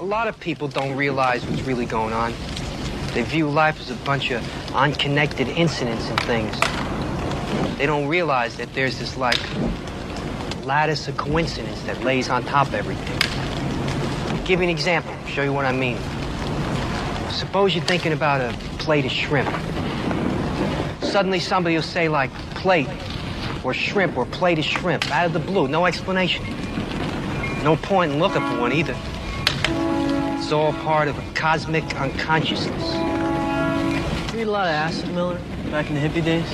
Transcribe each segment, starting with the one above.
A lot of people don't realize what's really going on. They view life as a bunch of unconnected incidents and things. They don't realize that there's this, like, lattice of coincidence that lays on top of everything. I'll give you an example, show you what I mean. Suppose you're thinking about a plate of shrimp. Suddenly somebody will say, like, plate or shrimp or plate of shrimp, out of the blue, no explanation. No point in looking for one either. It's all part of a cosmic unconsciousness. You eat a lot of acid, Miller, back in the hippie days?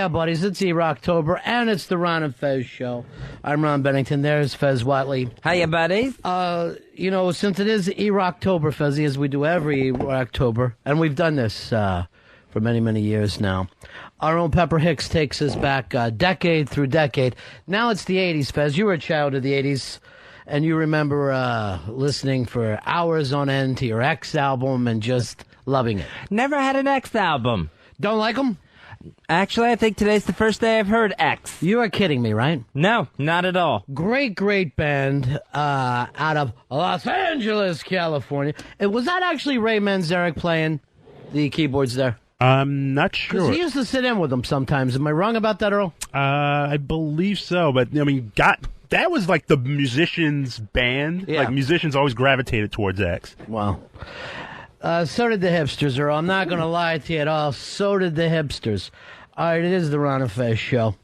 Yeah, buddies, it's E-Rocktober, and it's the Ron and Fez show. I'm Ron Bennington. There's Fez Watley. Hiya, buddies. Since it is E-Rocktober, Fezzy, as we do every E-Rocktober, and we've done this for many, many years now, our own Pepper Hicks takes us back decade through decade. Now it's the 80s, Fez. You were a child of the 80s, and you remember listening for hours on end to your X album and just loving it. Never had an X album. Don't like them? Actually, I think today's the first day I've heard X. You are kidding me, right? No, not at all. Great band out of Los Angeles, California. Was that actually Ray Manzarek playing the keyboards there? I'm not sure. Because he used to sit in with them sometimes. Am I wrong about that, Earl? I believe so, but I mean, that was like the musicians' band. Yeah. Like musicians always gravitated towards X. Wow. So did the hipsters, Earl. I'm not going to lie to you at all. So did the hipsters. All right, it is the Ron and Fez show.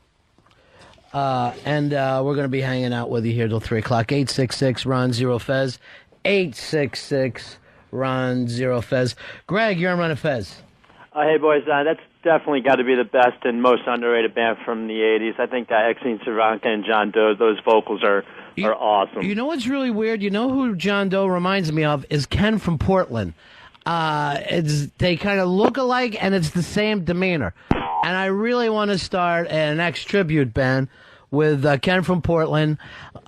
And we're going to be hanging out with you here till 3 o'clock. 866-RON-0-FEZ. 866-RON-0-FEZ. Greg, you're on Ron and Fez. Hey, boys, that's definitely got to be the best and most underrated band from the 80s. I think that Exene Cervenka and John Doe, those vocals are awesome. You know what's really weird? You know who John Doe reminds me of is Ken from Portland. They kind of look alike, and it's the same demeanor. And I really want to start an X tribute band with Ken from Portland.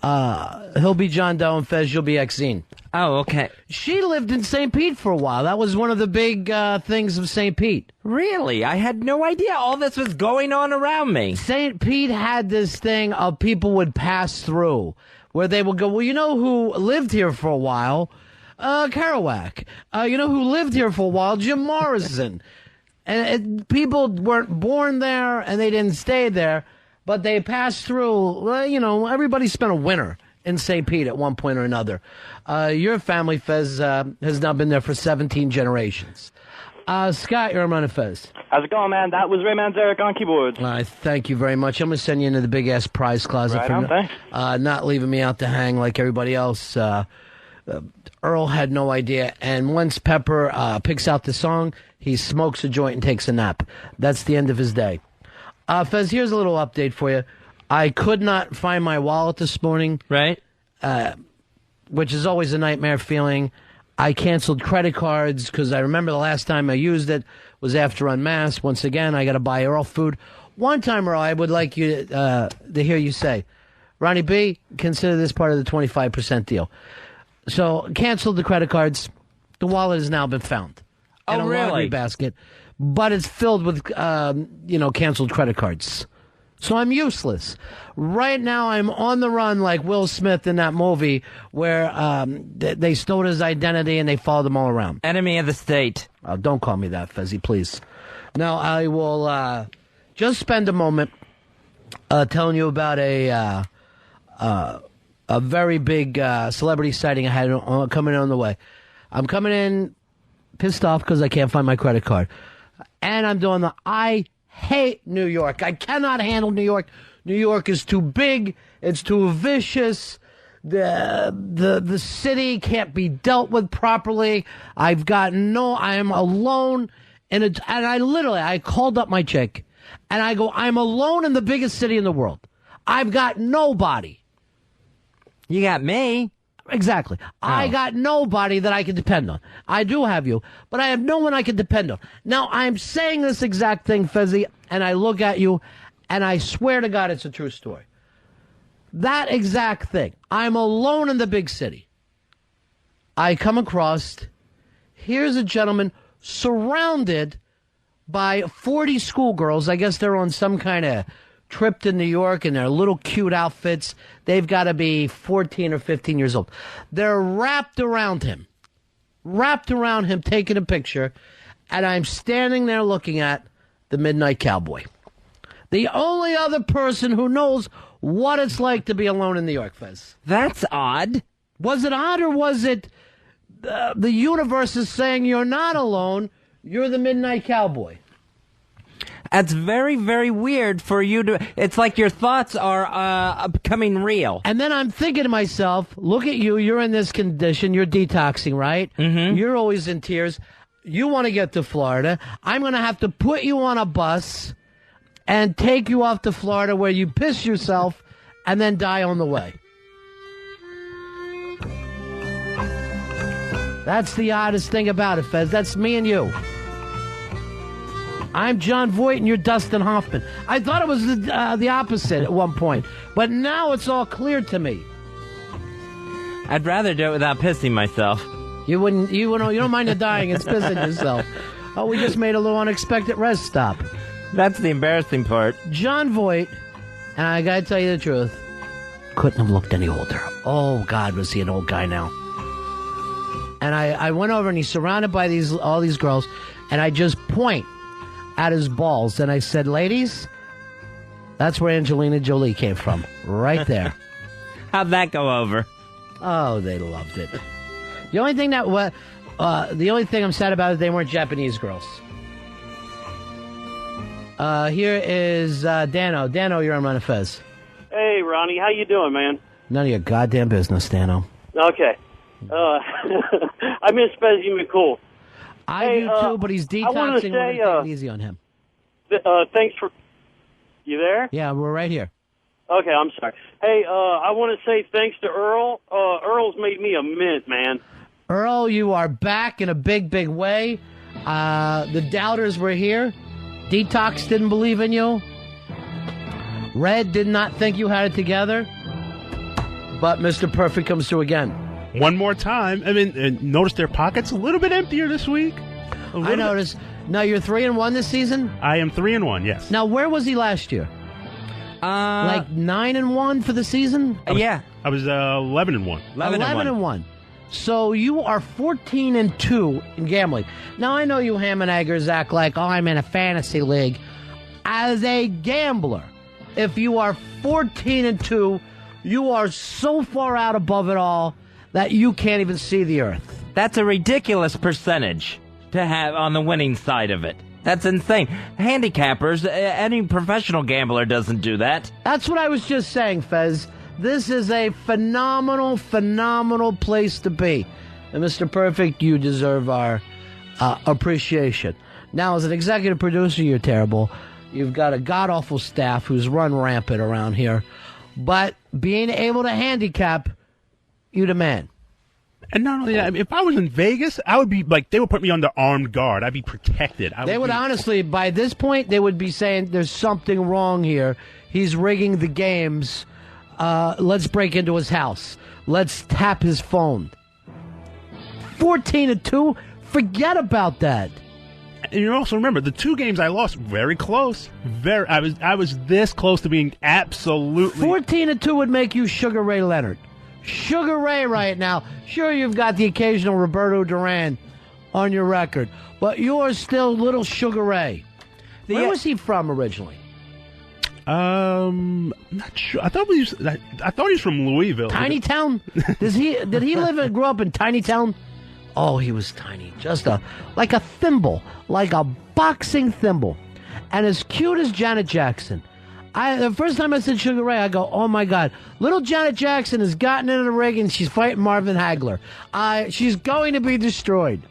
He'll be John Doe, and Fez, you'll be Exene. Oh, okay. She lived in St. Pete for a while. That was one of the big things of St. Pete. Really? I had no idea all this was going on around me. St. Pete had this thing of people would pass through, where they would go, well, you know who lived here for a while? Kerouac. You know who lived here for a while? Jim Morrison. And people weren't born there, and they didn't stay there, but they passed through. Well, everybody spent a winter in St. Pete at one point or another. Your family, Fez, has now been there for 17 generations. Scott, you're on Ron and Fez. How's it going, man? That was Ray Manzarek on keyboards. Thank you very much. I'm going to send you into the big-ass prize closet Right for on, thanks. not leaving me out to hang like everybody else. Earl had no idea, and once Pepper picks out the song, he smokes a joint and takes a nap. That's the end of his day. Fez, here's a little update for you. I could not find my wallet this morning. Right? Which is always a nightmare feeling. I canceled credit cards because I remember the last time I used it was after Unmasked. Once again, I got to buy Earl food. One time, Earl, I would like you to hear you say, Ronnie B., consider this part of the 25% deal. So, canceled the credit cards. The wallet has now been found. Oh, in a really? laundry basket. But it's filled with, canceled credit cards. So I'm useless. Right now, I'm on the run like Will Smith in that movie where they stole his identity and they followed him all around. Enemy of the state. Oh, don't call me that, Fezzy, please. Now, I will just spend a moment telling you about a very big celebrity sighting I had coming on the way. I'm coming in pissed off because I can't find my credit card. And I'm doing I hate New York. I cannot handle New York. New York is too big. It's too vicious. The city can't be dealt with properly. I am alone. And I called up my chick and I go, I'm alone in the biggest city in the world. I've got nobody. You got me. Exactly. Oh. I got nobody that I can depend on. I do have you, but I have no one I can depend on. Now, I'm saying this exact thing, Fezzy, and I look at you, and I swear to God it's a true story. That exact thing. I'm alone in the big city. I come across, here's a gentleman surrounded by 40 schoolgirls. I guess they're on some kind of trip to New York in their little cute outfits. They've got to be 14 or 15 years old. They're wrapped around him, taking a picture, and I'm standing there looking at the Midnight Cowboy. The only other person who knows what it's like to be alone in New York, Fez. That's odd. Was it odd, or was it the universe is saying you're not alone, you're the Midnight Cowboy? That's very, very weird for you to... It's like your thoughts are becoming real. And then I'm thinking to myself, look at you, you're in this condition, you're detoxing, right? Mm-hmm. You're always in tears. You want to get to Florida. I'm going to have to put you on a bus and take you off to Florida where you piss yourself and then die on the way. That's the oddest thing about it, Fez. That's me and you. I'm John Voight and you're Dustin Hoffman. I thought it was the opposite at one point, but now it's all clear to me. I'd rather do it without pissing myself. You don't mind the dying, it's pissing yourself. Oh, we just made a little unexpected rest stop. That's the embarrassing part. John Voight, and I gotta tell you the truth, couldn't have looked any older. Oh, God, was he an old guy now. And I went over and he's surrounded by all these girls, and I just point at his balls, and I said, ladies, that's where Angelina Jolie came from. Right there. How'd that go over? Oh, they loved it. The only thing I'm sad about is they weren't Japanese girls. Here is Dano. Dano, you're on Ron and Fez. Hey, Ronnie, how you doing, man? None of your goddamn business, Dano. Okay. I miss Fezzy McCool. I do too, but he's detoxing. We're going to take it easy on him. Thanks for... You there? Yeah, we're right here. Okay, I'm sorry. Hey, I want to say thanks to Earl. Earl's made me a mint, man. Earl, you are back in a big, big way. The doubters were here. Detox didn't believe in you. Red did not think you had it together. But Mr. Perfect comes through again. One more time. I mean, notice their pockets a little bit emptier this week. I noticed. Now, you're 3-1 this season? I am 3-1, yes. Now, where was he last year? Like 9-1 for the season? Yeah. I was 11-1. 11-1. So you are 14-2 in gambling. Now, I know you ham and eggers act like, oh, I'm in a fantasy league. As a gambler, if you are 14-2, you are so far out above it all that you can't even see the earth. That's a ridiculous percentage to have on the winning side of it. That's insane. Handicappers, any professional gambler doesn't do that. That's what I was just saying, Fez. This is a phenomenal, phenomenal place to be. And Mr. Perfect, you deserve our appreciation. Now, as an executive producer, you're terrible. You've got a god-awful staff who's run rampant around here. But being able to handicap, you the man. And not only that, if I was in Vegas, I would be like, they would put me under armed guard. I'd be protected. They would honestly, by this point, they would be saying there's something wrong here. He's rigging the games. Let's break into his house. Let's tap his phone. 14-2? Forget about that. And you also remember, the two games I lost, very close. I was this close to being absolutely... 14-2 would make you Sugar Ray Leonard. Sugar Ray right now. Sure, you've got the occasional Roberto Duran on your record, but you're still little Sugar Ray. Where was he from originally? Not sure. I thought he was from Louisville. Tiny Town? Did he live and grow up in Tiny Town? Oh, he was tiny. Just like a thimble, like a boxing thimble. And as cute as Janet Jackson. The first time I said Sugar Ray, I go, oh, my God. Little Janet Jackson has gotten into the ring, and she's fighting Marvin Hagler. She's going to be destroyed.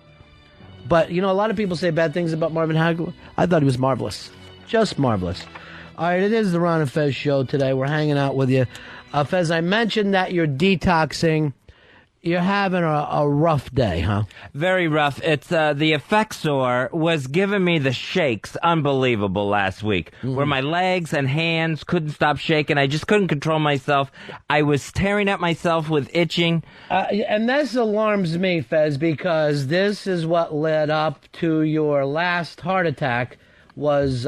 But, you know, a lot of people say bad things about Marvin Hagler. I thought he was marvelous. Just marvelous. All right, it is the Ron and Fez show today. We're hanging out with you. Fez, I mentioned that you're detoxing. You're having a rough day, huh? Very rough. It's the Effexor was giving me the shakes, unbelievable, last week, where my legs and hands couldn't stop shaking. I just couldn't control myself. I was tearing at myself with itching. And this alarms me, Fez, because this is what led up to your last heart attack was...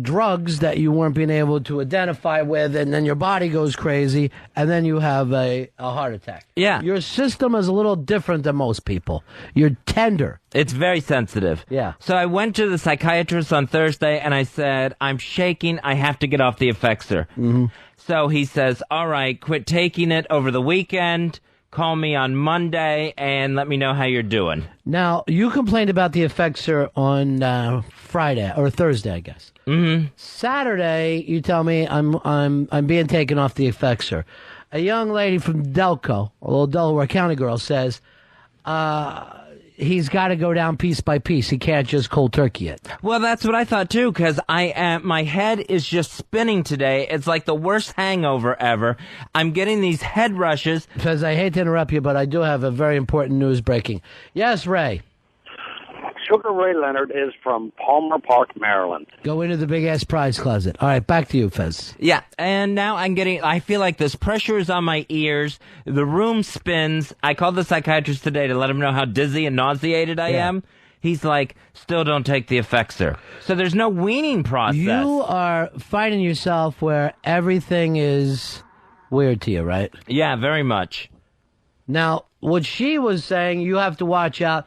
drugs that you weren't being able to identify with, and then your body goes crazy, and then you have a heart attack. Yeah. Your system is a little different than most people. You're tender. It's very sensitive. Yeah. So I went to the psychiatrist on Thursday, and I said, I'm shaking. I have to get off the Effexor. Mm-hmm. So he says, all right, quit taking it over the weekend. Call me on Monday and let me know how you're doing. Now, you complained about the Effexor on Friday or Thursday, I guess. Mm-hmm. Saturday, you tell me I'm being taken off the Effexor. A young lady from Delco, a little Delaware County girl, says, he's got to go down piece by piece. He can't just cold turkey it. Well, that's what I thought too, because my head is just spinning today. It's like the worst hangover ever. I'm getting these head rushes. Fez, I hate to interrupt you, but I do have a very important news breaking. Yes, Ray. Sugar Ray Leonard is from Palmer Park, Maryland. Go into the big-ass prize closet. All right, back to you, Fez. Yeah, and now I feel like this pressure is on my ears. The room spins. I called the psychiatrist today to let him know how dizzy and nauseated I am. He's like, still don't take the Effexor. So there's no weaning process. You are finding yourself where everything is weird to you, right? Yeah, very much. Now, what she was saying, you have to watch out.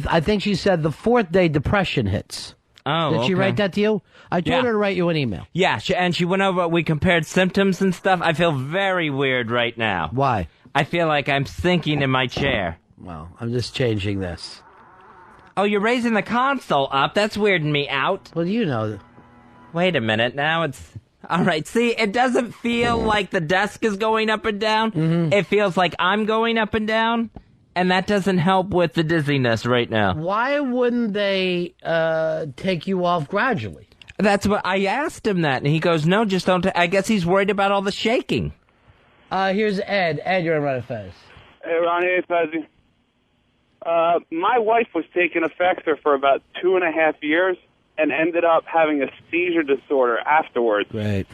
I think she said the 4th day depression hits. Oh, Did she write that to you? I told her to write you an email. Yeah, she went over, we compared symptoms and stuff. I feel very weird right now. Why? I feel like I'm sinking in my chair. Well, I'm just changing this. Oh, you're raising the console up. That's weirding me out. Well, you know. Wait a minute. Now it's... All right, see, it doesn't feel like the desk is going up and down. Mm-hmm. It feels like I'm going up and down. And that doesn't help with the dizziness right now. Why wouldn't they take you off gradually? That's what I asked him that, and he goes, no, just don't. I guess he's worried about all the shaking. Here's Ed. Ed, you're in Ron and Fez. Hey, Ron. Hey, Fezzy. My wife was taking Effexor for about 2.5 years and ended up having a seizure disorder afterwards. Right.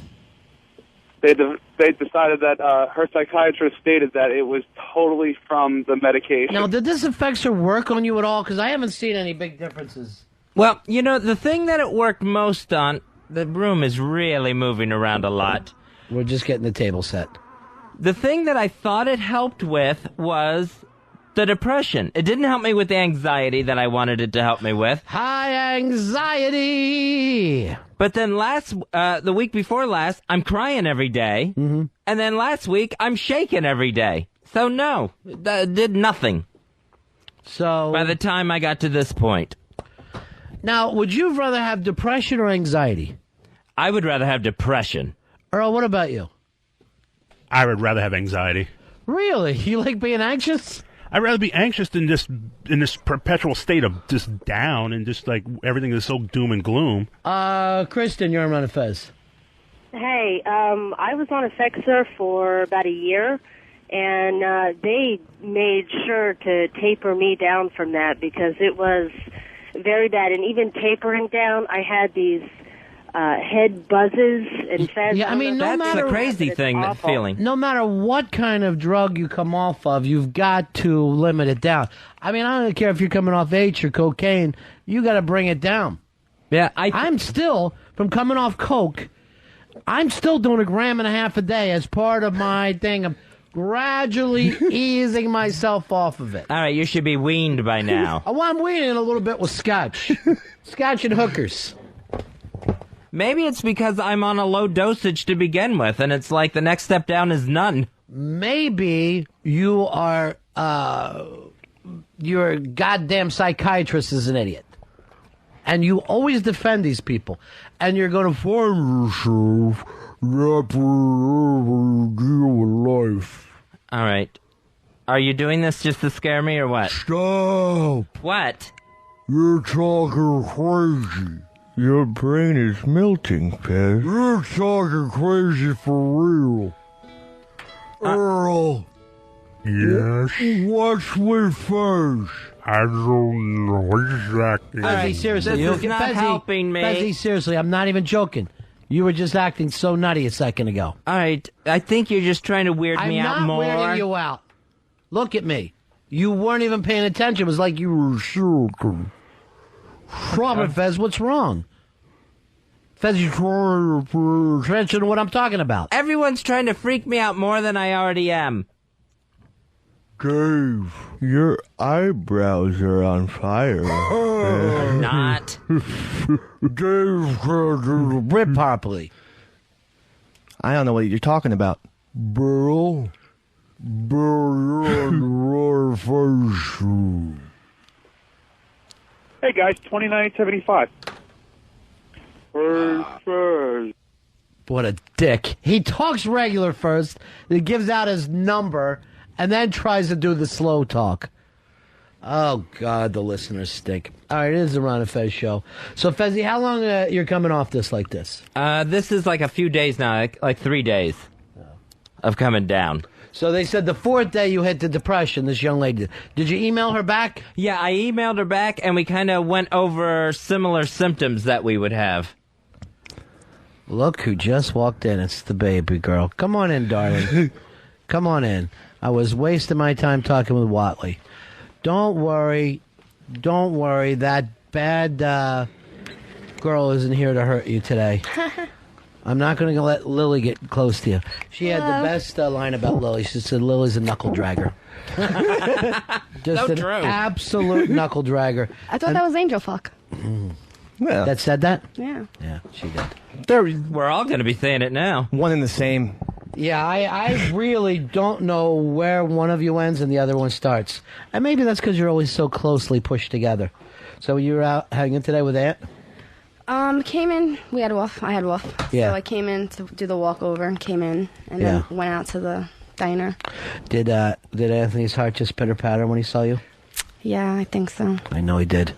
They decided that her psychiatrist stated that it was totally from the medication. Now, did this Effexor work on you at all? Because I haven't seen any big differences. Well, you know, the thing that it worked most on, the room is really moving around a lot. We're just getting the table set. The thing that I thought it helped with was the depression. It didn't help me with the anxiety that I wanted it to help me with. High anxiety! But then the week before last, I'm crying every day. Mm-hmm. And then last week, I'm shaking every day. So no, that did nothing. So by the time I got to this point. Now, would you rather have depression or anxiety? I would rather have depression. Earl, what about you? I would rather have anxiety. Really? You like being anxious? I'd rather be anxious than just in this perpetual state of just down and just like everything is so doom and gloom. Kristen, you're on Ron and Fez. Hey, I was on Effexor for about a year, and they made sure to taper me down from that because it was very bad. And even tapering down, I had these head buzzes and Fez. Yeah, I mean, that's a crazy thing, that feeling. No matter what kind of drug you come off of, you've got to limit it down. I mean, I don't care if you're coming off H or cocaine, you got to bring it down. Yeah, I'm still, from coming off coke, I'm still doing 1.5 grams a day as part of my thing of gradually easing myself off of it. All right, you should be weaned by now. Well, I'm weaning a little bit with scotch. Scotch and hookers. Maybe it's because I'm on a low dosage to begin with, and it's like the next step down is none. Maybe you are, your goddamn psychiatrist is an idiot. And you always defend these people. And you're going to find yourself not deal with life. All right. Are you doing this just to scare me or what? Stop. What? You're talking crazy. Your brain is melting, Fez. You're talking crazy for real. Earl. Yes? What's with Fez? I don't know exactly. Fezzy, seriously. This is not helping me. Fezzy, seriously, I'm not even joking. You were just acting so nutty a second ago. All right. I think you're just trying to weird me out more. I'm not weirding you out. Look at me. You weren't even paying attention. It was like you were joking. Robert Fez, what's wrong? Fez, you're trying to pay attention to what I'm talking about. Everyone's trying to freak me out more than I already am. Dave, your eyebrows are on fire. I'm not. Dave can't do the bit properly. I don't know what you're talking about. Bill, you're on the wrong face. Hey, guys, 2975. First. What a dick. He talks regular first, then gives out his number, and then tries to do the slow talk. Oh, God, the listeners stink. All right, it is the Ron and Fez show. So, Fezzy, how long you're coming off this like this? This is like a few days now, like 3 days of coming down. So they said the fourth day you hit the depression, this young lady. Did you email her back? Yeah, I emailed her back, and we kind of went over similar symptoms that we would have. Look who just walked in. It's the baby girl. Come on in, darling. Come on in. I was wasting my time talking with Watley. Don't worry. Don't worry. That bad girl isn't here to hurt you today. I'm not going to let Lily get close to you. She had the best line about Lily. She said Lily's a knuckle dragger. Just an absolute knuckle dragger. I thought that was angel fuck. Well, that said that? Yeah. Yeah, she did. We're all going to be saying it now. One and the same. Yeah, I really don't know where one of you ends and the other one starts. And maybe that's because you're always so closely pushed together. So you were out hanging today with Aunt? Came in. We had Wolf. I had Wolf. Yeah. So I came in to do the walkover and came in and then went out to the diner. Did Anthony's heart just pitter patter when he saw you? Yeah, I think so. I know he did.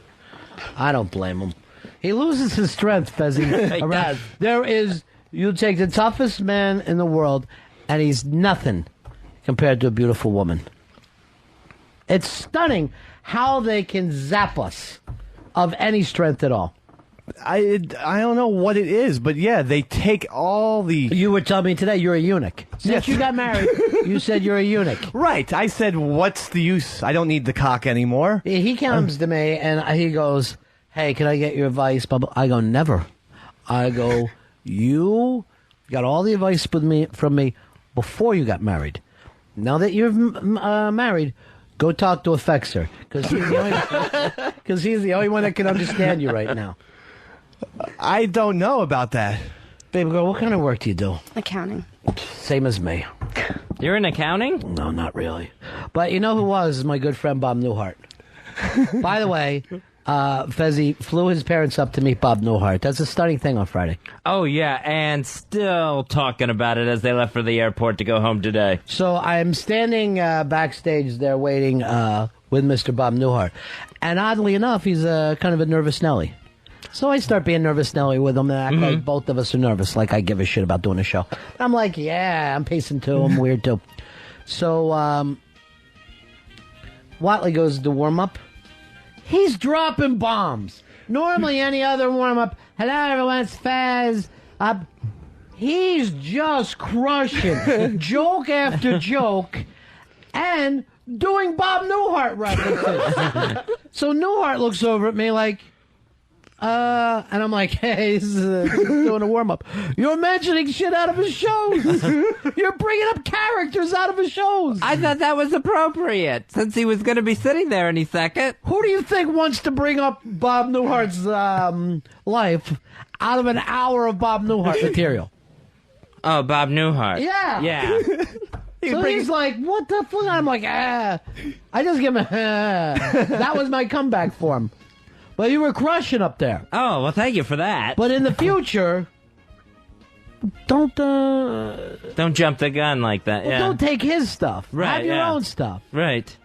I don't blame him. He loses his strength, Fezzy. He does. You take the toughest man in the world, and he's nothing compared to a beautiful woman. It's stunning how they can zap us of any strength at all. I don't know what it is, but yeah, they take all the... You were telling me today you're a eunuch. Since you got married, you said you're a eunuch. Right. I said, what's the use? I don't need the cock anymore. He comes to me, and he goes, hey, can I get your advice? I go, never. I go, you got all the advice from me before you got married. Now that you're married, go talk to a fexer, because he's the only one that can understand you right now. I don't know about that. Baby girl, what kind of work do you do? Accounting. Same as me. You're in accounting? No, not really. But you know who was? My good friend Bob Newhart. By the way, Fezzy flew his parents up to meet Bob Newhart. That's a stunning thing on Friday. Oh, yeah, and still talking about it as they left for the airport to go home today. So I'm standing backstage there waiting with Mr. Bob Newhart. And oddly enough, he's kind of a nervous Nelly. So I start being nervous Nelly with him and act like both of us are nervous, like I give a shit about doing a show. I'm like, yeah, I'm pacing too, I'm weird too. So Watley goes to warm up. He's dropping bombs. Normally any other warm up, hello everyone, it's Fez. He's just crushing joke after joke and doing Bob Newhart references. So Newhart looks over at me like, and I'm like, hey, this is doing a warm-up. You're mentioning shit out of his shows. You're bringing up characters out of his shows. I thought that was appropriate, since he was going to be sitting there any second. Who do you think wants to bring up Bob Newhart's life out of an hour of Bob Newhart material? Oh, Bob Newhart. Yeah. Yeah. So he's like, what the fuck? I'm like, I just give him a, that was my comeback for him. But you were crushing up there. Oh, well, thank you for that. But in the future, don't jump the gun like that. Well, yeah. don't take his stuff. Right. Have your own stuff. Right.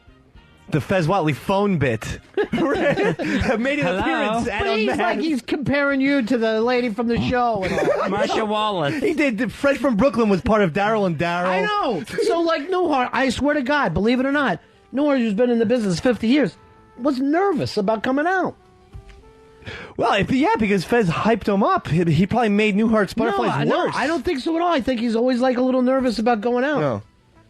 The Fez Watley phone bit made an appearance. But he's like he's comparing you to the lady from the show. And all. Marsha Wallace. He did. Fred from Brooklyn was part of Daryl and Daryl. I know. So like Newhart, I swear to God, believe it or not, Newhart, who's been in the business 50 years, was nervous about coming out. Well, because Fez hyped him up, he probably made Newhart's Butterflies worse. No, I don't think so at all. I think he's always like a little nervous about going out. No.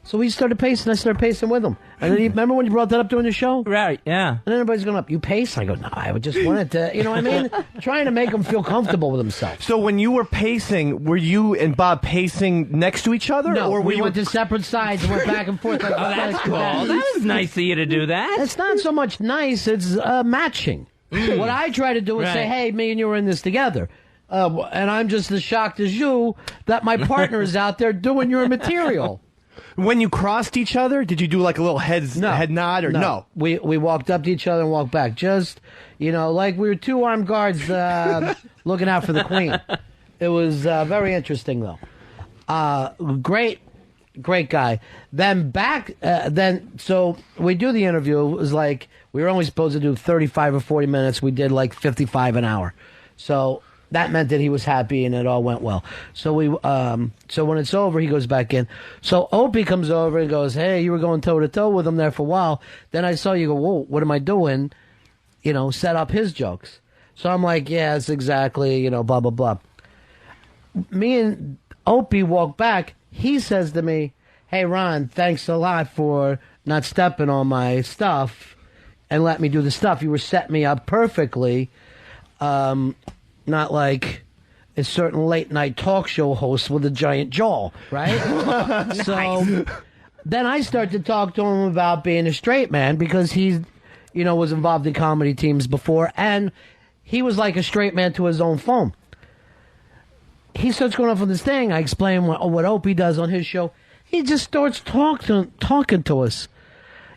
So he started pacing. I started pacing with him. And then remember when you brought that up during the show? Right, yeah. And then everybody's going up, you pace? I go, no, I just wanted to, you know what I mean? Trying to make him feel comfortable with himself. So when you were pacing, were you and Bob pacing next to each other? No, or we went to separate sides and went back and forth. Like, oh, that's cool. That was nice of you to do that. It's not so much nice, it's matching. What I try to do is say, hey, me and you are in this together. And I'm just as shocked as you that my partner is out there doing your material. When you crossed each other, did you do like a little head nod or no? We walked up to each other and walked back. Just, like we were two armed guards looking out for the queen. It was very interesting, though. Great guy. Then so we do the interview. It was like, We were only supposed to do 35 or 40 minutes. We did like 55 an hour. So that meant that he was happy and it all went well. So so when it's over, he goes back in. So Opie comes over and goes, hey, you were going toe-to-toe with him there for a while. Then I saw you go, whoa, what am I doing? You know, set up his jokes. So I'm like, yeah, it's exactly, you know, blah, blah, blah. Me and Opie walk back. He says to me, hey, Ron, thanks a lot for not stepping on my stuff and let me do the stuff. You were setting me up perfectly. Not like a certain late-night talk show host with a giant jaw, right? Nice. So then I start to talk to him about being a straight man because he, you know, was involved in comedy teams before, and he was like a straight man to his own phone. He starts going off on this thing. I explain what Opie does on his show. He just starts talking to us.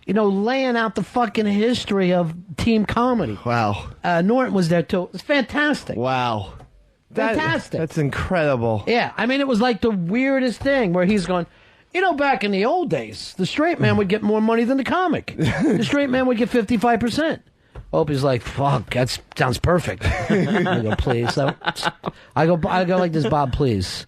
You know, laying out the fucking history of team comedy. Wow. Norton was there, too. It's fantastic. Wow. Fantastic. That's incredible. Yeah, I mean, it was like the weirdest thing where he's going, you know, back in the old days, the straight man would get more money than the comic. The straight man would get 55%. Opie's like, fuck, that sounds perfect. I go, please. So, I go like this, Bob, please.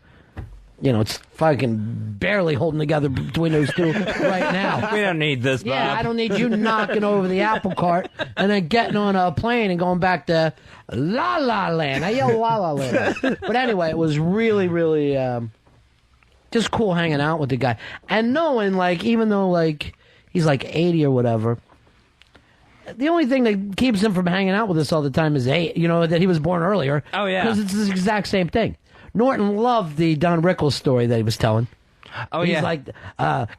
You know, it's fucking barely holding together between those two right now. We don't need this, Bob. Yeah, I don't need you knocking over the apple cart and then getting on a plane and going back to La La Land. I yell La La Land. But anyway, it was really, really just cool hanging out with the guy. And knowing, like, even though, like, he's like 80 or whatever, the only thing that keeps him from hanging out with us all the time is, you know, that he was born earlier. Oh, yeah. Because it's the exact same thing. Norton loved the Don Rickles story that he was telling. Oh, He's yeah. like,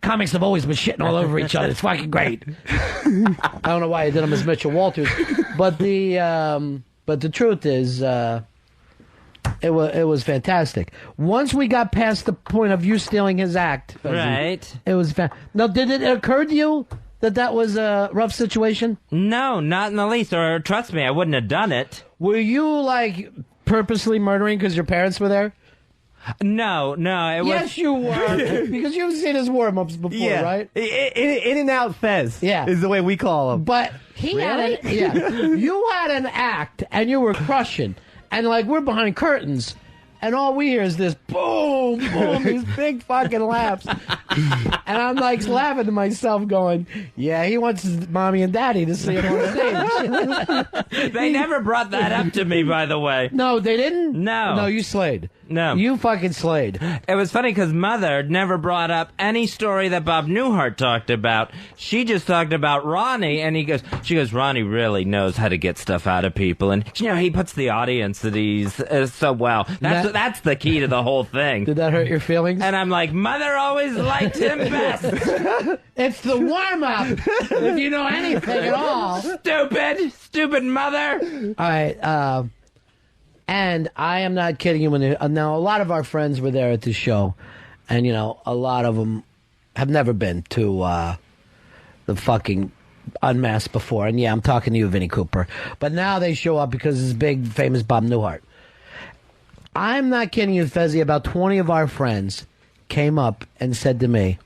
comics have always been shitting all over each other. It's fucking great. I don't know why I did him as Mitchell Walters, but the truth is, it was fantastic. Once we got past the point of you stealing his act, right? It was Now, did it occur to you that was a rough situation? No, not in the least. Or trust me, I wouldn't have done it. Were you like purposely murdering because your parents were there? No, it was... Yes, you were. Because you've seen his warm-ups before, right? In and out Fez is the way we call him. But he had you had an act, and you were crushing. And, like, we're behind curtains, and all we hear is this boom, boom, these big fucking laughs. And I'm, like, laughing to myself going, yeah, he wants his mommy and daddy to see him on stage. They never brought that up to me, by the way. No, they didn't? No. No, you slayed. No. You fucking slayed. It was funny because Mother never brought up any story that Bob Newhart talked about. She just talked about Ronnie, and she goes, Ronnie really knows how to get stuff out of people. And, you know, he puts the audience at ease so well. That's the key to the whole thing. Did that hurt your feelings? And I'm like, Mother always liked him best. It's the warm-up, if you know anything at all. Stupid Mother. All right, and I am not kidding you. Now, a lot of our friends were there at the show, and, you know, a lot of them have never been to the fucking Unmasked before. And, yeah, I'm talking to you, Vinnie Cooper. But now they show up because it's big, famous Bob Newhart. I'm not kidding you, Fezzy. About 20 of our friends came up and said to me,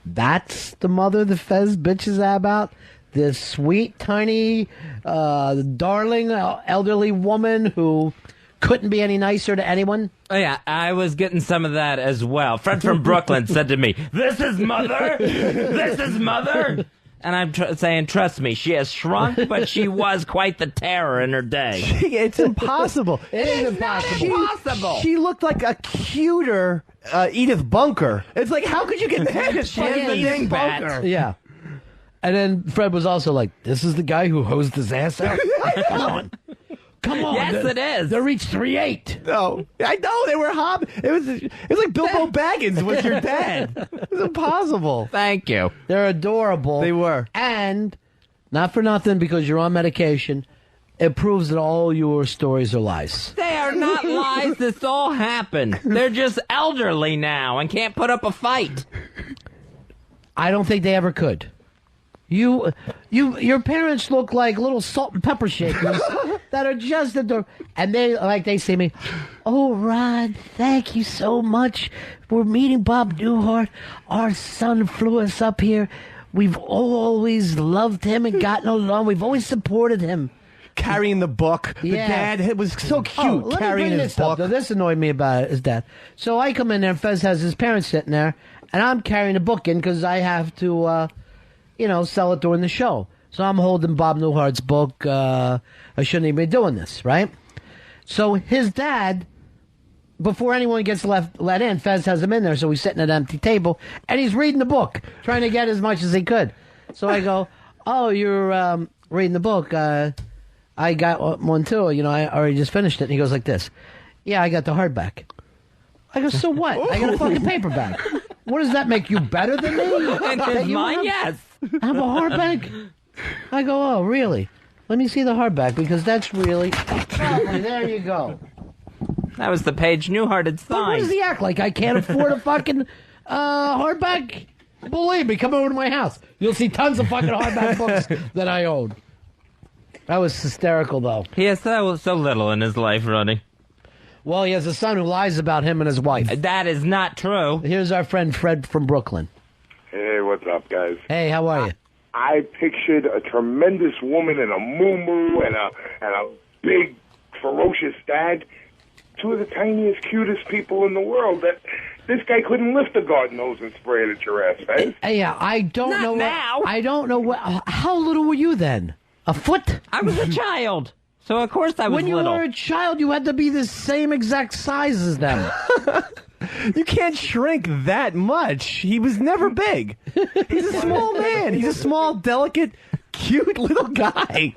that's the mother the Fez bitches about? This sweet, tiny, darling, elderly woman who couldn't be any nicer to anyone? Oh, yeah, I was getting some of that as well. Fred from Brooklyn said to me, this is Mother? This is Mother? And I'm saying, trust me, she has shrunk, but she was quite the terror in her day. It's impossible. It is impossible. She looked like a cuter Edith Bunker. It's like, how could you get that? She is the dingbat. Yeah. And then Fred was also like, this is the guy who hosed his ass out? Come on. Yes, it is. They reached 3'8". No, I know they were It was like Bilbo Baggins was your dad. It was impossible. Thank you. They're adorable. They were. And, not for nothing, because you're on medication, it proves that all your stories are lies. They are not lies. This all happened. They're just elderly now and can't put up a fight. I don't think they ever could. Your parents look like little salt and pepper shakers that are just adorable. And they see me, oh, Ron, thank you so much. We're meeting Bob Newhart. Our son flew us up here. we've always loved him and gotten along. We've always supported him. Carrying the book. Yeah. The dad was so cute carrying his book. This annoyed me about his dad. So I come in there and Fez has his parents sitting there, and I'm carrying the book in because I have to, sell it during the show. So I'm holding Bob Newhart's book. I shouldn't even be doing this, right? So his dad, before anyone gets let in, Fez has him in there, so he's sitting at an empty table, and he's reading the book, trying to get as much as he could. So I go, oh, you're reading the book. I got one too. I already just finished it. And he goes like this. Yeah, I got the hardback. I go, so what? I got a fucking paperback. What does that make you better than me? And mine, yes. I have a hardback? I go, oh, really? Let me see the hardback because that's really... Oh, there you go. That was the page Newhart had But what signed. does he act like? I can't afford a fucking hardback? Believe me, come over to my house. You'll see tons of fucking hardback books that I own. That was hysterical, though. He has so little in his life, Ronnie. Well, he has a son who lies about him and his wife. That is not true. Here's our friend Fred from Brooklyn. Hey, what's up, guys? Hey, how are you? I pictured a tremendous woman in a muumuu and a big, ferocious dad. Two of the tiniest, cutest people in the world. That this guy couldn't lift a garden hose and spray it at your ass, Fez. Yeah, I don't Not know. now. I don't know what. How little were you then? A foot? I was a child. So, of course, I was when you little. were a child, you had to be the same exact size as them. You can't shrink that much. He was never big. He's a small man. He's a small, delicate, cute little guy.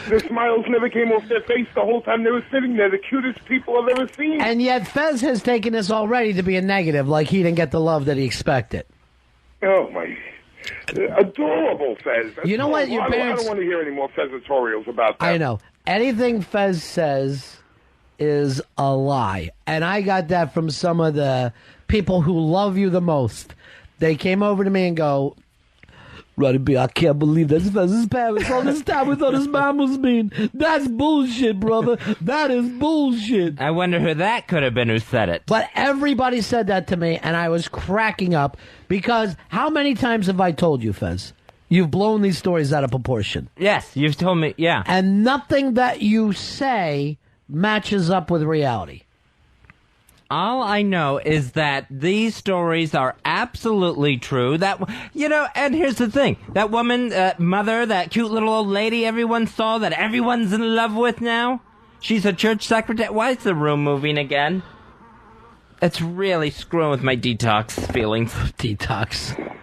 The smiles never came off their face the whole time they were sitting there. The cutest people I've ever seen. And yet Fez has taken this already to be a negative, like he didn't get the love that he expected. Oh, my... Adorable, Fez. You know what? Your I parents... don't want to hear any more Fezatorials about that. I know. Anything Fez says is a lie. And I got that from some of the people who love you the most. They came over to me and go, Roddy B, I can't believe that's Fez's parents all this time we thought his mom was mean. That's bullshit, brother. That is bullshit. I wonder who that could have been who said it. But everybody said that to me, and I was cracking up because how many times have I told you, Fez? You've blown these stories out of proportion. Yes, you've told me, yeah. And nothing that you say matches up with reality. All I know is that these stories are absolutely true. That, and here's the thing. That woman, mother, that cute little old lady everyone saw that everyone's in love with now, she's a church secretary. Why is the room moving again? It's really screwing with my detox feelings. Detox.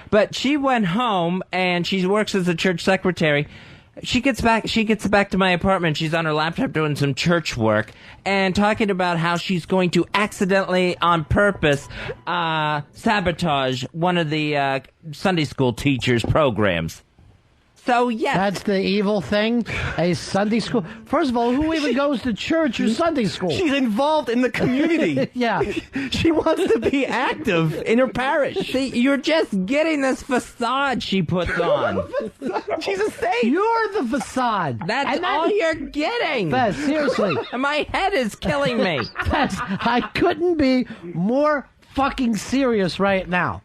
But she went home and she works as a church secretary. She gets back to my apartment. She's on her laptop doing some church work and talking about how she's going to accidentally, on purpose, sabotage one of the Sunday school teachers' programs. So, yes. That's the evil thing? A Sunday school? First of all, who even goes to church or Sunday school? She's involved in the community. Yeah. She wants to be active in her parish. See, you're just getting this facade she puts on. She's a saint. You're the facade. That's all you're getting. Fez, seriously. My head is killing me. Fez, I couldn't be more fucking serious right now.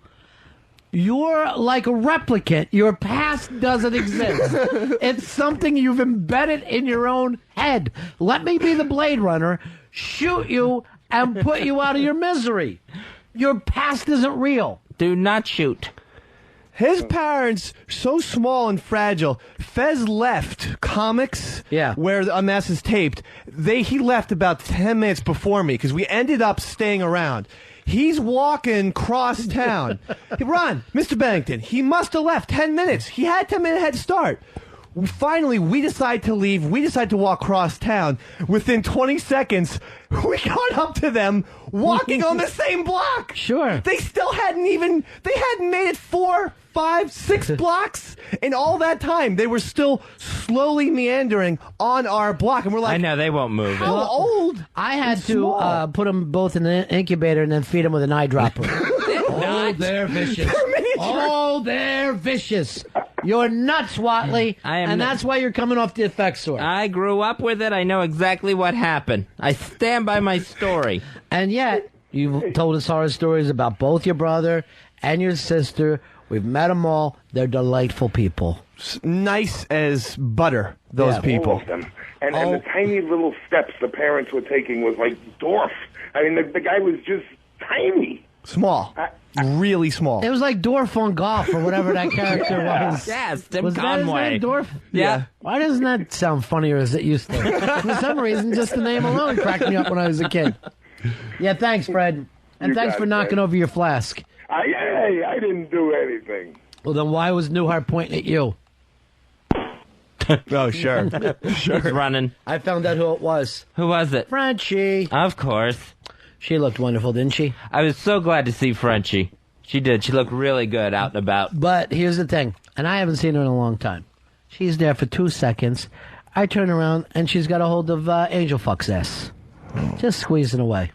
You're like a replicant. Your past doesn't exist. It's something you've embedded in your own head. Let me be the Blade Runner, shoot you, and put you out of your misery. Your past isn't real. Do not shoot. His parents, so small and fragile. Fez left comics, where the Unmasked is taped. He left about 10 minutes before me because we ended up staying around. He's walking cross town. Hey, Ron, Mr. Bennington, he must have left 10 minutes. He had 10-minute head start. Finally, we decide to leave. We decide to walk cross town. Within 20 seconds, we got up to them walking on the same block. Sure. They still hadn't made it 4, 5, 6 blocks. In all that time, they were still slowly meandering on our block. And we're like, I know, they won't move. How old? I had to put them both in an incubator and then feed them with an eyedropper. Oh, they're vicious. Oh, they're vicious. You're nuts, Watley. And that's why you're coming off the effects sword. I grew up with it. I know exactly what happened. I stand by my story. And yet, you've told us horror stories about both your brother and your sister We've met them all. They're delightful people. Nice as butter, those people. All of them. And the tiny little steps the parents were taking was like dwarf. I mean, the guy was just tiny. Small. Really small. It was like Dorf on golf or whatever that character was. Yes, Tim Was that his Conway. name, Dorf? Yeah. Why doesn't that sound funnier as it used to? For some reason, just the name alone cracked me up when I was a kid. Yeah, thanks, Fred. And You thanks got for it, knocking Fred. over your flask. Hey, I didn't do anything. Well, then why was Newhart pointing at you? Oh, sure. He's running. I found out who it was. Who was it? Frenchie. Of course. She looked wonderful, didn't she? I was so glad to see Frenchie. She did. She looked really good out and about. But here's the thing, and I haven't seen her in a long time. She's there for 2 seconds. I turn around, and she's got a hold of Angel Fuck's ass. Just squeezing away.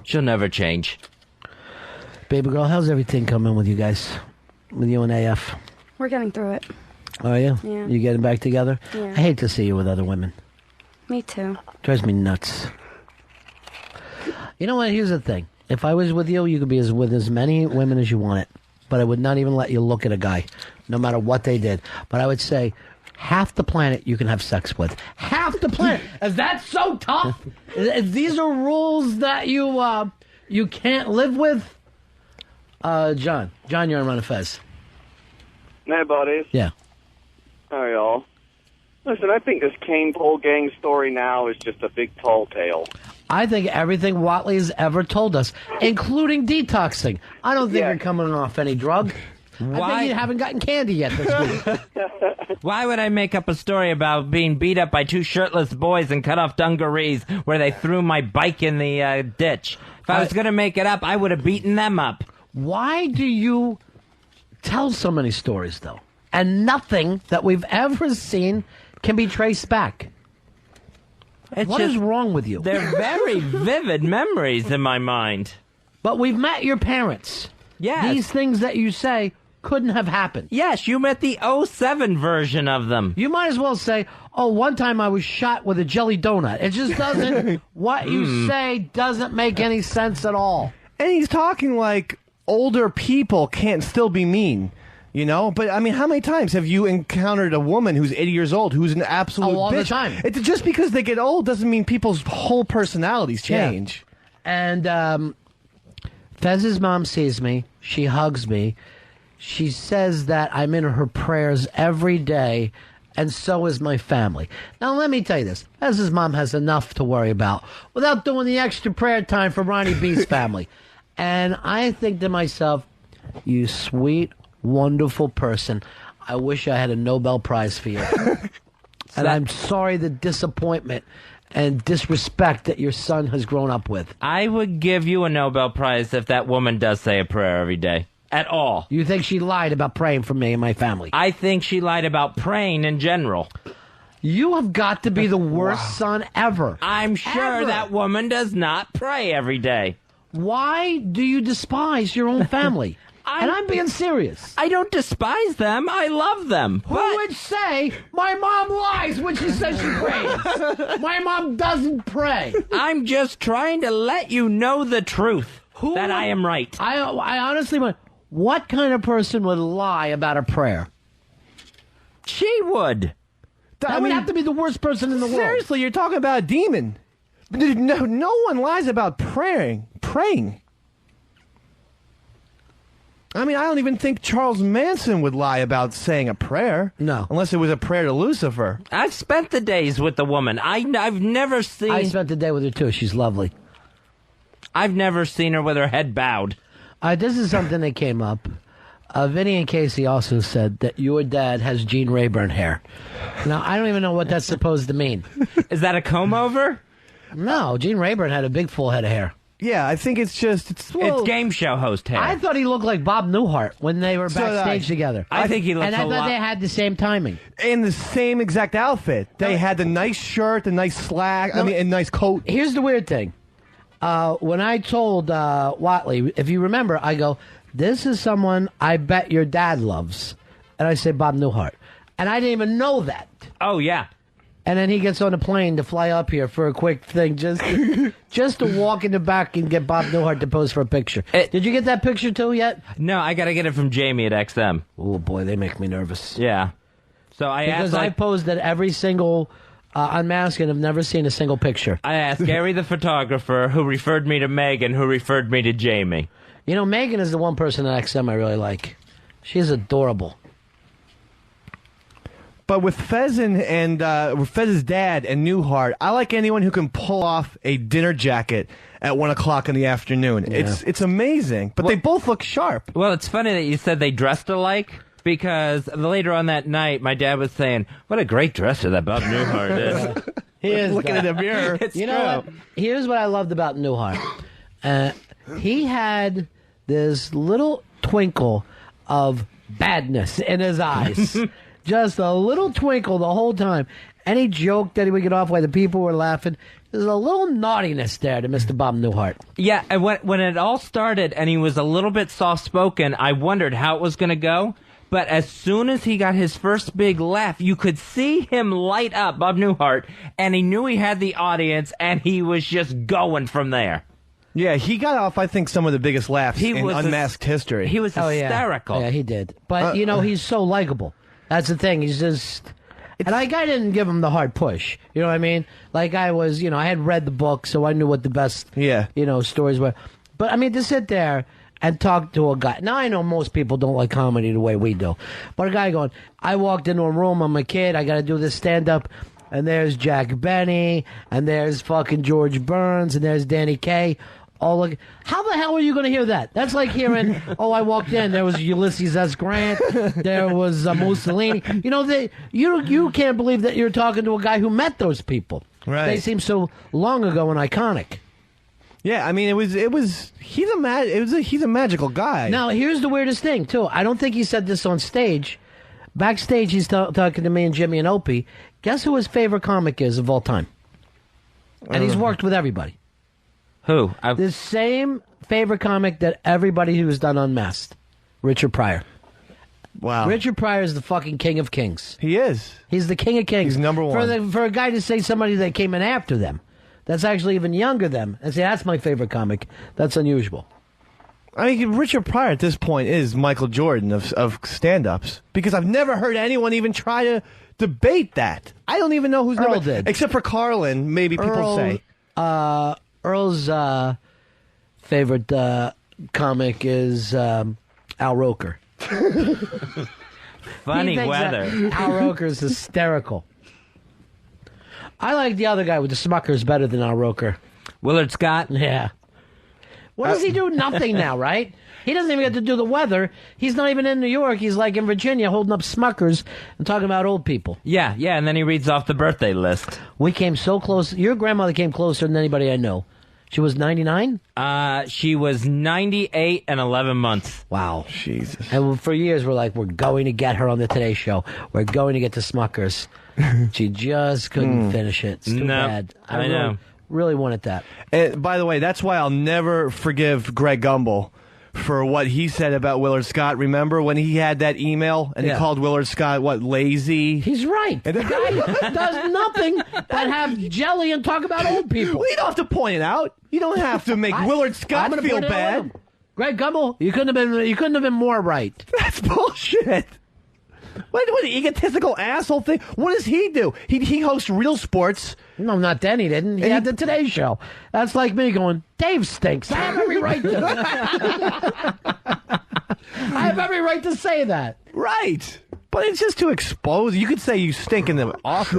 She'll never change. Baby girl, how's everything coming with you guys? With you and AF? We're getting through it. Are you? Yeah. You getting back together? Yeah. I hate to see you with other women. Me too. Drives me nuts. You know what? Here's the thing. If I was with you, you could be with as many women as you wanted. But I would not even let you look at a guy, no matter what they did. But I would say, half the planet you can have sex with. Half the planet. Is that so tough? These are rules that you can't live with? John, you're on Ron and Fez. Hey, buddies. Yeah. Hi, y'all. Listen, I think this Cane Pole Gang story now is just a big tall tale. I think everything Watley has ever told us, including detoxing. I don't think you're coming off any drug. I think you haven't gotten candy yet this week. Why would I make up a story about being beat up by two shirtless boys in cut-off dungarees where they threw my bike in the ditch? If I was going to make it up, I would have beaten them up. Why do you tell so many stories, though? And nothing that we've ever seen can be traced back. What is wrong with you? They're very vivid memories in my mind. But we've met your parents. Yes. These things that you say couldn't have happened. Yes, you met the 07 version of them. You might as well say, one time I was shot with a jelly donut. It just doesn't, what you say doesn't make any sense at all. And he's talking like older people can't still be mean. You know, but I mean, how many times have you encountered a woman who's 80 years old who's an absolute all bitch? the time. It's just because they get old doesn't mean people's whole personalities change. Yeah. And Fez's mom sees me. She hugs me. She says that I'm in her prayers every day, and so is my family. Now, let me tell you this. Fez's mom has enough to worry about without doing the extra prayer time for Ronnie B's family. And I think to myself, you sweet, wonderful person. I wish I had a Nobel Prize for you. And I'm sorry the disappointment and disrespect that your son has grown up with. I would give you a Nobel Prize if that woman does say a prayer every day. At all. You think she lied about praying for me and my family? I think she lied about praying in general. You have got to be the worst son ever. I'm sure that woman does not pray every day. Why do you despise your own family? And I'm being serious. I don't despise them. I love them. Who would say, my mom lies when she says she prays? My mom doesn't pray. I'm just trying to let you know the truth. I am right. I honestly went, what kind of person would lie about a prayer? She would. That would have to be the worst person in the world. Seriously, you're talking about a demon. No one lies about praying. I mean, I don't even think Charles Manson would lie about saying a prayer. No. Unless it was a prayer to Lucifer. I've spent the days with the woman. I've never seen... I spent the day with her, too. She's lovely. I've never seen her with her head bowed. This is something that came up. Vinny and Casey also said that your dad has Gene Rayburn hair. Now, I don't even know what that's supposed to mean. Is that a comb-over? No, Gene Rayburn had a big full head of hair. Yeah, I think it's just... It's game show host hair. I thought he looked like Bob Newhart when they were backstage together. I think he looks and I thought they had the same timing. In the same exact outfit. They had the nice shirt, the nice slack, a nice coat. Here's the weird thing. When I told Watley, if you remember, I go, this is someone I bet your dad loves. And I say Bob Newhart. And I didn't even know that. Oh, yeah. And then he gets on a plane to fly up here for a quick thing, just to walk in the back and get Bob Newhart to pose for a picture. Did you get that picture too yet? No, I got to get it from Jamie at XM. Oh boy, they make me nervous. Yeah. So I posed at every single Unmasked and have never seen a single picture. I asked Gary the photographer, who referred me to Megan, who referred me to Jamie. You know, Megan is the one person at XM I really like. She's adorable. But with Fez and with Fez's dad and Newhart, I like anyone who can pull off a dinner jacket at 1 o'clock in the afternoon. Yeah. It's amazing. But they both look sharp. Well, it's funny that you said they dressed alike, because later on that night, my dad was saying, "What a great dresser that Bob Newhart is." He is looking in the mirror. It's you know true. what? Here's what I loved about Newhart. He had this little twinkle of badness in his eyes. Just a little twinkle the whole time. Any joke that he would get off while the people were laughing, there's a little naughtiness there to Mr. Bob Newhart. Yeah, and when it all started and he was a little bit soft-spoken, I wondered how it was going to go. But as soon as he got his first big laugh, you could see him light up, Bob Newhart, and he knew he had the audience, and he was just going from there. Yeah, he got off, I think, some of the biggest laughs in Unmasked history. He was hysterical. Yeah, he did. But, he's so likable. That's the thing. He's just... And I didn't give him the hard push. You know what I mean? Like I was, I had read the book, so I knew what the best, stories were. But, I mean, to sit there and talk to a guy. Now, I know most people don't like comedy the way we do. But a guy going, I walked into a room, I'm a kid, I got to do this stand-up, and there's Jack Benny, and there's fucking George Burns, and there's Danny Kaye. How the hell are you going to hear that? That's like hearing, I walked in, there was Ulysses S. Grant, there was Mussolini. You can't believe that you're talking to a guy who met those people. Right. They seem so long ago and iconic. Yeah, I mean, he's a magical guy. Now, here's the weirdest thing, too. I don't think he said this on stage. Backstage, he's talking to me and Jimmy and Opie. Guess who his favorite comic is of all time? And he's worked with everybody. Who? The same favorite comic that everybody who's done Unmasked. Richard Pryor. Wow. Richard Pryor is the fucking king of kings. He is. He's the king of kings. He's number one. For a guy to say somebody that came in after them, that's actually even younger than them, and say, that's my favorite comic, that's unusual. I mean, Richard Pryor at this point is Michael Jordan of stand-ups, because I've never heard anyone even try to debate that. I don't even know who's Earl never... did. Except for Carlin, maybe people say. Earl's favorite comic is Al Roker. Funny weather. Al Roker is hysterical. I like the other guy with the Smuckers better than Al Roker. Willard Scott? Yeah. What does he do? Nothing now, right? He doesn't even get to do the weather. He's not even in New York. He's like in Virginia holding up Smuckers and talking about old people. Yeah, and then he reads off the birthday list. We came so close. Your grandmother came closer than anybody I know. She was 99? She was 98 and 11 months. Wow. Jesus. And for years, we're like, we're going to get her on the Today Show. We're going to get to Smuckers. She just couldn't finish it. It's too bad. I know. Really wanted that. And by the way, that's why I'll never forgive Greg Gumbel for what he said about Willard Scott. Remember when he had that email and he called Willard Scott, lazy? He's right. The guy does nothing but have jelly and talk about old people. Well, you don't have to point it out. You don't have to make Willard Scott feel bad. Greg Gumbel, you couldn't have been more right. That's bullshit. What an egotistical asshole thing. What does he do? He hosts Real Sports. No, not then he didn't. He had the Today Show. That's like me going, Dave stinks. I have every right to I have every right to say that. Right. But it's just to expose. You could say you stink in the office.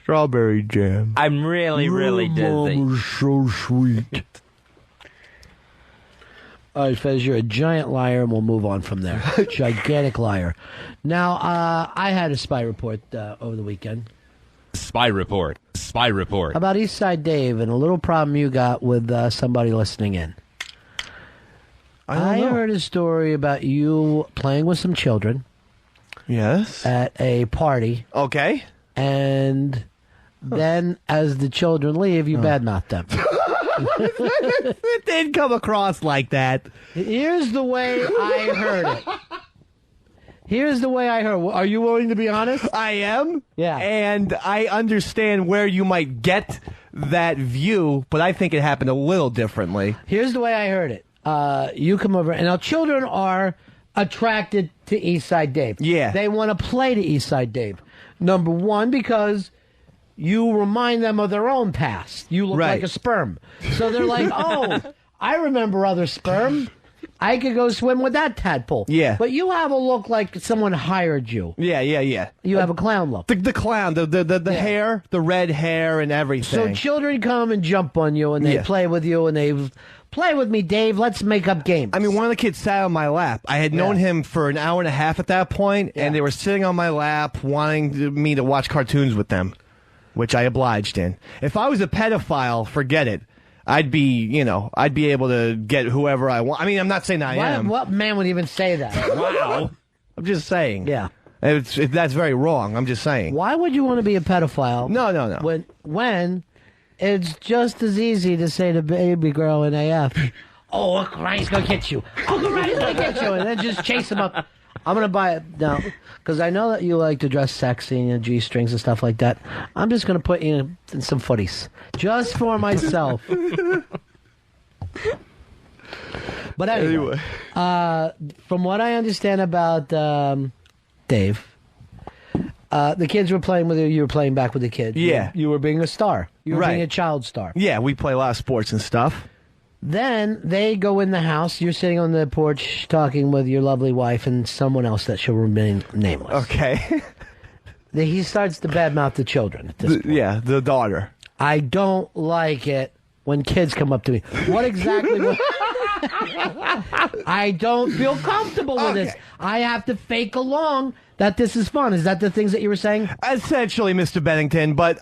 Strawberry jam. I'm really, really dizzy. So sweet. All right, Fez, you're a giant liar, and we'll move on from there. Gigantic liar. Now, I had a spy report over the weekend. Spy report. Spy report. About East Side Dave and a little problem you got with somebody listening in. I heard a story about you playing with some children. Yes. At a party. Okay. And then, as the children leave, you badmouth them. It didn't come across like that. Here's the way I heard it. Here's the way I heard. Are you willing to be honest? I am. Yeah. And I understand where you might get that view, but I think it happened a little differently. Here's the way I heard it. You come over, and now children are attracted to Eastside Dave. Yeah. They want to play to Eastside Dave. Number one, because you remind them of their own past. You look like a sperm. So they're like, oh, I remember other sperm. I could go swim with that tadpole. Yeah. But you have a look like someone hired you. Yeah. You have a clown look. The clown, the hair, the red hair and everything. So children come and jump on you, and they play with you, and they play with me, Dave. Let's make up games. I mean, one of the kids sat on my lap. I had known him for an hour and a half at that point, and they were sitting on my lap wanting me to watch cartoons with them, which I obliged in. If I was a pedophile, forget it. I'd be able to get whoever I want. I mean, I'm not saying I am. What man would even say that? Wow. I'm just saying. Yeah. That's very wrong. I'm just saying. Why would you want to be a pedophile? No. When it's just as easy to say to baby girl in AF, oh, Uncle Ryan's going to get you. Uncle Ryan's going to get you. And then just chase him up. I'm going to buy it now. Because I know that you like to dress sexy and G-strings and stuff like that. I'm just going to put you in some footies. Just for myself. But anyway. From what I understand about Dave, the kids were playing with you. You were playing back with the kids. Yeah. You were being a star. You were being a child star. Yeah, we play a lot of sports and stuff. Then they go in the house. You're sitting on the porch talking with your lovely wife and someone else that shall remain nameless. Okay. He starts to badmouth the children at this point. Yeah, the daughter. I don't like it when kids come up to me. What exactly? I don't feel comfortable with this. I have to fake along that this is fun. Is that the things that you were saying? Essentially, Mr. Bennington, but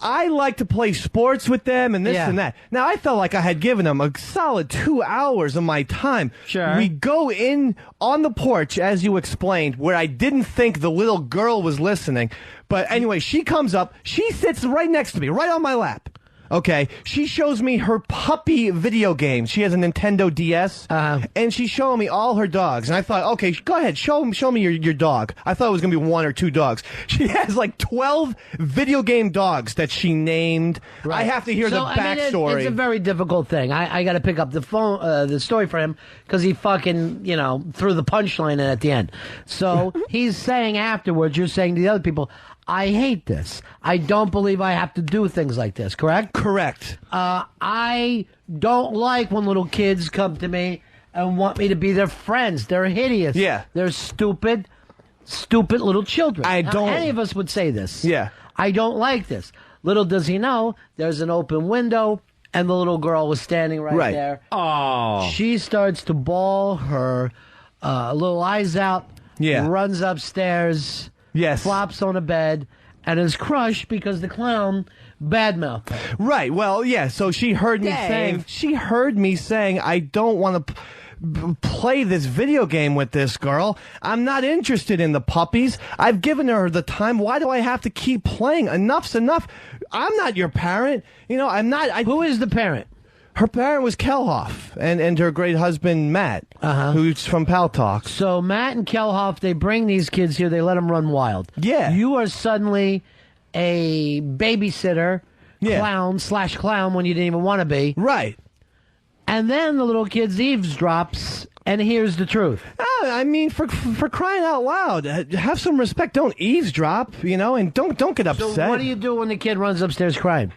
I like to play sports with them and this and that. Now, I felt like I had given them a solid 2 hours of my time. Sure. We go in on the porch, as you explained, where I didn't think the little girl was listening. But anyway, she comes up. She sits right next to me, right on my lap. Okay, she shows me her puppy video game. She has a Nintendo DS, and she's showing me all her dogs. And I thought, okay, go ahead, show me your dog. I thought it was going to be 1 or 2 dogs. She has like 12 video game dogs that she named. Right. I have to hear the backstory. It's a very difficult thing. I got to pick up the story for him because he fucking, threw the punchline in at the end. So he's saying afterwards, you're saying to the other people, I hate this. I don't believe I have to do things like this, correct? Correct. I don't like when little kids come to me and want me to be their friends. They're hideous. Yeah. They're stupid little children. Now, any of us would say this. Yeah. I don't like this. Little does he know, there's an open window, and the little girl was standing right there. Oh. She starts to bawl her little eyes out, runs upstairs, flops on a bed, and is crushed because the clown badmouthed her. Right. Well, yeah. So she heard me saying, I don't want to play this video game with this girl. I'm not interested in the puppies. I've given her the time. Why do I have to keep playing? Enough's enough. I'm not your parent. I'm not. Who is the parent? Her parent was Kelhoff and her great husband, Matt, who's from Pal Talk. So Matt and Kelhoff, they bring these kids here. They let them run wild. Yeah. You are suddenly a babysitter, clown when you didn't even want to be. Right. And then the little kid eavesdrops and hears the truth. I mean, for crying out loud, have some respect. Don't eavesdrop, and don't get upset. So what do you do when the kid runs upstairs crying?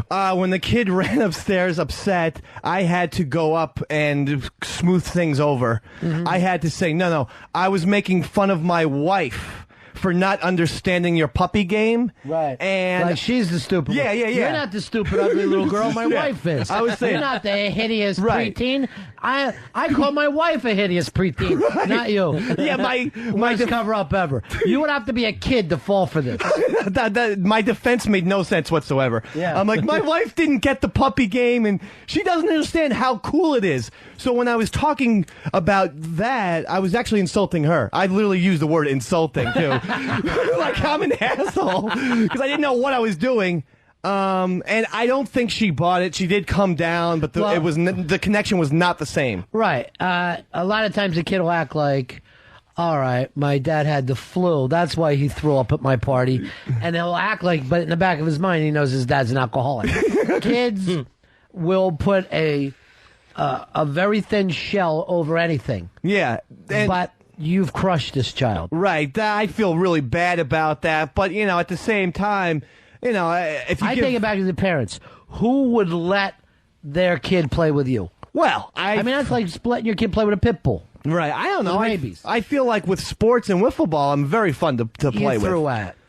When the kid ran upstairs upset, I had to go up and smooth things over. Mm-hmm. I had to say, no, I was making fun of my wife for not understanding your puppy game. Right. And like she's the stupid one. Yeah. You're not the stupid, ugly little girl. My wife is. I was saying. You're not the hideous preteen. I call my wife a hideous preteen, not you. Yeah, my worst cover up ever. You would have to be a kid to fall for this. My defense made no sense whatsoever. Yeah. I'm like, my wife didn't get the puppy game, and she doesn't understand how cool it is. So when I was talking about that, I was actually insulting her. I literally used the word insulting, too. Like I'm an asshole because I didn't know what I was doing. And I don't think she bought it. She did come down, but the connection was not the same. Right. A lot of times the kid will act like, all right, my dad had the flu. That's why he threw up at my party. And he'll act like, but in the back of his mind, he knows his dad's an alcoholic. Kids will put a very thin shell over anything. Yeah. But you've crushed this child. Right. I feel really bad about that. But, at the same time, if you take it back to the parents. Who would let their kid play with you? Well, I mean, that's like letting your kid play with a pit bull. Right. I don't know. Rabies. I feel like with sports and wiffle ball, I'm very fun to play with.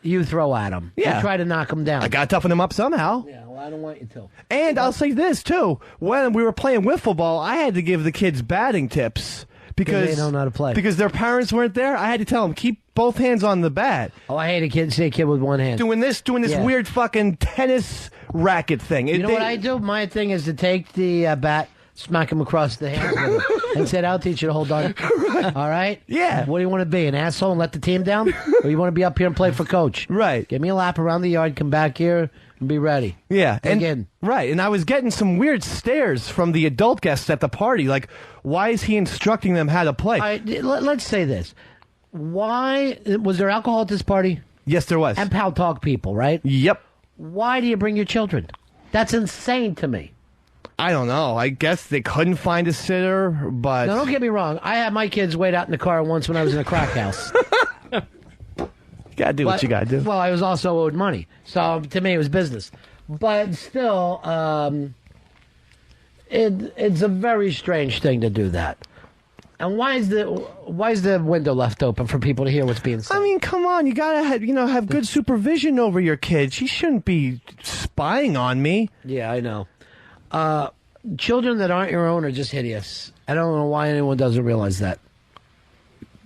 You throw at them. Yeah. You try to knock them down. I got to toughen them up somehow. Yeah, well, I don't want you to. And I'll say this, too. When we were playing wiffle ball, I had to give the kids batting tips. Because they don't know how to play. Because their parents weren't there, I had to tell them, keep both hands on the bat. Oh, I hate a kid with one hand. Doing this weird fucking tennis racket thing. You know what I do? My thing is to take the bat, smack him across the hands with it, and said, I'll teach you to hold on. Right. All right? Yeah. What do you want to be, an asshole and let the team down? Or you want to be up here and play for coach? Right. Give me a lap around the yard, come back here, and be ready. Yeah. Again. Right. And I was getting some weird stares from the adult guests at the party. Like, why is he instructing them how to play? All right, let's say this. Why was there alcohol at this party? Yes, there was. And Pal Talk people, right? Yep. Why do you bring your children? That's insane to me. I don't know. I guess they couldn't find a sitter, but... Now, don't get me wrong. I had my kids wait out in the car once when I was in a crack house. Gotta do what you gotta do. Well, I was also owed money. So, to me, it was business. But still, it's a very strange thing to do that. And why is the window left open for people to hear what's being said? I mean, come on, you gotta have good supervision over your kids. She shouldn't be spying on me. Yeah, I know. Children that aren't your own are just hideous. I don't know why anyone doesn't realize that.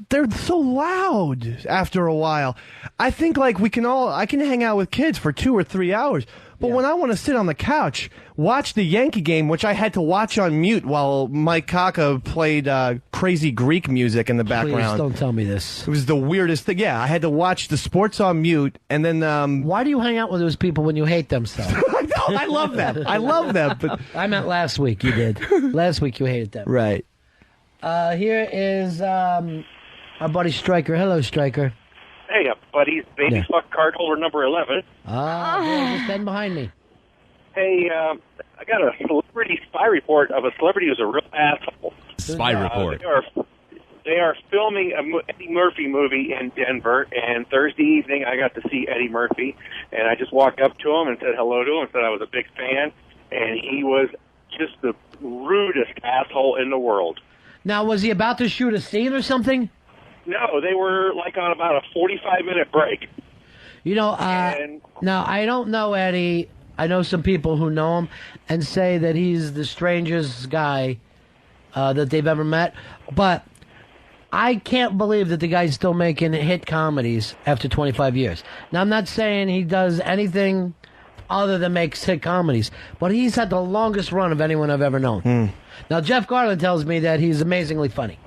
They're so loud after a while. I think like I can hang out with kids for 2 or 3 hours. But when I want to sit on the couch, watch the Yankee game, which I had to watch on mute while Mike Kaka played crazy Greek music in the background. Please don't tell me this. It was the weirdest thing. Yeah, I had to watch the sports on mute, and then... Why do you hang out with those people when you hate them so? I love them. I love them. But I meant last week you did. Last week you hated them. Right. Here is our buddy Stryker. Hello, Stryker. Hey, buddy. Baby fuck card holder number 11. Just stand behind me. Hey, I got a celebrity spy report of a celebrity who's a real asshole. Spy report. They are filming a Eddie Murphy movie in Denver, and Thursday evening I got to see Eddie Murphy, and I just walked up to him and said hello to him and said I was a big fan, and he was just the rudest asshole in the world. Now, was he about to shoot a scene or something? No, they were like on about a 45-minute break. You know, now I don't know Eddie. I know some people who know him and say that he's the strangest guy that they've ever met. But I can't believe that the guy's still making hit comedies after 25 years. Now, I'm not saying he does anything other than makes hit comedies, but he's had the longest run of anyone I've ever known. Now, Jeff Garland tells me that he's amazingly funny.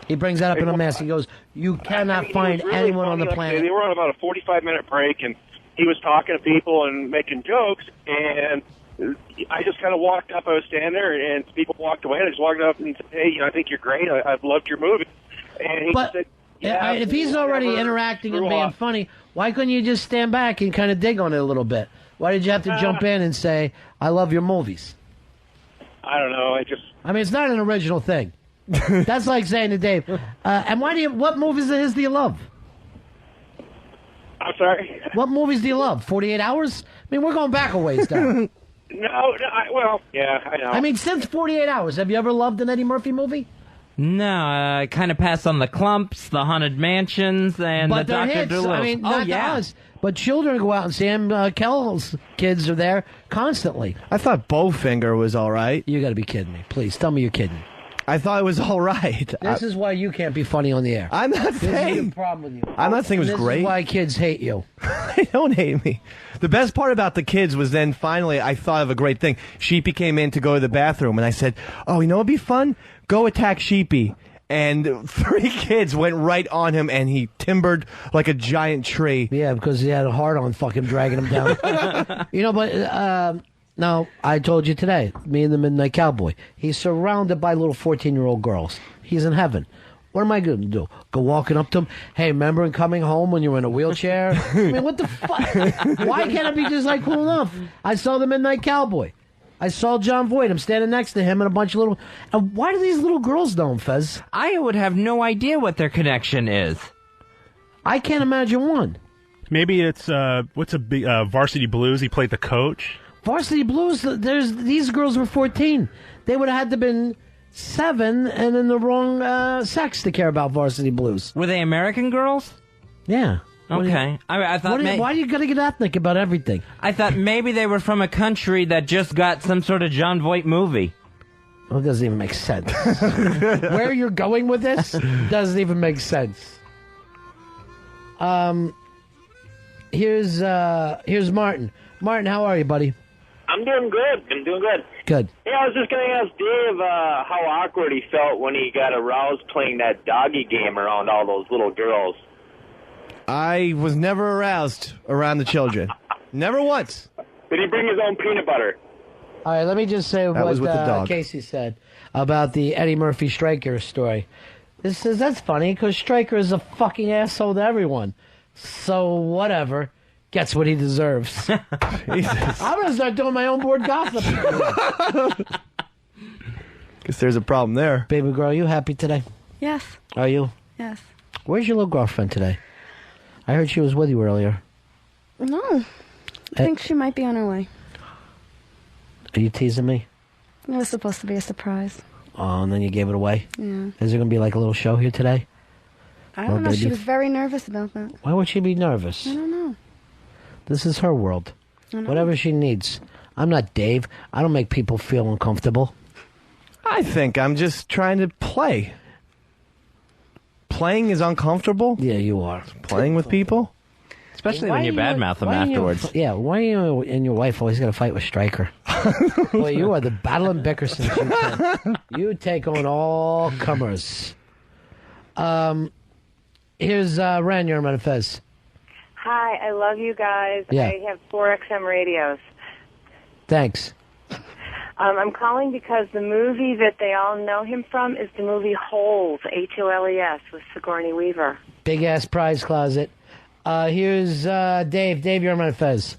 He brings that up in a mess. He goes, you cannot find really anyone on the funny. planet. They were on about a 45-minute break, and he was talking to people and making jokes, and I just kind of walked up. I was standing there, and people walked away, and I just walked up and said, hey, I think you're great. I've loved your movie. And he said, yeah, if he's already interacting and being funny, why couldn't you just stand back and kind of dig on it a little bit? Why did you have to jump in and say, I love your movies? I don't know. I mean, it's not an original thing. That's like saying to Dave, and what movies of his do you love? I'm sorry? What movies do you love? 48 Hours? I mean, we're going back a ways down. Yeah, I know. I mean, since 48 Hours, have you ever loved an Eddie Murphy movie? No, I kind of pass on the Clumps, the Haunted Mansions, and but the Dr. hits. Dolittle. I mean, not to us, but children go out and see him. Kell's kids are there constantly. I thought Bowfinger was all right. You got to be kidding me. Please, tell me you're kidding. I thought it was all right. This is why you can't be funny on the air. I'm not saying... saying... This is the problem with you. I'm not saying it was great. This is why kids hate you. They don't hate me. The best part about the kids was then finally I thought of a great thing. Sheepy came in to go to the bathroom, and I said, oh, you know what'd be fun? Go attack Sheepy. And 3 kids went right on him, and he timbered like a giant tree. Yeah, because he had a hard-on fucking dragging him down. You know, but... No, I told you today, me and the Midnight Cowboy, he's surrounded by little 14-year-old girls. He's in heaven. What am I going to do? Go walking up to him? Hey, remember in Coming Home when you were in a wheelchair? I mean, what the fuck? Why can't I be just like cool enough? I saw the Midnight Cowboy. I saw John Voight. I'm standing next to him and a bunch of little... why do these little girls know him, Fez? I would have no idea what their connection is. I can't imagine one. Maybe it's, what's a big, Varsity Blues? He played the coach. Varsity Blues, these girls were 14. They would have had to have been 7 and in the wrong sex to care about Varsity Blues. Were they American girls? Yeah. Okay. I thought why do you got to get ethnic about everything? I thought maybe they were from a country that just got some sort of John Voight movie. Well, it doesn't even make sense. Where you're going with this doesn't even make sense. Here's Martin. Martin, how are you, buddy? I'm doing good. Good. Yeah, I was just going to ask Dave how awkward he felt when he got aroused playing that doggy game around all those little girls. I was never aroused around the children. Never once. Did he bring his own peanut butter? All right, let me just say what Casey said about the Eddie Murphy Stryker story. That's funny because Stryker is a fucking asshole to everyone. So whatever. Gets what he deserves. I'm going to start doing my own board gossip. Guess there's a problem there. Baby girl, you happy today? Yes. Are you? Yes. Where's your little girlfriend today? I heard she was with you earlier. No. I think she might be on her way. Are you teasing me? It was supposed to be a surprise. Oh, and then you gave it away? Yeah. Is there going to be like a little show here today? I don't know. She was very nervous about that. Why would she be nervous? I don't know. This is her world. Whatever she needs. I'm not Dave. I don't make people feel uncomfortable. I think I'm just trying to play. Playing is uncomfortable? Yeah, you are. Playing with people? Especially when you badmouth them afterwards. Why you and your wife always got to fight with Stryker? Boy, you are the battling Bickersons. You take on all comers. Here's Ren, you're on Fez. Hi, I love you guys. Yeah. I have 4XM radios. Thanks. I'm calling because the movie that they all know him from is the movie Holes, Holes, with Sigourney Weaver. Big ass prize closet. Here's Dave. Dave, you're on Fez.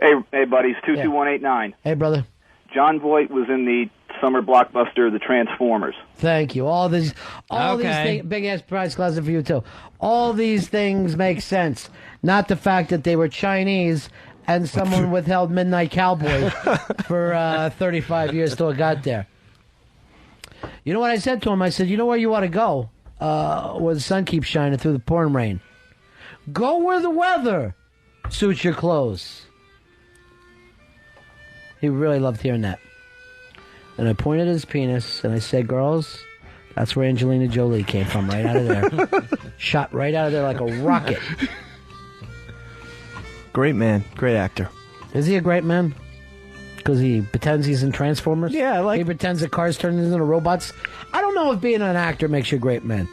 Hey, buddies, 22189. Hey, brother. John Voight was in the summer blockbuster The Transformers. Thank you. All these things, big ass prize closet for you too. All these things make sense. Not the fact that they were Chinese and someone withheld Midnight Cowboy for 35 years till it got there. You know what I said to him? I said, you know where you ought to go where the sun keeps shining through the pouring rain? Go where the weather suits your clothes. He really loved hearing that. And I pointed at his penis and I said, girls, that's where Angelina Jolie came from, right out of there. Shot right out of there like a rocket. Great man. Great actor. Is he a great man? Because he pretends he's in Transformers? Yeah, he pretends that cars turn into robots? I don't know if being an actor makes you a great man.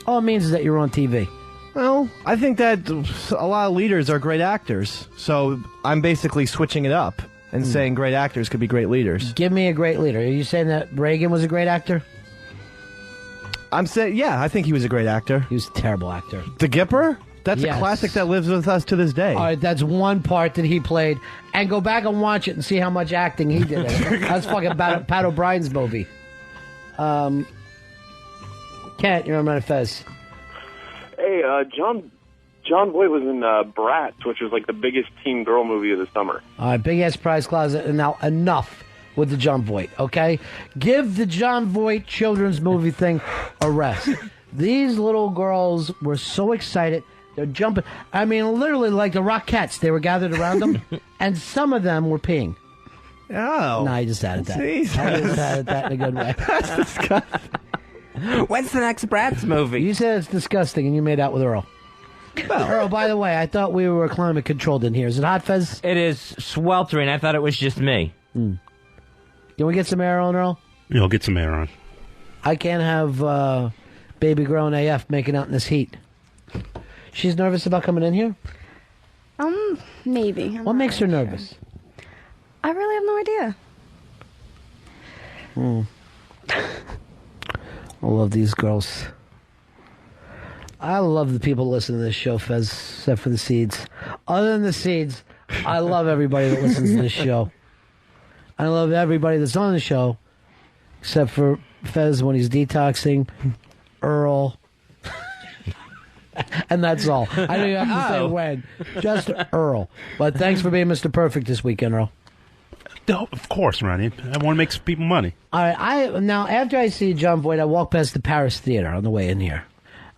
All it means is that you're on TV. Well, I think that a lot of leaders are great actors. So I'm basically switching it up and saying great actors could be great leaders. Give me a great leader. Are you saying that Reagan was a great actor? I'm saying, yeah, I think he was a great actor. He was a terrible actor. The Gipper? That's Yes. a classic that lives with us to this day. All right, that's one part that he played. And go back and watch it and see how much acting he did in it. That's fucking Pat O'Brien's movie. Kent, you're on Fez. Hey, John Voight was in Bratz, which was like the biggest teen girl movie of the summer. All right, big ass prize closet, and now enough with the John Voight, okay? Give the John Voight children's movie thing a rest. These little girls were so excited. They're jumping. I mean, literally like the Rockettes. They were gathered around them, and some of them were peeing. Oh. No, I just added that. Jesus. I just added that in a good way. That's disgusting. When's the next Bratz movie? You said it's disgusting, and you made out with Earl. Earl, by the way, I thought we were climate controlled in here. Is it hot, Fez? It is sweltering. I thought it was just me. Can we get some air on, Earl? You'll get some air on. I can't have baby girl and AF making out in this heat. She's nervous about coming in here? Maybe. What makes her nervous? I really have no idea. I love these girls. I love the people listening to this show, Fez, except for the seeds. Other than the seeds, I love everybody that listens to this show. I love everybody that's on the show, except for Fez when he's detoxing, Earl, and that's all. I don't even have to say when. Just Earl. But thanks for being Mr. Perfect this weekend, Earl. No, of course, Ronnie. I want to make some people money. All right. Now, after I see John Voight, I walk past the Paris Theater on the way in here.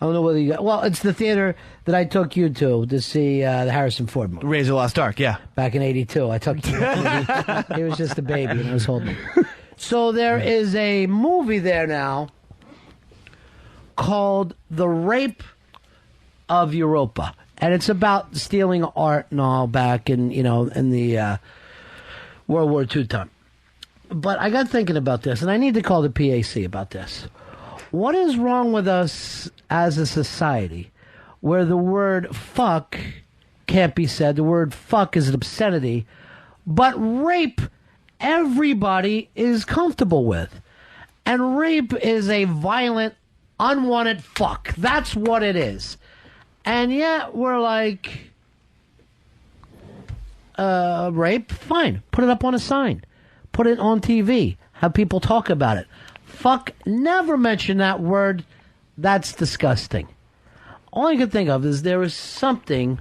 I don't know whether you got... Well, it's the theater that I took you to see the Harrison Ford movie. Raise the Lost Ark, yeah. Back in 82. I took you. He was just a baby and I was holding him. So there is a movie there now called The Rape of Europa. And it's about stealing art and all back in the World War II time. But I got thinking about this, and I need to call the PAC about this. What is wrong with us as a society where the word fuck can't be said? The word fuck is an obscenity, but rape everybody is comfortable with. And rape is a violent, unwanted fuck. That's what it is. And yet we're like, rape? Fine. Put it up on a sign. Put it on TV. Have people talk about it. Fuck, never mention that word. That's disgusting. All I can think of is there is something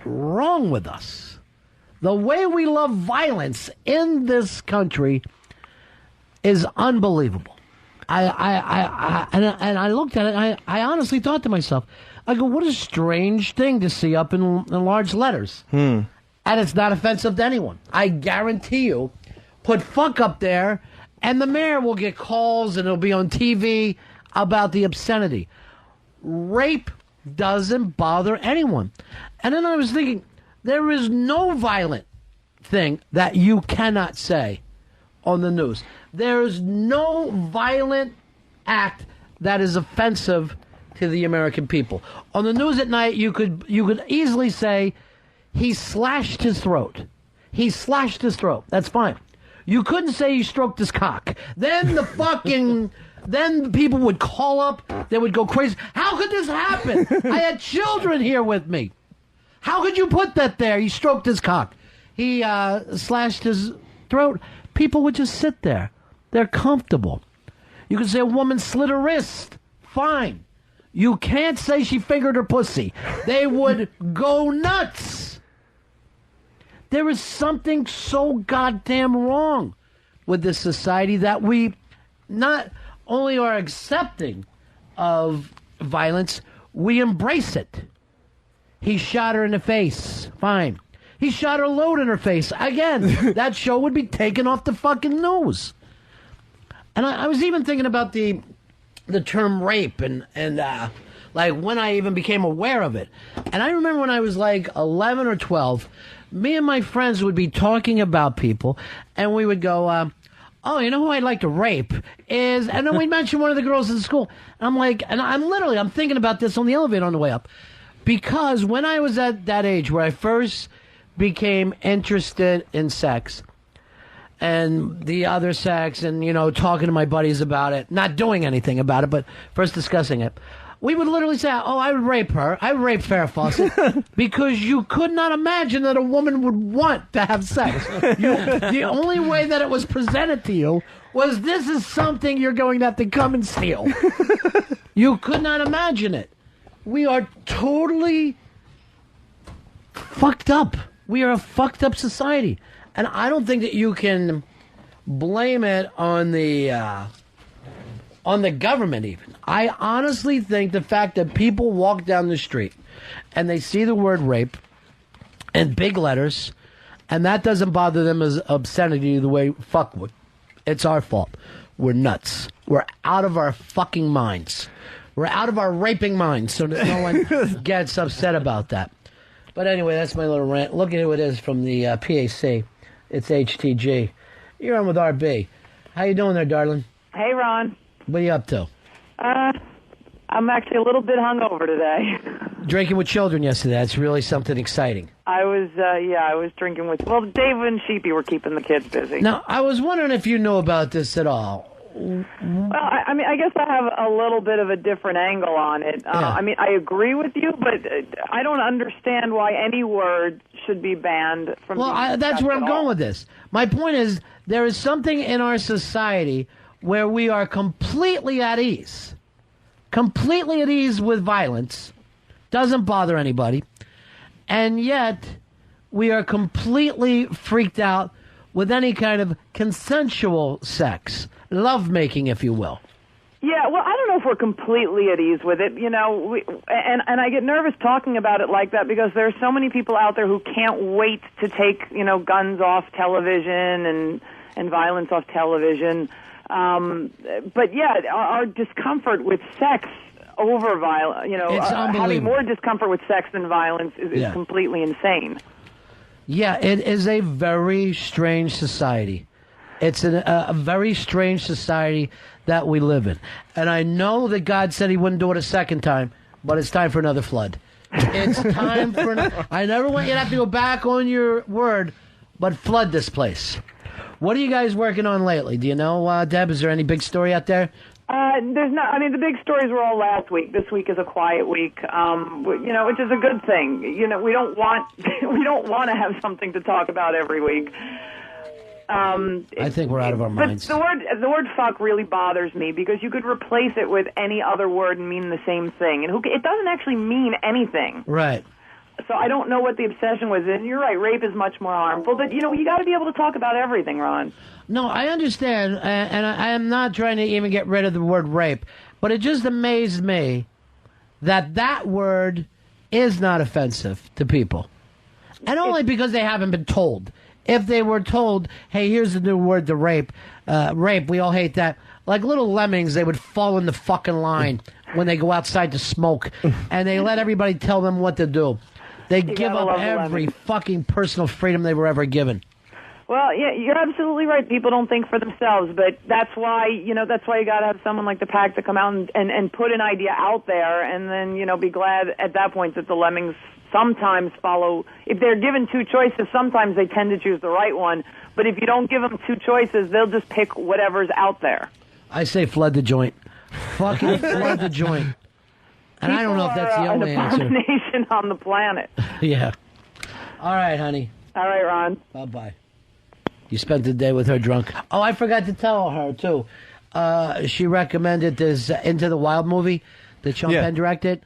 wrong with us. The way we love violence in this country is unbelievable. And I looked at it, I honestly thought to myself, I go, what a strange thing to see up in large letters. And it's not offensive to anyone. I guarantee you, put fuck up there, and the mayor will get calls and it'll be on TV about the obscenity. Rape doesn't bother anyone. And then I was thinking, there is no violent thing that you cannot say on the news. There is no violent act that is offensive to the American people. On the news at night, you could easily say, he slashed his throat. He slashed his throat. That's fine. You couldn't say he stroked his cock. Then then people would call up. They would go crazy. How could this happen? I had children here with me. How could you put that there? He stroked his cock. He slashed his throat. People would just sit there. They're comfortable. You could say a woman slit her wrist. Fine. You can't say she fingered her pussy. They would go nuts. There is something so goddamn wrong with this society that we not only are accepting of violence, we embrace it. He shot her in the face. Fine. He shot her load in her face. Again, that show would be taken off the fucking news. And I was even thinking about the term rape and like when I even became aware of it. And I remember when I was like 11 or 12, me and my friends would be talking about people, and we would go, oh, you know who I'd like to rape is, and then we'd mention one of the girls in school. And I'm like, and I'm thinking about this on the elevator on the way up, because when I was at that age where I first became interested in sex and the other sex and, talking to my buddies about it, not doing anything about it, but first discussing it, we would literally say, oh, I would rape her. I would rape Farrah Fawcett. Because you could not imagine that a woman would want to have sex. The only way that it was presented to you was, this is something you're going to have to come and steal. You could not imagine it. We are totally fucked up. We are a fucked up society. And I don't think that you can blame it on the government even. I honestly think the fact that people walk down the street and they see the word rape in big letters, and that doesn't bother them as obscenity the way fuck would. It's our fault. We're nuts. We're out of our fucking minds. We're out of our raping minds, so that no one gets upset about that. But anyway, that's my little rant. Look at who it is from the PAC. It's HTG. You're on with RB. How you doing there, darling? Hey, Ron. What are you up to? I'm actually a little bit hungover today. Drinking with children yesterday. That's really something exciting. I was drinking with, Dave and Sheepy were keeping the kids busy. Now, I was wondering if you knew about this at all. Well, I mean, I guess I have a little bit of a different angle on it. I mean, I agree with you, but I don't understand why any word should be banned from. Well, that's where I'm going with this. My point is, there is something in our society where we are completely at ease with violence, doesn't bother anybody, and yet we are completely freaked out with any kind of consensual sex, lovemaking, if you will. Yeah, well, I don't know if we're completely at ease with it, and I get nervous talking about it like that because there are so many people out there who can't wait to take, guns off television and violence off television. But yeah, our discomfort with sex over violence, having more discomfort with sex than violence is completely insane. Yeah, it is a very strange society. It's a very strange society that we live in. And I know that God said he wouldn't do it a second time, but it's time for another flood. It's time for... I never want you to have to go back on your word, but flood this place. What are you guys working on lately? Do you know, Deb, is there any big story out there? There's not. I mean, the big stories were all last week. This week is a quiet week, which is a good thing. We don't want to have something to talk about every week. I think we're out of our minds. But the word "fuck" really bothers me because you could replace it with any other word and mean the same thing, and it doesn't actually mean anything. Right. So I don't know what the obsession was. And you're right, rape is much more harmful. But, you got to be able to talk about everything, Ron. No, I understand, and I am not trying to even get rid of the word rape. But it just amazed me that word is not offensive to people. And only because they haven't been told. If they were told, hey, here's the new word to rape, we all hate that. Like little lemmings, they would fall in the fucking line when they go outside to smoke. And they let everybody tell them what to do. They give up every fucking personal freedom they were ever given. Well, yeah, you're absolutely right. People don't think for themselves, but that's why you got to have someone like the PAC to come out and put an idea out there, and then be glad at that point that the lemmings sometimes follow. If they're given two choices, sometimes they tend to choose the right one. But if you don't give them two choices, they'll just pick whatever's out there. I say flood the joint. Fucking flood the joint. And I don't know if that's the only answer. An abomination on the planet. Yeah. All right, honey. All right, Ron. Bye-bye. You spent the day with her drunk. Oh, I forgot to tell her, too. She recommended this Into the Wild movie that Sean Penn directed.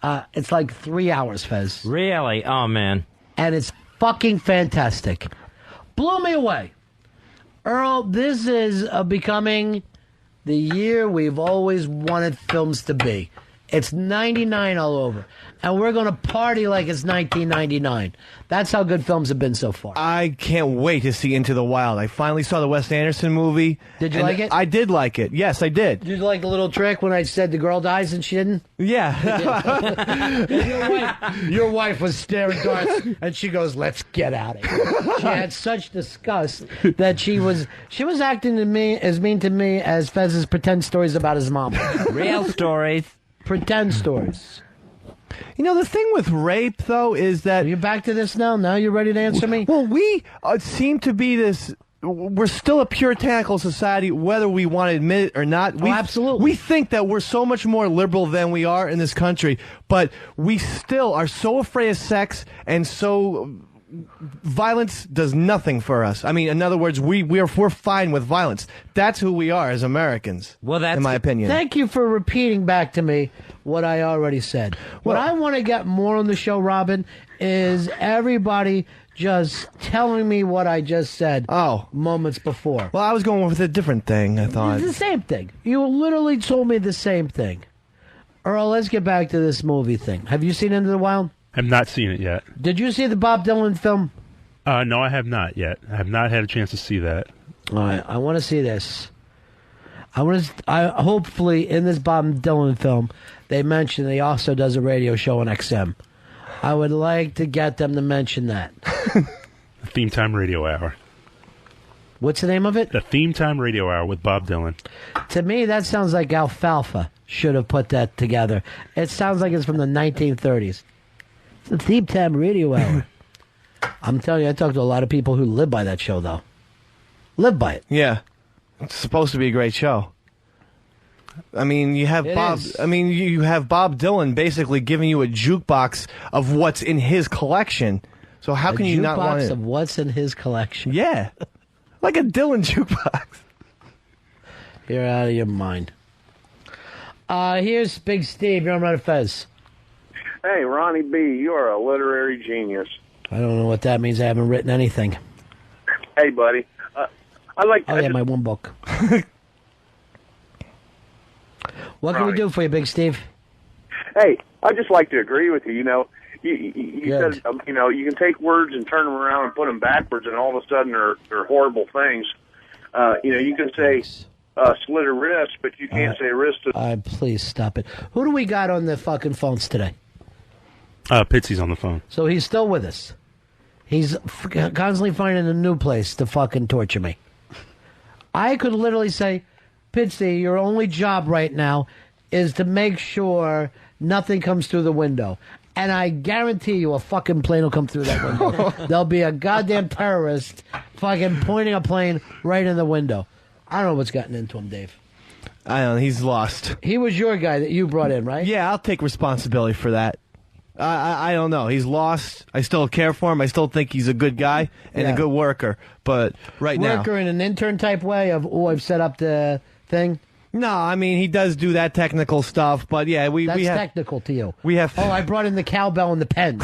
It's like 3 hours, Fez. Really? Oh, man. And it's fucking fantastic. Blew me away. Earl, this is becoming the year we've always wanted films to be. It's 99 all over. And we're going to party like it's 1999. That's how good films have been so far. I can't wait to see Into the Wild. I finally saw the Wes Anderson movie. Did you like it? I did like it. Yes, I did. Did you like the little trick when I said the girl dies and she didn't? Yeah. Your wife was staring darts, and she goes, "Let's get out of here." She had such disgust that she was acting to me as mean to me as Fez's pretend stories about his mom. Real stories. Pretend stories. The thing with rape, though, is that... Are you back to this now? Now you're ready to answer me? Well, we seem to be this... We're still a puritanical society, whether we want to admit it or not. Absolutely. We think that we're so much more liberal than we are in this country, but we still are so afraid of sex, and so... Violence does nothing for us. I mean, in other words, we're fine with violence. That's who we are as Americans. Well, that's in my opinion. Thank you for repeating back to me what I already said. What I want to get more on the show, Robin, is everybody just telling me what I just said. Moments before. Well, I was going with a different thing. I thought it's the same thing. You literally told me the same thing. Earl, let's get back to this movie thing. Have you seen Into the Wild? I've not seen it yet. Did you see the Bob Dylan film? No, I have not yet. I have not had a chance to see that. All right, I want to see this. Hopefully, in this Bob Dylan film, they mention he also does a radio show on XM. I would like to get them to mention that. The Theme Time Radio Hour. What's the name of it? The Theme Time Radio Hour with Bob Dylan. To me, that sounds like Alfalfa should have put that together. It sounds like it's from the 1930s. The Theme Time Radio Hour. I'm telling you, I talked to a lot of people who live by that show, though. Live by it. Yeah. It's supposed to be a great show. I mean, you have Bob. is. I mean, you have Bob Dylan basically giving you a jukebox of what's in his collection. So how can you not want jukebox it? of what's in his collection? Yeah, like a Dylan jukebox. You're out of your mind. Here's Big Steve. You're on Ron and Fez. Hey, Ronnie B., you are a literary genius. I don't know what that means. I haven't written anything. Hey, buddy. I like. Oh, yeah, my one book. What can we do for you, Big Steve? Hey, I just like to agree with you. You know, you Good. said you can take words and turn them around and put them backwards, and all of a sudden they're horrible things. You can say slit a wrist, but you can't say wrist. Please stop it. Who do we got on the fucking phones today? Pitsy's on the phone. So he's still with us. He's constantly finding a new place to fucking torture me. I could literally say, Pitsy, your only job right now is to make sure nothing comes through the window. And I guarantee you a fucking plane will come through that window. There'll be a goddamn terrorist fucking pointing a plane right in the window. I don't know what's gotten into him, Dave. I don't know. He's lost. He was your guy that you brought in, right? Yeah, I'll take responsibility for that. I don't know. He's lost. I still care for him. I still think he's a good guy and a good worker. But now, Worker in an intern type way of, I've set up the thing? No, I mean, he does do that technical stuff. But yeah, we That's have technical to you. We have. I brought in the cowbell and the pens.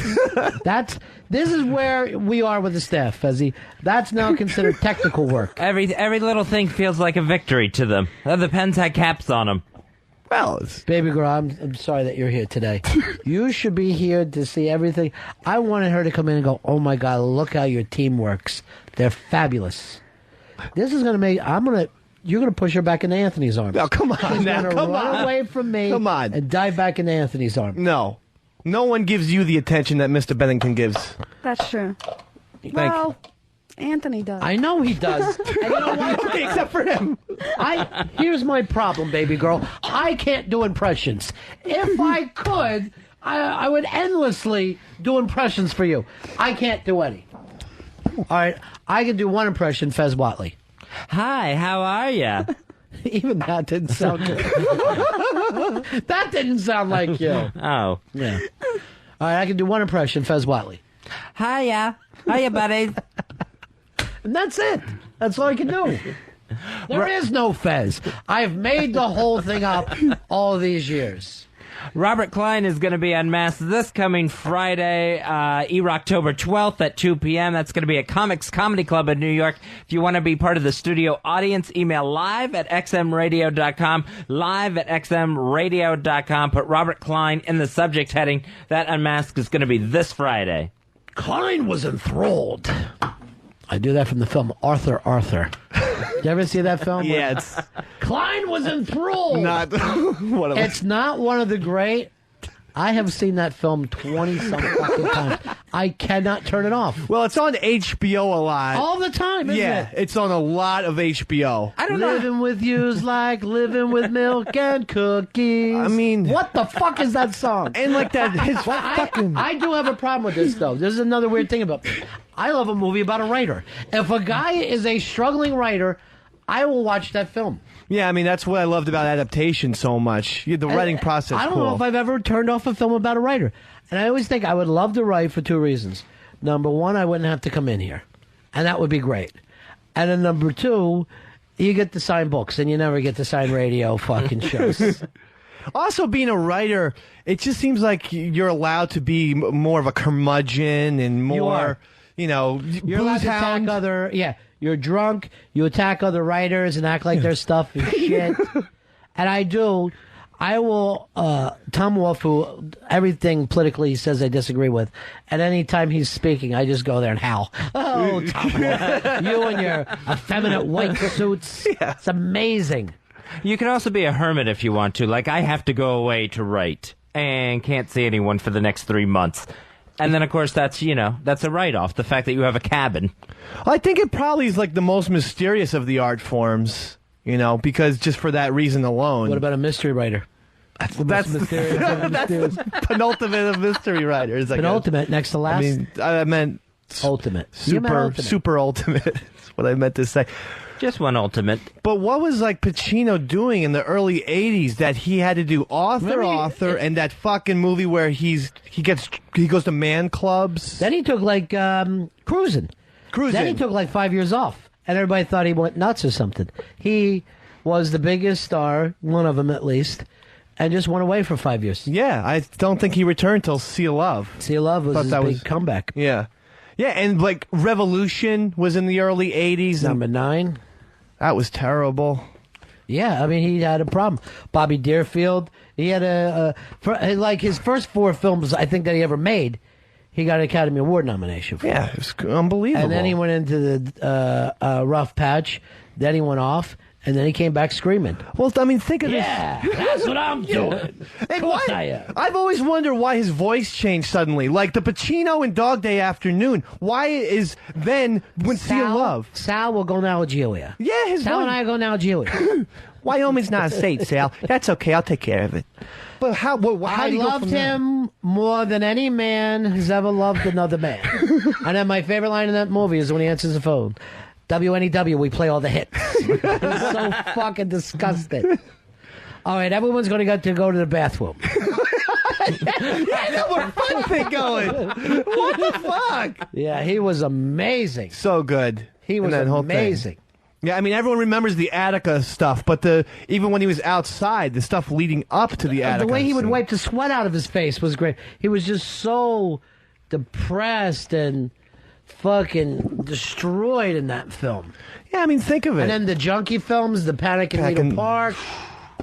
This is where we are with the staff, Fezzy. That's now considered technical work. Every little thing feels like a victory to them. The pens had caps on them. Well, baby girl, I'm sorry that you're here today. You should be here to see everything. I wanted her to come in and go, oh my God, look how your team works. They're fabulous. This is going to make, you're going to push her back into Anthony's arms. Oh, come on. She's Now, going to run away from me. Come on. And dive back into Anthony's arms. No. No one gives you the attention that Mr. Bennington gives. That's true. Thank Well, Anthony does. I know he does. And you know what? Except for him. Here's my problem, baby girl. I can't do impressions. If I could, I would endlessly do impressions for you. I can't do any. All right, I can do one impression, Fez Watley. Hi, how are ya? Even that didn't sound good. That didn't sound like you. Oh. Yeah. All right, I can do one impression, Fez Watley. Hiya. Hiya, buddy. And that's it. That's all I can do. There is no Fez. I've made the whole thing up all these years. Robert Klein is going to be unmasked this coming Friday, October 12th at 2 p.m. That's going to be at Comics Comedy Club in New York. If you want to be part of the studio audience, email live@xmradio.com, live@xmradio.com. Put Robert Klein in the subject heading. That unmask is going to be this Friday. Klein was enthralled. I do that from the film Arthur. You ever see that film? Yeah, it's Klein was enthralled. not one of It's not one of the great. I have seen that film 20-some fucking times. I cannot turn it off. Well, it's on HBO a lot. All the time, isn't it? It's on a lot of HBO. I don't know. Living with you's like living with milk and cookies. I mean, what the fuck is that song? And like that, his fucking. I do have a problem with this though. This is another weird thing about. I love a movie about a writer. If a guy is a struggling writer, I will watch that film. Yeah, I mean, that's what I loved about adaptation so much. The writing process. I don't know if I've ever turned off a film about a writer. And I always think I would love to write for two reasons. Number one, I wouldn't have to come in here. And that would be great. And then number two, you get to sign books and you never get to sign radio fucking shows. Also, being a writer, it just seems like you're allowed to be more of a curmudgeon and more, You're allowed to attack other, you're drunk, you attack other writers and act like their stuff is shit. And I will, Tom Wolfe, who everything politically he says I disagree with, and any time he's speaking, I just go there and howl. Oh, Tom Wolfe, you and your effeminate white suits. Yeah. It's amazing. You can also be a hermit if you want to. Like, I have to go away to write and can't see anyone for the next 3 months. And then, of course, that's a write-off, the fact that you have a cabin. I think it probably is like the most mysterious of the art forms, because just for that reason alone. What about a mystery writer? That's penultimate of mystery writers. Penultimate, next to last? I meant ultimate. Super ultimate. That's what I meant to say. Just one ultimate. But what was like Pacino doing in the early '80s that he had to do author, and that fucking movie where he goes to man clubs? Then he took like cruising. Then he took like 5 years off, and everybody thought he went nuts or something. He was the biggest star, one of them at least, and just went away for 5 years. Yeah, I don't think he returned till Sea of Love. Sea of Love was his big comeback. Yeah. Yeah, and like Revolution was in the early '80s. Number 9. That was terrible. Yeah, I mean, he had a problem. Bobby Deerfield, he had like his first 4 films, I think, that he ever made, he got an Academy Award nomination for. Yeah, it was unbelievable. And then he went into the rough patch, then he went off, and then he came back screaming. Well, I mean, think of this. Yeah, that's what I'm doing. Of course I am. I've always wondered why his voice changed suddenly. Like the Pacino in Dog Day Afternoon. Why is then when Sea of Love? Sal will go to Algeria. Yeah, Sal and I go to Algeria. Wyoming's not a state, Sal. That's okay. I'll take care of it. But how do I you go loved from there? him more than any man has ever loved another man. And then my favorite line in that movie is when he answers the phone. WNEW, we play all the hits. It's so fucking disgusting. All right, everyone's going to go to the bathroom. Yeah, no more fun thing going. What the fuck? Yeah, he was amazing. So good. He was that whole amazing. thing. Yeah, I mean, everyone remembers the Attica stuff, but even when he was outside, the stuff leading up to the Attica. The way he would wipe the sweat out of his face was great. He was just so depressed and fucking destroyed in that film. Yeah, I mean, think of it. And then the junkie films, the Panic in Needle Park.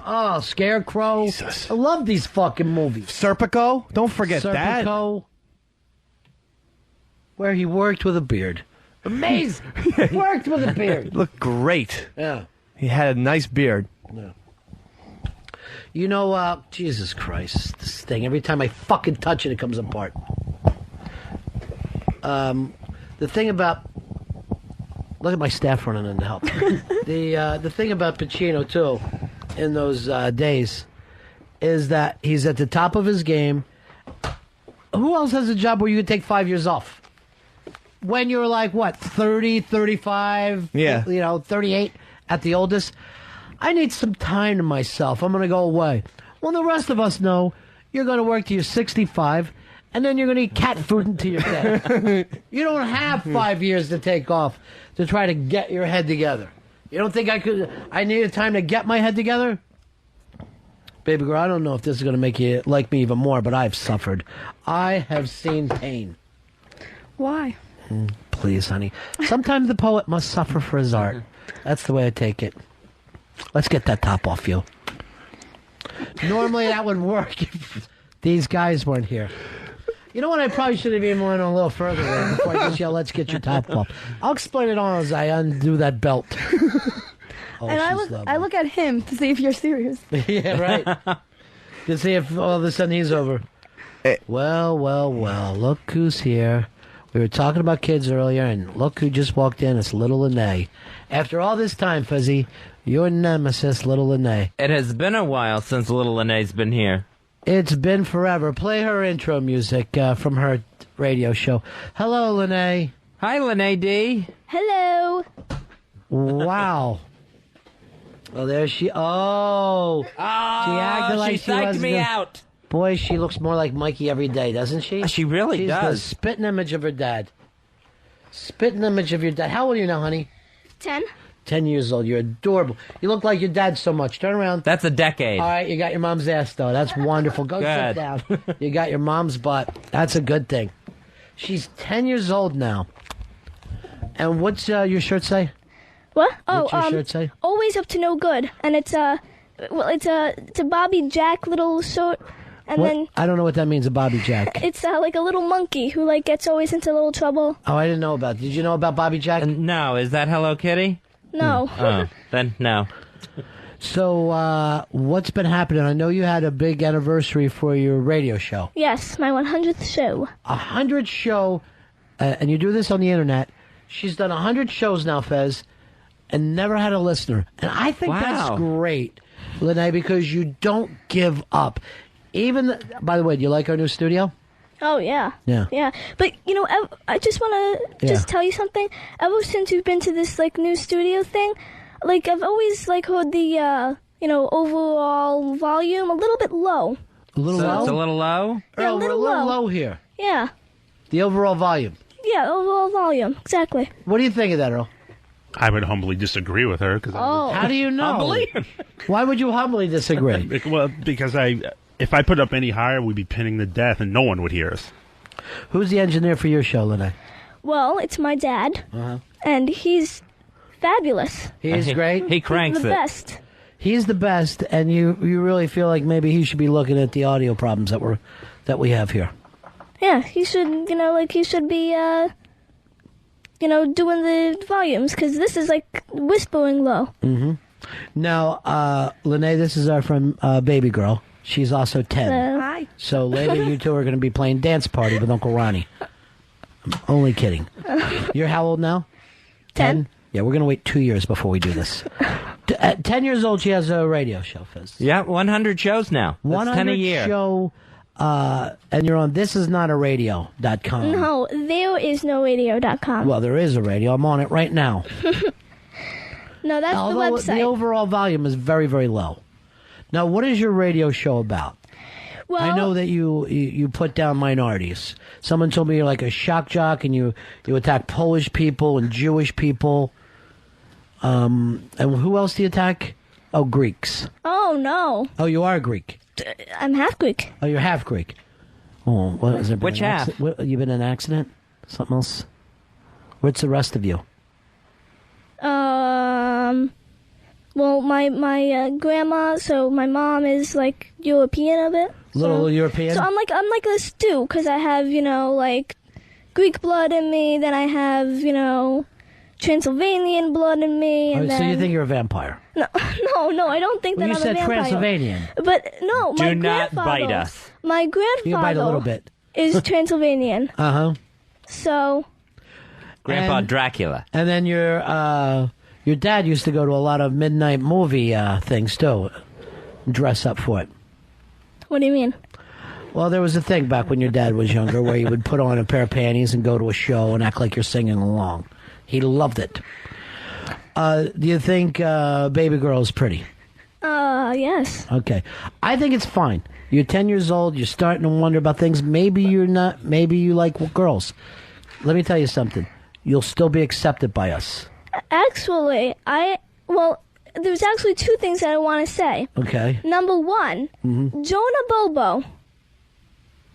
Oh, Scarecrow. Jesus. I love these fucking movies. Serpico? Don't forget that. Serpico. Where he worked with a beard. Amazing. Worked with a beard. Looked great. Yeah. He had a nice beard. Yeah. You know, Jesus Christ, this thing, every time I fucking touch it, it comes apart. The thing about... Look at my staff running in to help. The thing about Pacino, too, in those days, is that he's at the top of his game. Who else has a job where you could take 5 years off? When you're like, what, 30, 35, yeah. 38 at the oldest? I need some time to myself. I'm going to go away. Well, the rest of us know you're going to work till you're 65, and then you're going to eat cat food until you're dead. You don't have 5 years to take off to try to get your head together. You don't think I needed time to get my head together? Baby girl, I don't know if this is going to make you like me even more, but I've suffered. I have seen pain. Why? Please, honey. Sometimes the poet must suffer for his art. That's the way I take it. Let's get that top off you. Normally that would work if these guys weren't here. You know what? I probably should have even went a little further there before I just yell, let's get your top off. I'll explain it all as I undo that belt. Oh, and I look at him to see if you're serious. Yeah, right. To see if all of a sudden he's over. Well, look who's here. We were talking about kids earlier, and look who just walked in. It's little Lene. After all this time, Fuzzy, your nemesis, little Lene. It has been a while since little Lene's been here. It's been forever. Play her intro music from her radio show. Hello, Lene. Hi, Lene D. Hello. Wow. Oh, there she... Oh. She acted like she psyched me out. Boy, she looks more like Mikey every day, doesn't she? She really does. She's the spitting image of her dad. Spitting image of your dad. How old are you now, honey? 10. 10 years old. You're adorable. You look like your dad so much. Turn around. That's a decade. All right, you got your mom's ass, though. That's wonderful. Go sit down. You got your mom's butt. That's a good thing. She's 10 years old now. And what's your shirt say? What? What's your shirt say? Always up to no good. And it's a Bobby Jack little shirt. And then I don't know what that means, a Bobby Jack. it's like a little monkey who gets always into a little trouble. Oh, I didn't know about it. Did you know about Bobby Jack? No. Is that Hello Kitty? No. Oh, then no. So, what's been happening? I know you had a big anniversary for your radio show. Yes, my 100th show. 100 show, and you do this on the internet. She's done 100 shows now, Fez, and never had a listener. And I think that's great, Lene, because you don't give up. By the way, do you like our new studio? Oh, yeah. Yeah. Yeah. But, I just want to just tell you something. Ever since you've been to this, new studio thing, I've always, heard the, overall volume a little bit low. A little So low? it's a little low? Yeah, Earl, we're a little low here. Yeah. The overall volume. Yeah, overall volume. Exactly. What do you think of that, Earl? I would humbly disagree with her. How do you know? Humbly? Why would you humbly disagree? Well, because if I put up any higher, we'd be pinning to death and no one would hear us. Who's the engineer for your show, Lene? Well, it's my dad, and he's fabulous. He's great? He cranks He's the it. best. He's the best, and you really feel like maybe he should be looking at the audio problems that we have here. Yeah, he should, he should be, doing the volumes, because this is, whispering low. Mm-hmm. Now, Lene, this is our friend, Baby Girl. She's also 10. Hi. So later you two are going to be playing Dance Party with Uncle Ronnie. I'm only kidding. You're how old now? 10? Yeah, we're going to wait 2 years before we do this. At 10 years old, she has a radio show, Fez. Yeah, 100 shows now. That's 100 10 a year. show, and you're on thisisnotaRadio.com. No, there is no radio.com. Well, there is a radio. I'm on it right now. No, that's Although the website. the overall volume is very, very low. Now, what is your radio show about? Well, I know that you put down minorities. Someone told me you're like a shock jock, and you attack Polish people and Jewish people. And who else do you attack? Oh, Greeks. Oh, no. Oh, you are Greek. I'm half Greek. Oh, you're half Greek. Oh, what is it? Which half? You been in an accident? Something else? What's the rest of you? Well, my grandma, so my mom is, European a bit. Little European? So I'm like a stew, because I have, Greek blood in me, then I have, Transylvanian blood in me, and Oh, so then... you think you're a vampire? No, I don't think Well, that you I'm said a vampire. Transylvanian. But, no, my Do not grandfather... bite us. My You can bite a little grandfather bit. is Transylvanian, Uh-huh. so... Grandpa And- Dracula. And then your dad used to go to a lot of midnight movie things, too. Dress up for it. What do you mean? Well, there was a thing back when your dad was younger where you would put on a pair of panties and go to a show and act like you're singing along. He loved it. Do you think Baby Girl is pretty? Yes. Okay. I think it's fine. You're 10 years old. You're starting to wonder about things. Maybe you're not. Maybe you like girls. Let me tell you something. You'll still be accepted by us. Actually, there's actually two things that I want to say. Okay. Number one, Mm-hmm.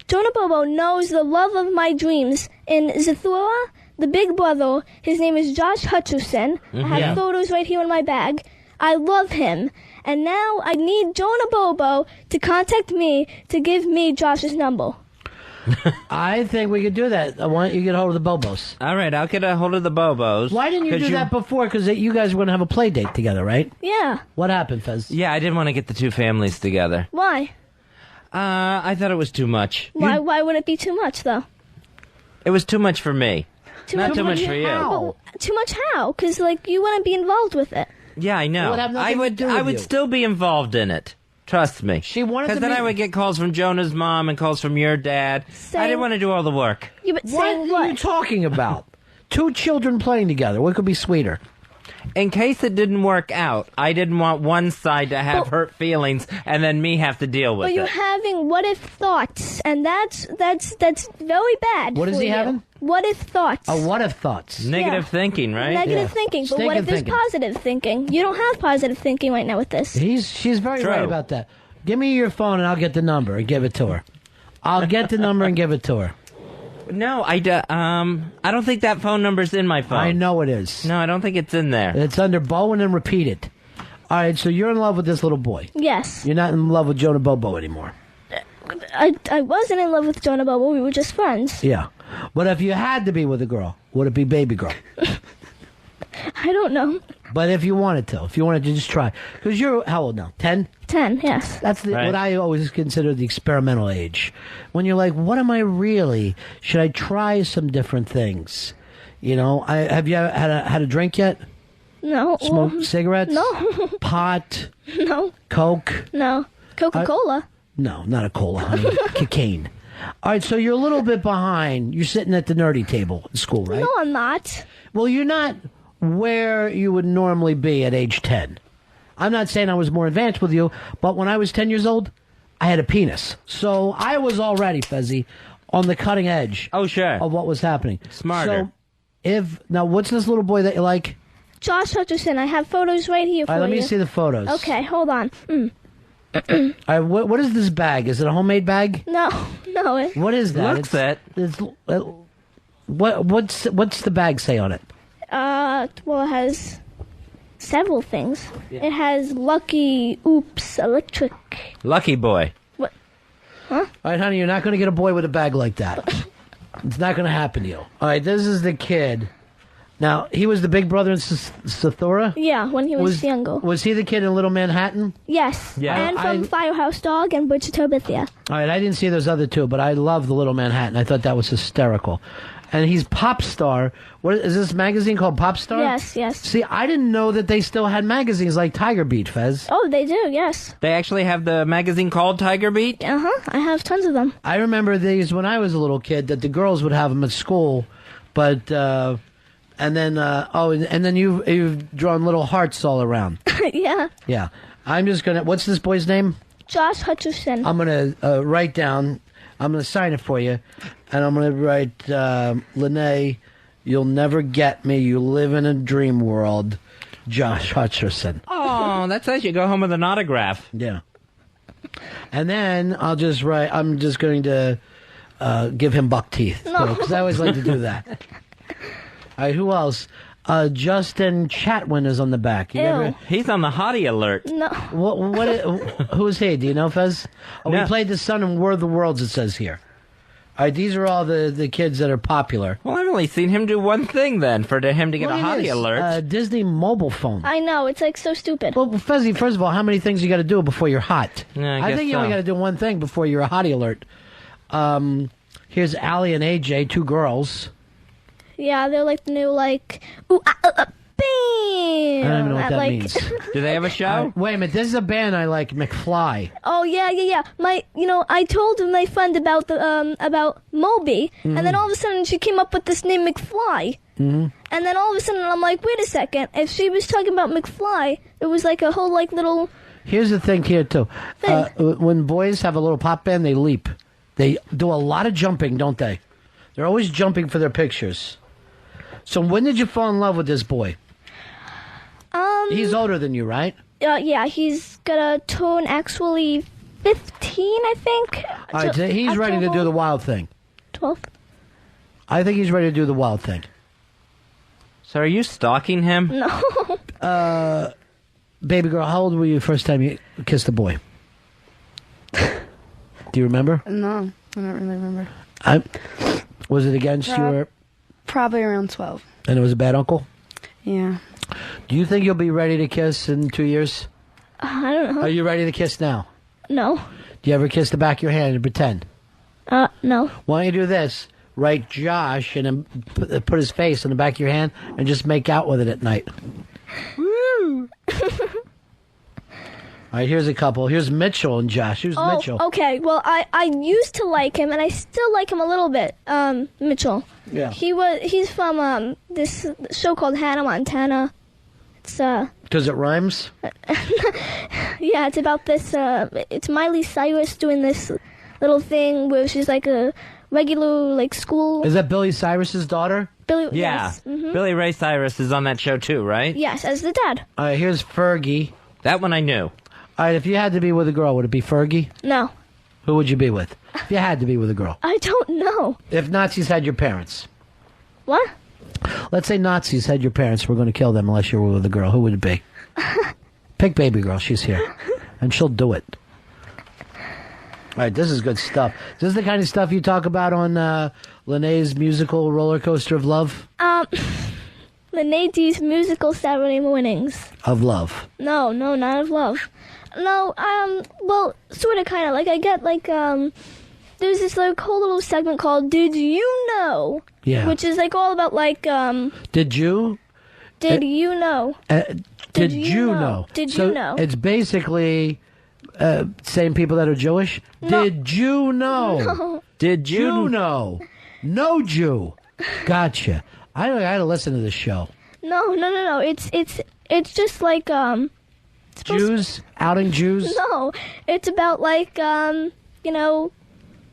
Jonah Bobo knows the love of my dreams. In Zathura, the big brother, his name is Josh Hutcherson. I have Yeah. photos right here in my bag. I love him. And now I need Jonah Bobo to contact me to give me Josh's number. I think we could do that. Why don't you get a hold of the Bobos? All right, I'll get a hold of the Bobos. Why didn't you 'Cause do that before? Because you guys were going to have a play date together, right? Yeah. What happened, Fez? Yeah, I didn't want to get the two families together. Why? I thought it was too much. Why would it be too much, though? It was too much for me. Not too much for you. Well, too much how? Because, you wouldn't be involved with it. Yeah, I know. It would have nothing to do with I would you. still be involved in it. Trust me. She wanted Because to then meet- I would get calls from Jonah's mom and calls from your dad. I didn't want to do all the work. Yeah, but What saying are you what? talking about? Two children playing together. What could be sweeter? In case it didn't work out, I didn't want one side to have hurt feelings and then me have to deal with But you're it. having what if thoughts, and that's very bad. What is for he you. having? What if thoughts? Oh, what if thoughts? Negative Yeah. thinking, right? Negative thinking. But what Stinking if there's thinking. positive thinking? You don't have positive thinking right now with this. She's very True. right about that. Give me your phone and I'll get the number and give it to her. I'll get the number and give it to her. No, I don't think that phone number's in my phone. I know it is. No, I don't think it's in there. It's under Bowen and repeat it. All right, so you're in love with this little boy. Yes. You're not in love with Jonah Bobo anymore. I wasn't in love with Jonah Bobo. We were just friends. Yeah. But if you had to be with a girl, would it be Baby Girl? I don't know. But if you wanted to just try. Because you're, how old now? 10? 10, yes. That's Right. what I always consider the experimental age. When you're like, what am I really? Should I try some different things? You know, have you had a drink yet? No. Smoke well, cigarettes? No. Pot? No. Coke? No. Coca-Cola. No, not a cola, honey. Cocaine. All right, so you're a little bit behind. You're sitting at the nerdy table at school, right? No, I'm not. Well, you're not where you would normally be at age 10. I'm not saying I was more advanced with you, but when I was 10 years old, I had a penis. So I was already, Fezzy, on the cutting edge of what was happening. Smarter. So now, what's this little boy that you like? Josh Hutcherson. I have photos right here for All right, let you. me see the photos. Okay, hold on. All right, what is this bag? Is it a homemade bag? No. What is that? Looks it. What's the bag say on it? Well, it has several things. Yeah. It has Lucky Oops Electric. Lucky boy. What? Huh? All right, honey, you're not going to get a boy with a bag like that. It's not going to happen to you. All right, this is the kid. Now, he was the big brother in Sathora? Yeah, when he was younger. Was he the kid in Little Manhattan? Yes. Yeah. And from Firehouse Dog and Bridge to Tobithia. All right, I didn't see those other two, but I love the Little Manhattan. I thought that was hysterical. And he's Pop Star. What is this magazine called, Pop Star? Yes. See, I didn't know that they still had magazines like Tiger Beat, Fez. Oh, they do, yes. They actually have the magazine called Tiger Beat? Uh-huh. I have tons of them. I remember these when I was a little kid, that the girls would have them at school, but... and then you've drawn little hearts all around. Yeah. Yeah. I'm just going to... What's this boy's name? Josh Hutcherson. I'm going to write down... I'm going to sign it for you. And I'm going to write, Lene, you'll never get me. You live in a dream world. Josh Hutcherson. Oh, that's nice. You go home with an autograph. Yeah. And then I'll just write... I'm just going to give him buck teeth. No. Because I always like to do that. All right, who else? Justin Chatwin is on the back. He's on the hottie alert. No. Who is he? Do you know, Fez? Oh, No. We played the son in War of the Worlds, it says here. All right, these are all the kids that are popular. Well, I've only seen him do one thing then, for him to get a hottie alert. Disney mobile phone. I know, it's like so stupid. Well, Fezzy, first of all, how many things you got to do before you're hot? Yeah, I think you guess only so. got to do one thing before you're a hottie alert. Here's Allie and AJ, two girls. Yeah, they're like the new, bam! I don't even know what that means. Do they have a show? Wait a minute, this is a band I like, McFly. Oh, yeah. I told my friend about Moby, and then all of a sudden she came up with this name McFly. Mm-hmm. And then all of a sudden I'm like, wait a second, if she was talking about McFly, it was like a whole, little... Here's the thing here, too. When boys have a little pop band, they leap. They do a lot of jumping, don't they? They're always jumping for their pictures. So when did you fall in love with this boy? He's older than you, right? Yeah, he's gonna turn actually 15, I think. All right, so he's ready to do the wild thing. 12. I think he's ready to do the wild thing. So are you stalking him? No. Baby girl, how old were you the first time you kissed a boy? Do you remember? No, I don't really remember. Was it against your... Probably around 12. And it was a bad uncle? Yeah. Do you think you'll be ready to kiss in 2 years? I don't know. Are you ready to kiss now? No. Do you ever kiss the back of your hand and pretend? No. Why don't you do this? Write Josh and then put his face on the back of your hand and just make out with it at night. Woo! All right, here's a couple. Here's Mitchell and Josh. Who's Mitchell? Okay. Well, I used to like him, and I still like him a little bit. Mitchell. Yeah. He's from this show called Hannah Montana. It's Because it rhymes? Yeah, it's about this. It's Miley Cyrus doing this little thing where she's like a regular school. Is that Billy Cyrus's daughter? Billy. Yeah. Yes. Mm-hmm. Billy Ray Cyrus is on that show too, right? Yes, as the dad. All right, here's Fergie. That one I knew. All right, if you had to be with a girl, would it be Fergie? No. Who would you be with? If you had to be with a girl. I don't know. If Nazis had your parents. What? Let's say Nazis had your parents. We're going to kill them unless you were with a girl. Who would it be? Pick baby girl. She's here. And she'll do it. All right, this is good stuff. Is this the kind of stuff you talk about on Lene's musical Roller Coaster of Love? Lene D's musical Saturday mornings. Of love. No, not of love. No, well, sort of, kind of. I get, there's this, whole little segment called Did You Know? Yeah. Which is, all about, Did you? Did you know? Did you know? Did so you know? It's basically same people that are Jewish? No. Did you know? No. Did you know? No Jew. Gotcha. I had to listen to this show. No. It's just like Jews outing Jews. No, it's about like you know,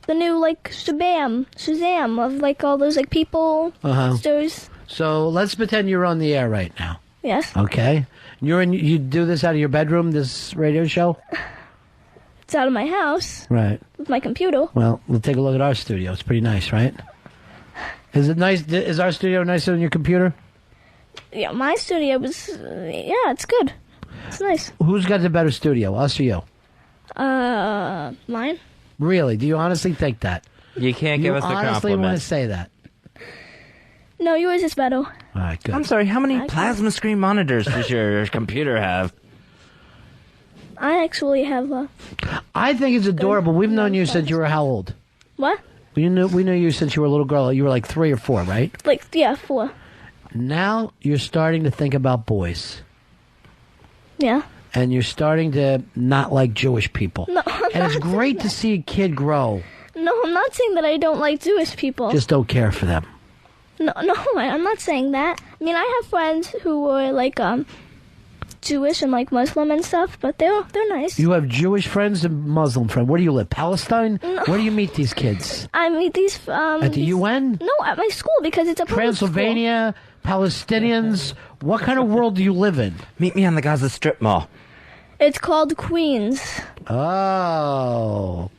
the new like Shazam of like all those like people stars. So let's pretend you're on the air right now. Yes. Okay. You do this out of your bedroom, this radio show? It's out of my house. Right. With my computer. Well, we'll take a look at our studio. It's pretty nice, right? Is it nice? Is our studio nicer than your computer? Yeah, my studio was. Yeah, it's good. It's nice. Who's got the better studio, us or you? Mine. Really? Do you honestly think that? You can't give us the compliment. You honestly want to say that? No, yours is better. All right, good. I'm sorry, how many plasma screen monitors does your computer have? I actually have I think it's adorable. We've known you since you were how old? What? We knew you since you were a little girl. You were like 3 or 4, right? Like, yeah, 4. Now you're starting to think about boys. Yeah. And you're starting to not like Jewish people. No, and it's great to see a kid grow. No, I'm not saying that I don't like Jewish people. Just don't care for them. No, I'm not saying that. I mean, I have friends who were like Jewish and like Muslim and stuff, but they're nice. You have Jewish friends and Muslim friends. Where do you live? Palestine? No. Where do you meet these kids? I meet these at the UN? No, at my school because it's a Transylvania, Palestinians. What kind of world do you live in? Meet me on the Gaza Strip Mall. It's called Queens. Oh,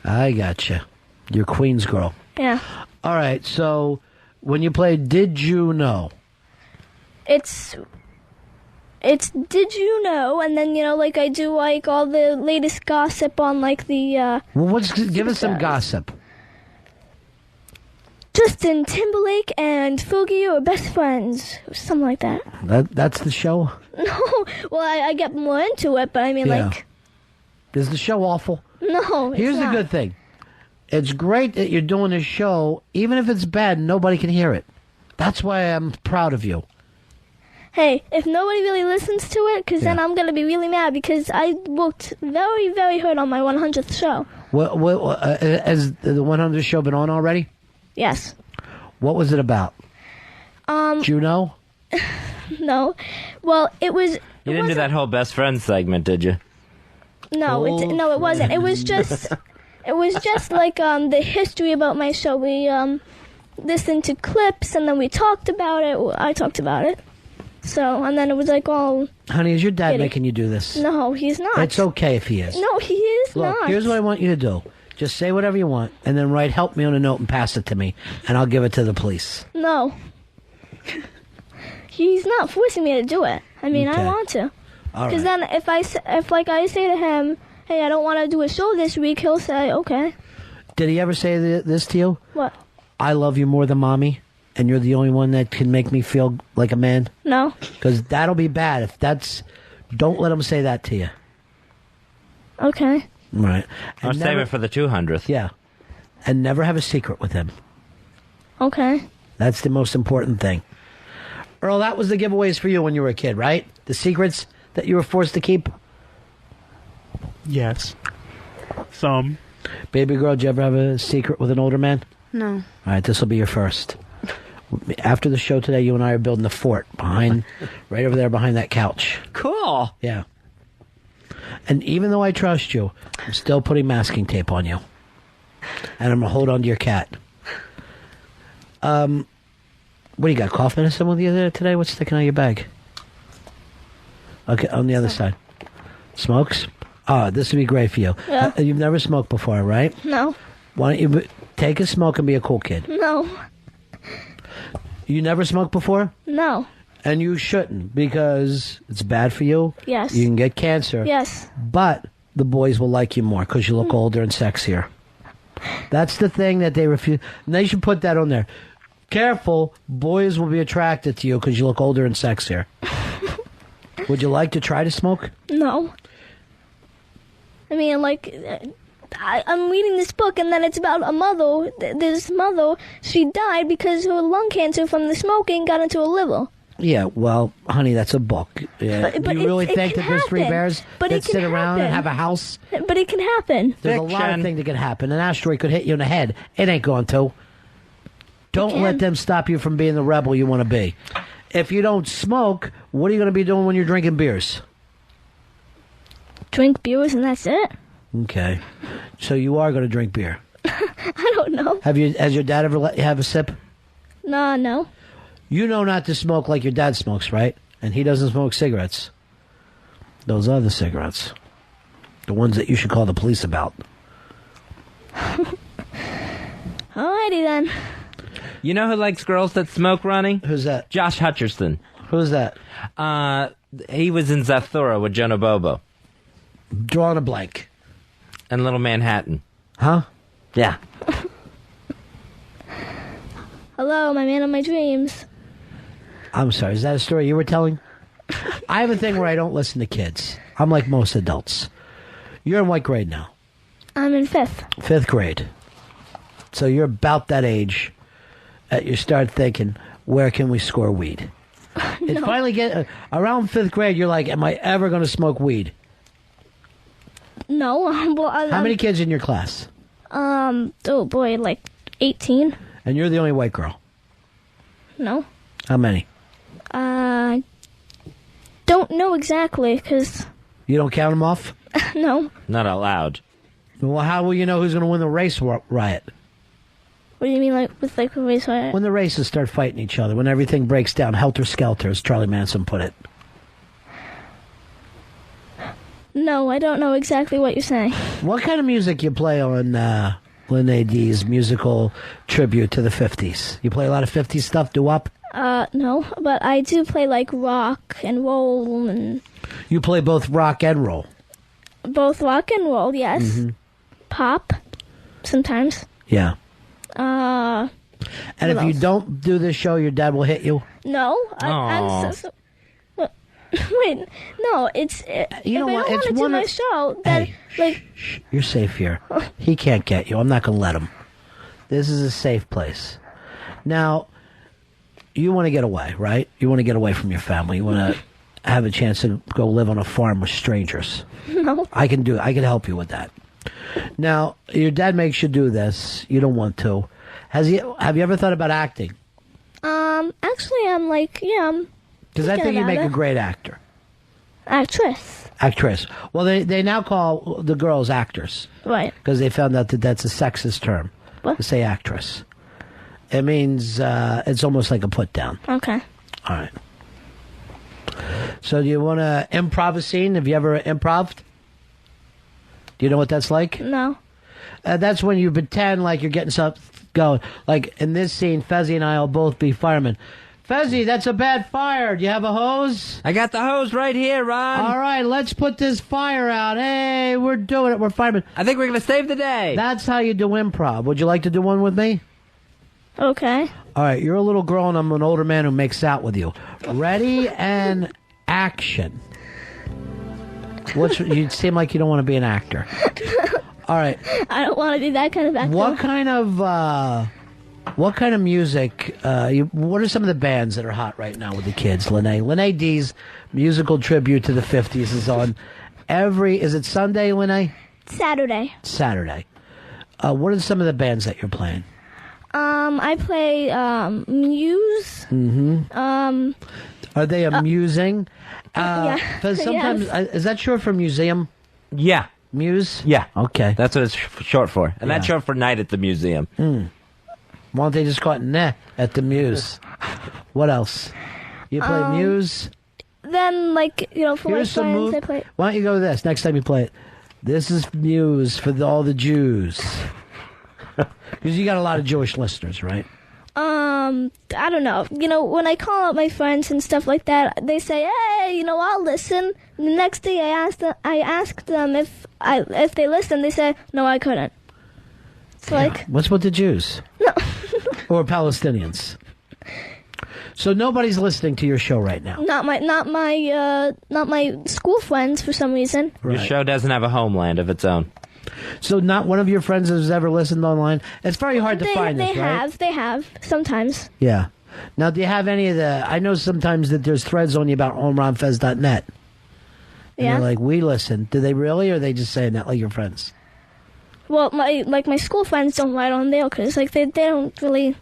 I gotcha. You're Queens girl. Yeah. All right. So when you play Did You Know? It's Did You Know? And then, you know, like I do like all the latest gossip on like the Well, give us some gossip. Justin Timberlake and Fergie are best friends. Something like that. That's the show? No. Well, I get more into it, but I mean, Yeah. like... Is the show awful? No, Here's the good thing. It's great that you're doing this show. Even if it's bad, nobody can hear it. That's why I'm proud of you. Hey, if nobody really listens to it, because then I'm going to be really mad, because I worked very, very hard on my 100th show. Has the 100th show been on already? Yes. What was it about? Do you know? No. Well, it was... You didn't do that whole best friend segment, did you? No, it wasn't. It was just... It was just like the history about my show. We listened to clips, and then we talked about it. Well, I talked about it. So, and then it was like all... Honey, is your dad kidding. making you do this? No, he's not. It's okay if he is. No, he is Look, not. here's what I want you to do. Just say whatever you want, and then write help me on a note and pass it to me, and I'll give it to the police. No. He's not forcing me to do it. I mean, Okay. I want to. All Because right. then if I say to him, hey, I don't want to do a show this week, he'll say, okay. Did he ever say this to you? What? I love you more than Mommy, and you're the only one that can make me feel like a man? No. Because that'll be bad. If that's... Don't let him say that to you. Okay. Right. Or save it for the 200th. Yeah. And never have a secret with him. Okay. That's the most important thing. Earl, that was the giveaways for you when you were a kid, right? The secrets that you were forced to keep? Yes. Some. Baby girl, did you ever have a secret with an older man? No. All right, this will be your first. After the show today, you and I are building a fort behind, right over there behind that couch. Cool. Yeah. And even though I trust you, I'm still putting masking tape on you. And I'm going to hold on to your cat. What do you got, cough medicine with you there today? What's sticking out of your bag? Okay, on the other side. Smokes? Ah, this would be great for you. Yeah. You've never smoked before, right? No. Why don't you take a smoke and be a cool kid? No. You never smoked before? No. And you shouldn't, because it's bad for you. Yes. You can get cancer. Yes. But the boys will like you more because you look older and sexier. That's the thing that they refuse. And they should put that on there. Careful, boys will be attracted to you because you look older and sexier. Would you like to try to smoke? No. I mean, like, I'm reading this book, and then it's about a mother. This mother, she died because her lung cancer from the smoking got into her liver. Yeah, well, honey, that's a book. Yeah. But Do you really think that there's 3 happen. bears But that it can sit around and happen. have a house? But it can happen. There's a lot of things that can happen. An asteroid could hit you in the head. It ain't going to. Don't let them stop you from being the rebel you want to be. If you don't smoke, what are you going to be doing when you're drinking beers? Drink beers and that's it? Okay. So you are going to drink beer. I don't know. Has your dad ever let you have a sip? No. You know not to smoke like your dad smokes, right? And he doesn't smoke cigarettes. Those are the cigarettes. The ones that you should call the police about. Alrighty then. You know who likes girls that smoke, Ronnie? Who's that? Josh Hutcherson. Who's that? He was in Zathura with Jonah Bobo. Drawing a blank. And Little Manhattan. Huh? Yeah. Hello, my man of my dreams. I'm sorry, is that a story you were telling? I have a thing where I don't listen to kids. I'm like most adults. You're in what grade now? I'm in 5th. 5th grade. So you're about that age that you start thinking, where can we score weed? It finally get around 5th grade, you're like, am I ever going to smoke weed? No. Well, How many kids in your class? Oh boy, like 18. And you're the only white girl. No. How many? Don't know exactly, because... You don't count them off? No. Not allowed. Well, how will you know who's going to win the race riot? What do you mean, like, with, like, a race riot? When the races start fighting each other, when everything breaks down, helter-skelter, as Charlie Manson put it. No, I don't know exactly what you're saying. What kind of music you play on Lene D's musical tribute to the 50s? You play a lot of 50s stuff, doo-wop? No, but I do play, like, rock and roll and... You play both rock and roll? Both rock and roll, yes. Mm-hmm. Pop, sometimes. Yeah. And if you don't do this show, your dad will hit you? No, I'm so wait, no, it's... You know what? If I don't want to do my show, then, like... You're safe here. He can't get you. I'm not going to let him. This is a safe place. Now, you want to get away, right? You want to get away from your family. You want to have a chance to go live on a farm with strangers. No. I can help you with that. Now, your dad makes you do this. You don't want to. Have you ever thought about acting? Actually, I'm like, yeah, Because I think you make a great actor. Actress. Well, they now call the girls actors. Right. Because they found out that that's a sexist term. What? To say actress. It means it's almost like a put down. Okay. All right. So do you want to improv a scene? Have you ever improv'd? Do you know what that's like? No. That's when you pretend like you're getting something going. Like in this scene, Fezzy and I will both be firemen. Fezzy, that's a bad fire. Do you have a hose? I got the hose right here, Ron. All right, let's put this fire out. Hey, we're doing it. We're firemen. I think we're going to save the day. That's how you do improv. Would you like to do one with me? Okay. All right, you're a little girl and I'm an older man who makes out with you. Ready and action. You seem like you don't want to be an actor. All right. I don't want to be that kind of actor. What kind of music? What are some of the bands that are hot right now with the kids? Lene D's musical tribute to the 50s is on is it Sunday, Lene? Saturday. What are some of the bands that you're playing? I play Muse. Mm-hmm. Are they amusing? Yeah. Because sometimes is that short for museum? Yeah. Muse? Yeah. Okay. That's what it's short for. And that's short for Night at the Museum. Why don't they just call it at the Muse? What else? You play Muse? Then, like, for my friends, I play... Why don't you go with this next time you play it? This is Muse for all the Jews. Because you got a lot of Jewish listeners, right? I don't know. When I call out my friends and stuff like that, they say, "Hey, I'll listen." And the next day, I asked them if they listened. They said, "No, I couldn't." It's like, what's with the Jews? No. Or Palestinians? So nobody's listening to your show right now. Not my school friends for some reason. Your show doesn't have a homeland of its own. So not one of your friends has ever listened online? It's very hard to find this, right? They have, sometimes. Yeah. Now, do you have any of the... I know sometimes that there's threads on you about ronfez.net. And Yeah. they're like, we listen. Do they really, or are they just saying that like your friends? Well, my school friends don't write on there because like they don't really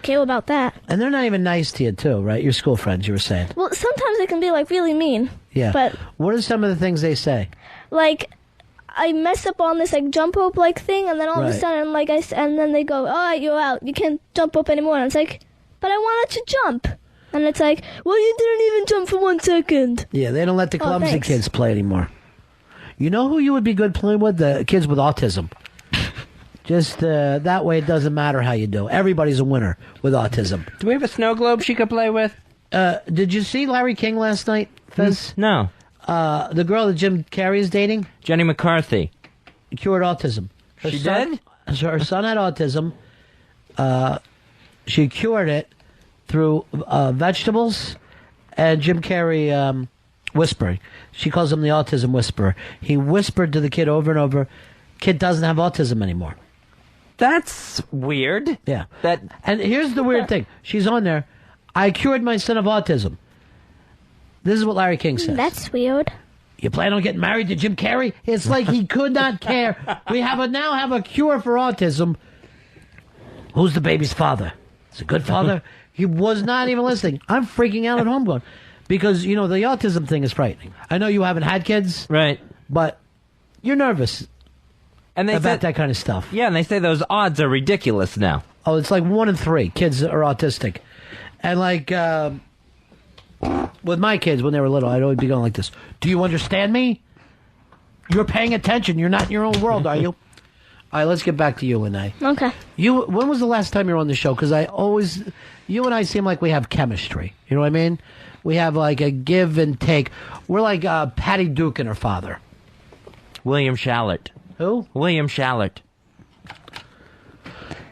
care about that. And they're not even nice to you, too, right? Your school friends, you were saying. Well, sometimes they can be like really mean. Yeah. But what are some of the things they say? like I mess up on this like jump rope like thing, and then all of a Right. sudden and then they go, all right, you're out. You can't jump rope anymore. And it's like, but I wanted to jump. And it's like, well, you didn't even jump for 1 second. Yeah, they don't let the Oh, clumsy thanks. kids play anymore. You know who you would be good playing with? The kids with autism. Just that way it doesn't matter how you do. Everybody's a winner with autism. Do we have a snow globe she could play with? Did you see Larry King last night, Fez? No. The girl that Jim Carrey is dating? Jenny McCarthy. Cured autism. She did? Her son had autism. She cured it through vegetables and Jim Carrey whispering. She calls him the autism whisperer. He whispered to the kid over and over, kid doesn't have autism anymore. That's weird. Yeah. And here's the weird thing. She's on there. I cured my son of autism. This is what Larry King says. That's weird. You plan on getting married to Jim Carrey? It's like he could not care. We now have a cure for autism. Who's the baby's father? Is it a good father? He was not even listening. I'm freaking out at home going, because, you know, the autism thing is frightening. I know you haven't had kids. Right. But you're nervous about that kind of stuff. Yeah, and they say those odds are ridiculous now. Oh, it's like 1 in 3 kids are autistic. And like, with my kids when they were little, I'd always be going like this. Do you understand me? You're paying attention. You're not in your own world, are you? All right, let's get back to you and I. Okay. When was the last time you were on the show? Because you and I seem like we have chemistry. You know what I mean? We have like a give and take. We're like Patty Duke and her father. William Shallert. Who? William Shallert.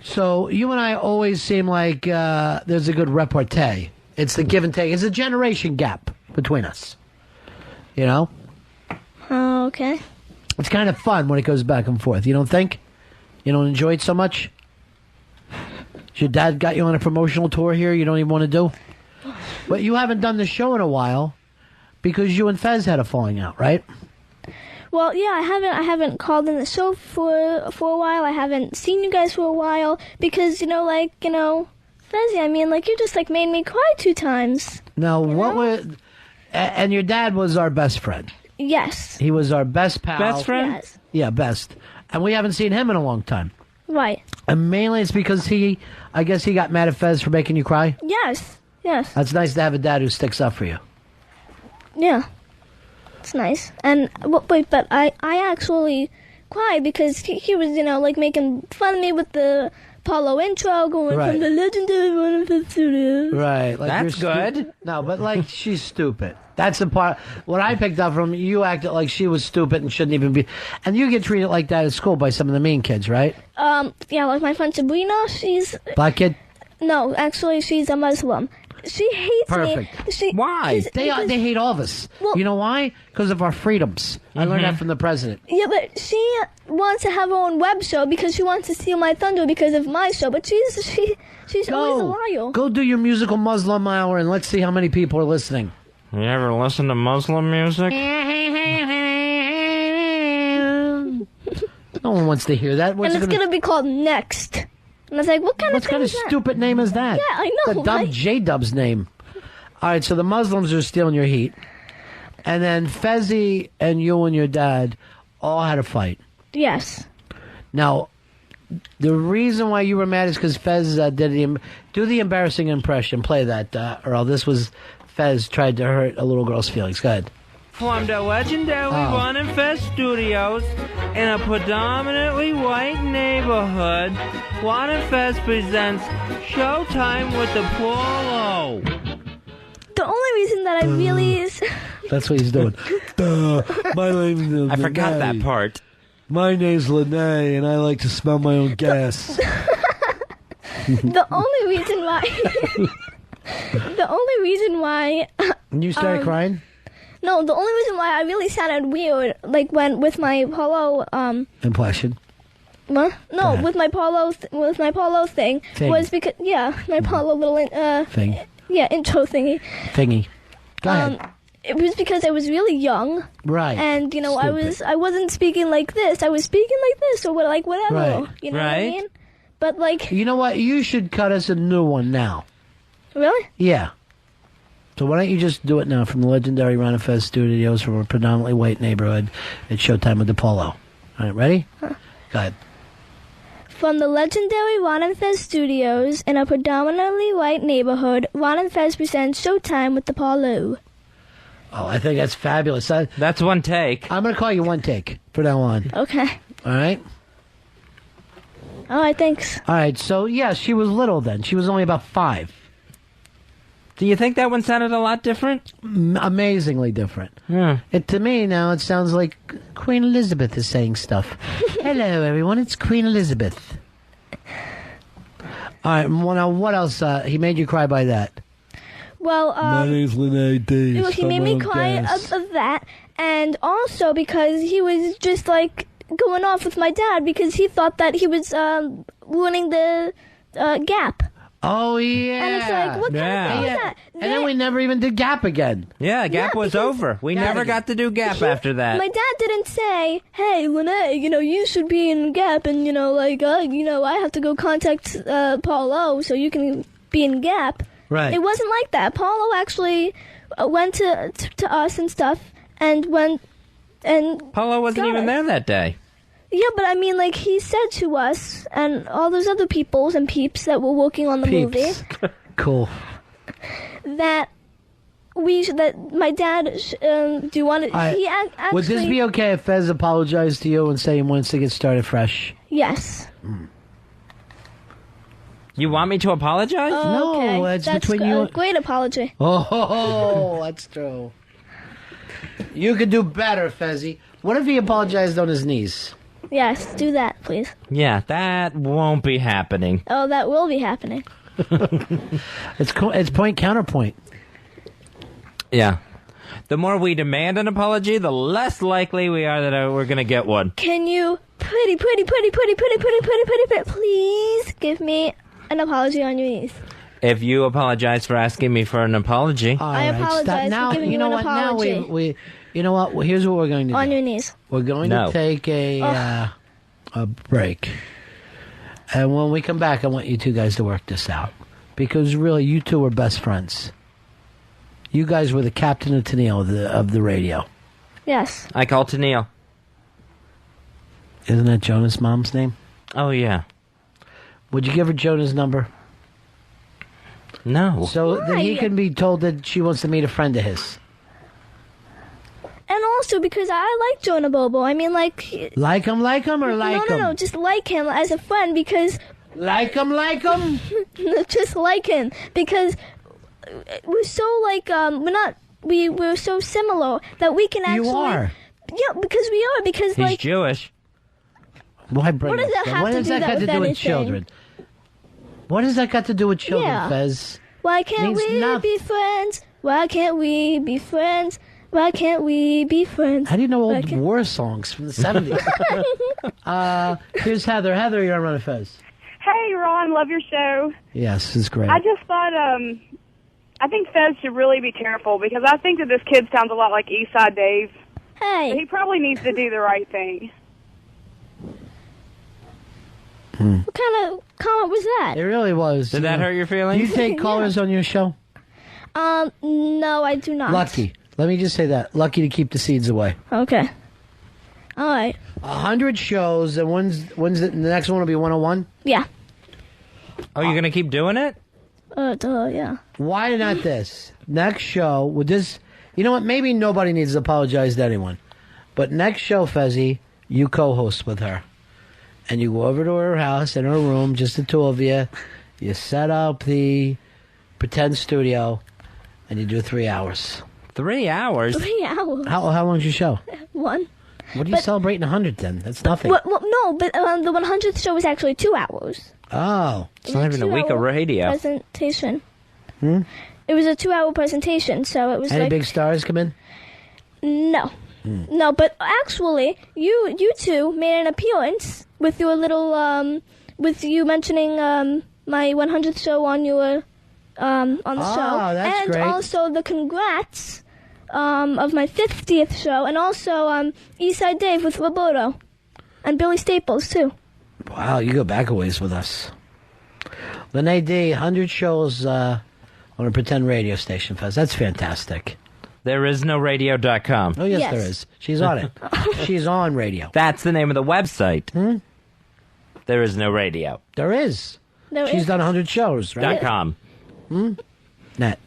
So you and I always seem like there's a good repartee. It's the give and take. It's a generation gap between us. You know? Oh, okay. It's kind of fun when it goes back and forth. You don't think? You don't enjoy it so much? Your dad got you on a promotional tour here you don't even want to do? But you haven't done the show in a while because you and Fez had a falling out, right? Well, yeah, I haven't called in the show for a while. I haven't seen you guys for a while because, Fezzy, I mean, like, you just, like, made me cry 2 times. Now, and your dad was our best friend. Yes. He was our best pal. Best friend? Yes. Yeah, best. And we haven't seen him in a long time. Right. And mainly it's because I guess he got mad at Fez for making you cry? Yes. Yes. That's nice to have a dad who sticks up for you. Yeah. It's nice. And, but I actually cried because he was, like, making fun of me with the Apollo intro going Right. from the legendary Ron and Fez studios. Right. Like That's you're good. No, but, like, she's stupid. That's the part. What I picked up from you acted like she was stupid and shouldn't even be. And you get treated like that at school by some of the mean kids, right? Yeah, like my friend Sabrina, she's... Black kid? No, actually, she's a Muslim. She hates Perfect. me. Why? They hate all of us. Well- You know why? Because of our freedoms. I learned that from the president. Yeah, but she wants to have her own web show because she wants to steal my thunder because of my show. But she's always loyal. Go do your musical Muslim hour and let's see how many people are listening. You ever listen to Muslim music? No one wants to hear that. And it's going to be called Next. And I was like, what kind of stupid name is that? Yeah, I know. The dumb right? J-Dub's name. All right, so the Muslims are stealing your heat. And then Fezzy and you and your dad all had a fight. Yes. Now, the reason why you were mad is because Fez do the embarrassing impression. Play that, Earl. This was Fez tried to hurt a little girl's feelings. Go ahead. From the legendary Ron and Fez studios in a predominantly white neighborhood, Ron and Fez presents Showtime with the Polo. The only reason that I really... That's what he's doing. My name is I forgot that part. My name's Lene, and I like to smell my own gas. The only reason why... the only reason why... You started crying? No, the only reason why I really sounded weird, like when with my Apollo impression. What? No, with my polo thing was because my polo little Thing. intro thingy. Go ahead. It was because I was really young. Right. And I wasn't speaking like this. I was speaking like this or whatever. Right. You know what I mean? But you know what? You should cut us a new one now. Really? Yeah. So why don't you just do it now from the legendary Ron and Fez studios from a predominantly white neighborhood at Showtime with DePaulo. All right, ready? Go ahead. From the legendary Ron and Fez studios in a predominantly white neighborhood, Ron and Fez presents Showtime with DePaulo. Oh, I think that's fabulous. That's one take. I'm going to call you one take from now on. Okay. All right? All right, thanks. All right, so, yeah, she was little then. She was only about 5. Do you think that one sounded a lot different? Amazingly different. Yeah. To me now, it sounds like Queen Elizabeth is saying stuff. Hello, everyone. It's Queen Elizabeth. All right. Well, now, what else? He made you cry by that. Well, My name's Lene D. Well, he made me cry of that, and also because he was just going off with my dad because he thought that he was ruining the Gap. Oh, yeah. And it's like, what kind of thing is that? And then we never even did Gap again. Yeah, Gap was over. We never got to do Gap after that. My dad didn't say, hey, Lene, you should be in Gap, and, I have to go contact Paulo so you can be in Gap. Right. It wasn't like that. Paulo actually went to us and stuff, and went and Paulo wasn't even there that day. Yeah, but I mean, he said to us and all those other peoples and peeps that were working on the movie. Cool. That my dad, do you want to... He actually... Would this be okay if Fez apologized to you and say he wants to get started fresh? Yes. You want me to apologize? Oh, okay. No, it's That's between you... Great apology. Oh, that's true. You could do better, Fezzy. What if he apologized on his knees? Yes, do that, please. Yeah, that won't be happening. Oh, that will be happening. It's point counterpoint. Yeah. The more we demand an apology, the less likely we are that we're going to get one. Can you please give me an apology on your knees? If you apologize for asking me for an apology. I apologize for giving you an apology. Now you know what? Here's what we're going to do. On your knees. We're going to take a break. And when we come back, I want you two guys to work this out. Because really, you two are best friends. You guys were the captain of Tennille of the radio. Yes. I call Tennille. Isn't that Jonah's mom's name? Oh, yeah. Would you give her Jonah's number? No. So that he can be told that she wants to meet a friend of his. And also because I like Jonah Bobo. I mean, Like him or like him? No, just like him as a friend because... Like him? Just like him. Because we're so we're so similar that we can actually... You are? Yeah, because we are. Because he's Jewish. Why bring what does that have to do with anything? Children? What does that got to do with children, Yeah. Fez? Why can't we be friends? Why can't we be friends? Why can't we be friends? How do you know old war songs from the 70s? Here's Heather. Heather, you're on Ron and Fez. Hey, Ron, love your show. Yes, it's great. I just thought, I think Fez should really be careful because I think that this kid sounds a lot like Eastside Dave. Hey. So he probably needs to do the right thing. What kind of comment was that? It really was. Did that hurt your feelings? Do you take callers on your show? No, I do not. Lucky. Let me just say that. Lucky to keep the seeds away. Okay. All right. 100 shows, and when's the next one will be 101? Yeah. Oh, you're going to keep doing it? Yeah. Why not this? Next show, with this... You know what? Maybe nobody needs to apologize to anyone. But next show, Fezzy, you co-host with her. And you go over to her house, in her room, just the two of you. You set up the pretend studio, and you do 3 hours. 3 hours? 3 hours. How long's your show? 1. What are you celebrating 100 then? That's nothing. Well, no, but the 100th show was actually 2 hours. Oh. It's not even a week of radio. Presentation. It was a 2-hour presentation, so it was Any big stars come in? No. No, but actually, you two made an appearance with your little with you mentioning my 100th show on your on the show, that's and great. also the congrats of my 50th show, and also Eastside Dave with Roberto and Billy Staples too. Wow, you go back a ways with us. Lene D, 100 shows on a pretend radio station, Fez. That's fantastic. Thereisnoradio.com. Oh, yes, there is. She's on it. She's on radio. That's the name of the website. There is no radio. There is. There She's is. done 100 shows, right? .com. Net.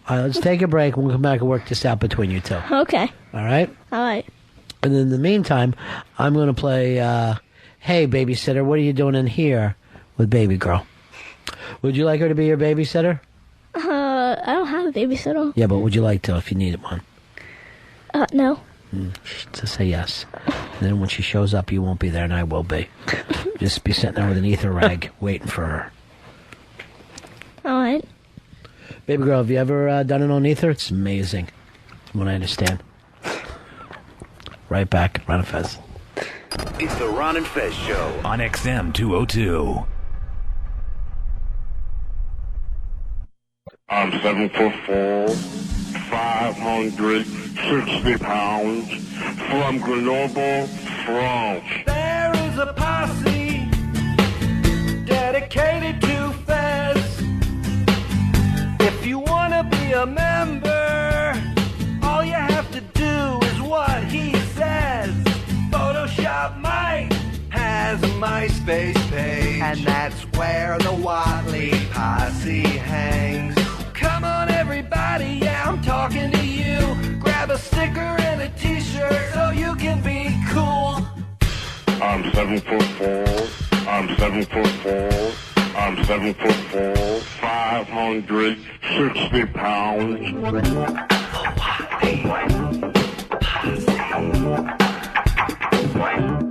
All right, let's take a break. We'll come back and work this out between you two. Okay. All right? All right. And in the meantime, I'm going to play, Hey, Babysitter, what are you doing in here with Baby Girl? Would you like her to be your babysitter? I don't have a babysitter. Yeah, but would you like to if you needed one? No. Just say yes. And then when she shows up, you won't be there, and I will be. Just be sitting there with an ether rag waiting for her. All right. Baby Girl, have you ever done it on ether? It's amazing, from what I understand. Right back, Ron and Fez. It's the Ron and Fez Show on XM 202. I'm 7'4", 560 pounds, from Grenoble, France. There is a posse dedicated to Fez. If you want to be a member, all you have to do is what he says. Photoshop Mike has a MySpace page, and that's where the Watley posse hangs. Come on, everybody, yeah, I'm talking to you. Grab a sticker and a t-shirt so you can be cool. I'm 7'4", I'm 7'4", I'm 7'4", 560 pounds.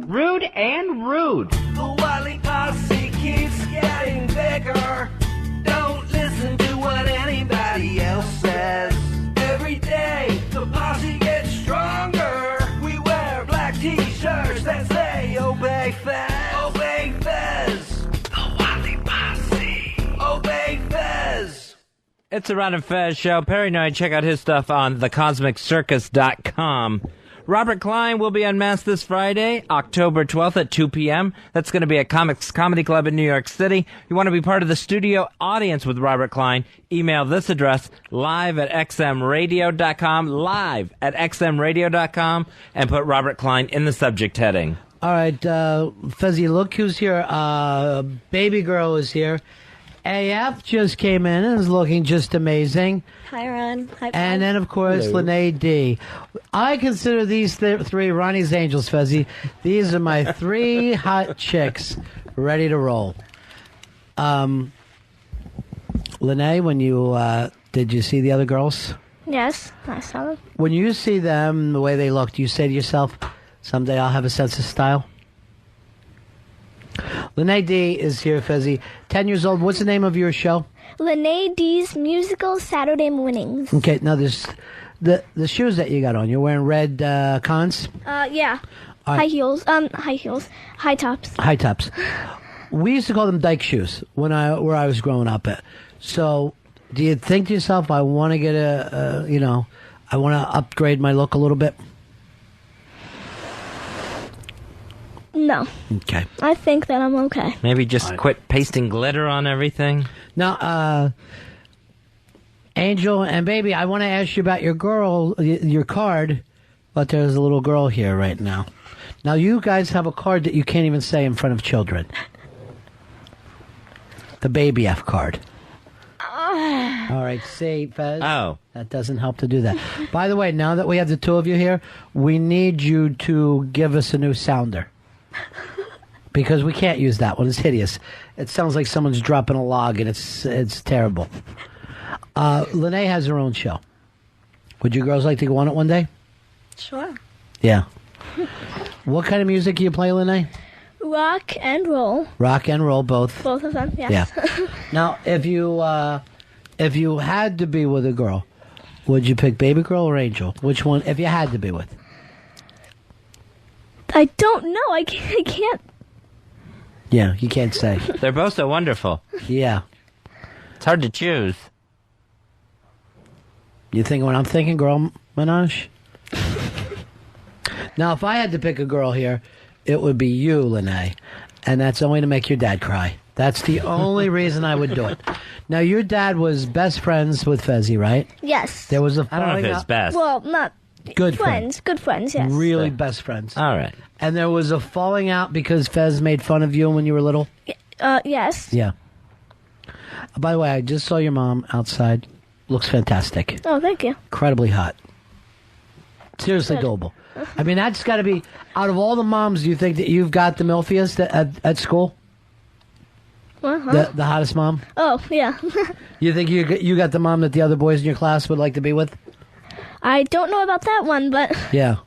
Rude and rude. The Watley posse keeps getting bigger. Don't listen to what anybody else says. Every day, the posse gets stronger. We wear black t-shirts that say Obey Fez. Obey Fez. The Watley posse. Obey Fez. It's the Ron and Fez Show. Perry Knight, check out his stuff on thecosmiccircus.com. Robert Klein will be unmasked this Friday, October 12th at 2 p.m. That's going to be at Comics Comedy Club in New York City. You want to be part of the studio audience with Robert Klein? Email this address, live@xmradio.com, live@xmradio.com, and put Robert Klein in the subject heading. All right, Fezzy, look who's here. Baby Girl is here. AF just came in and is looking just amazing. Hi, Ron. Hi, Fez. And then, of course, Lene D. I consider these three Ronnie's Angels, Fezzy. These are my three hot chicks ready to roll. Lene, when you did you see the other girls? Yes, I saw them. When you see them, the way they look, do you say to yourself, someday I'll have a sense of style? Lene D is here, Fezzy. 10 years old. What's the name of your show? Lene D's Musical Saturday Mornings. Okay, now there's the shoes that you got on. You're wearing red cons? Yeah. All right. High heels. High tops. High tops. We used to call them dyke shoes where I was growing up at. So, do you think to yourself, I want to get I want to upgrade my look a little bit? No. Okay. I think that I'm okay. Maybe just quit pasting glitter on everything. Now, Angel and Baby, I want to ask you about your card, but there's a little girl here right now. Now, you guys have a card that you can't even say in front of children. The Baby F card. All right, see, Fez? Oh. That doesn't help to do that. By the way, now that we have the two of you here, we need you to give us a new sounder. Because we can't use that one. It's hideous. It sounds like someone's dropping a log, and it's terrible. Lene has her own show. Would you girls like to go on it one day? Sure. Yeah. What kind of music do you play, Lene? Rock and roll. Rock and roll, both. Both of them, yes. Yeah. Now, if you had to be with a girl, Would you pick baby girl or angel? Which one, if you had to be with? I don't know. I can't. Yeah, you can't say. They're both so wonderful. Yeah. It's hard to choose. You think what I'm thinking, girl Minaj? Now, if I had to pick a girl here, it would be you, Lene. And that's only to make your dad cry. That's the only reason I would do it. Now, your dad was best friends with Fezzy, right? Yes. There was a I don't know if it's best. Well, not Good friends. Good friends, yes. Really best friends. All right. And there was a falling out because Fez made fun of you when you were little? Yes. Yeah. By the way, I just saw your mom outside. Looks fantastic. Oh, thank you. Incredibly hot. Seriously doable. I mean, that's got to be, out of all the moms, do you think that you've got the milfiest at school? Uh-huh. The hottest mom? Oh, yeah. You think you got the mom that the other boys in your class would like to be with? I don't know about that one, but... Yeah.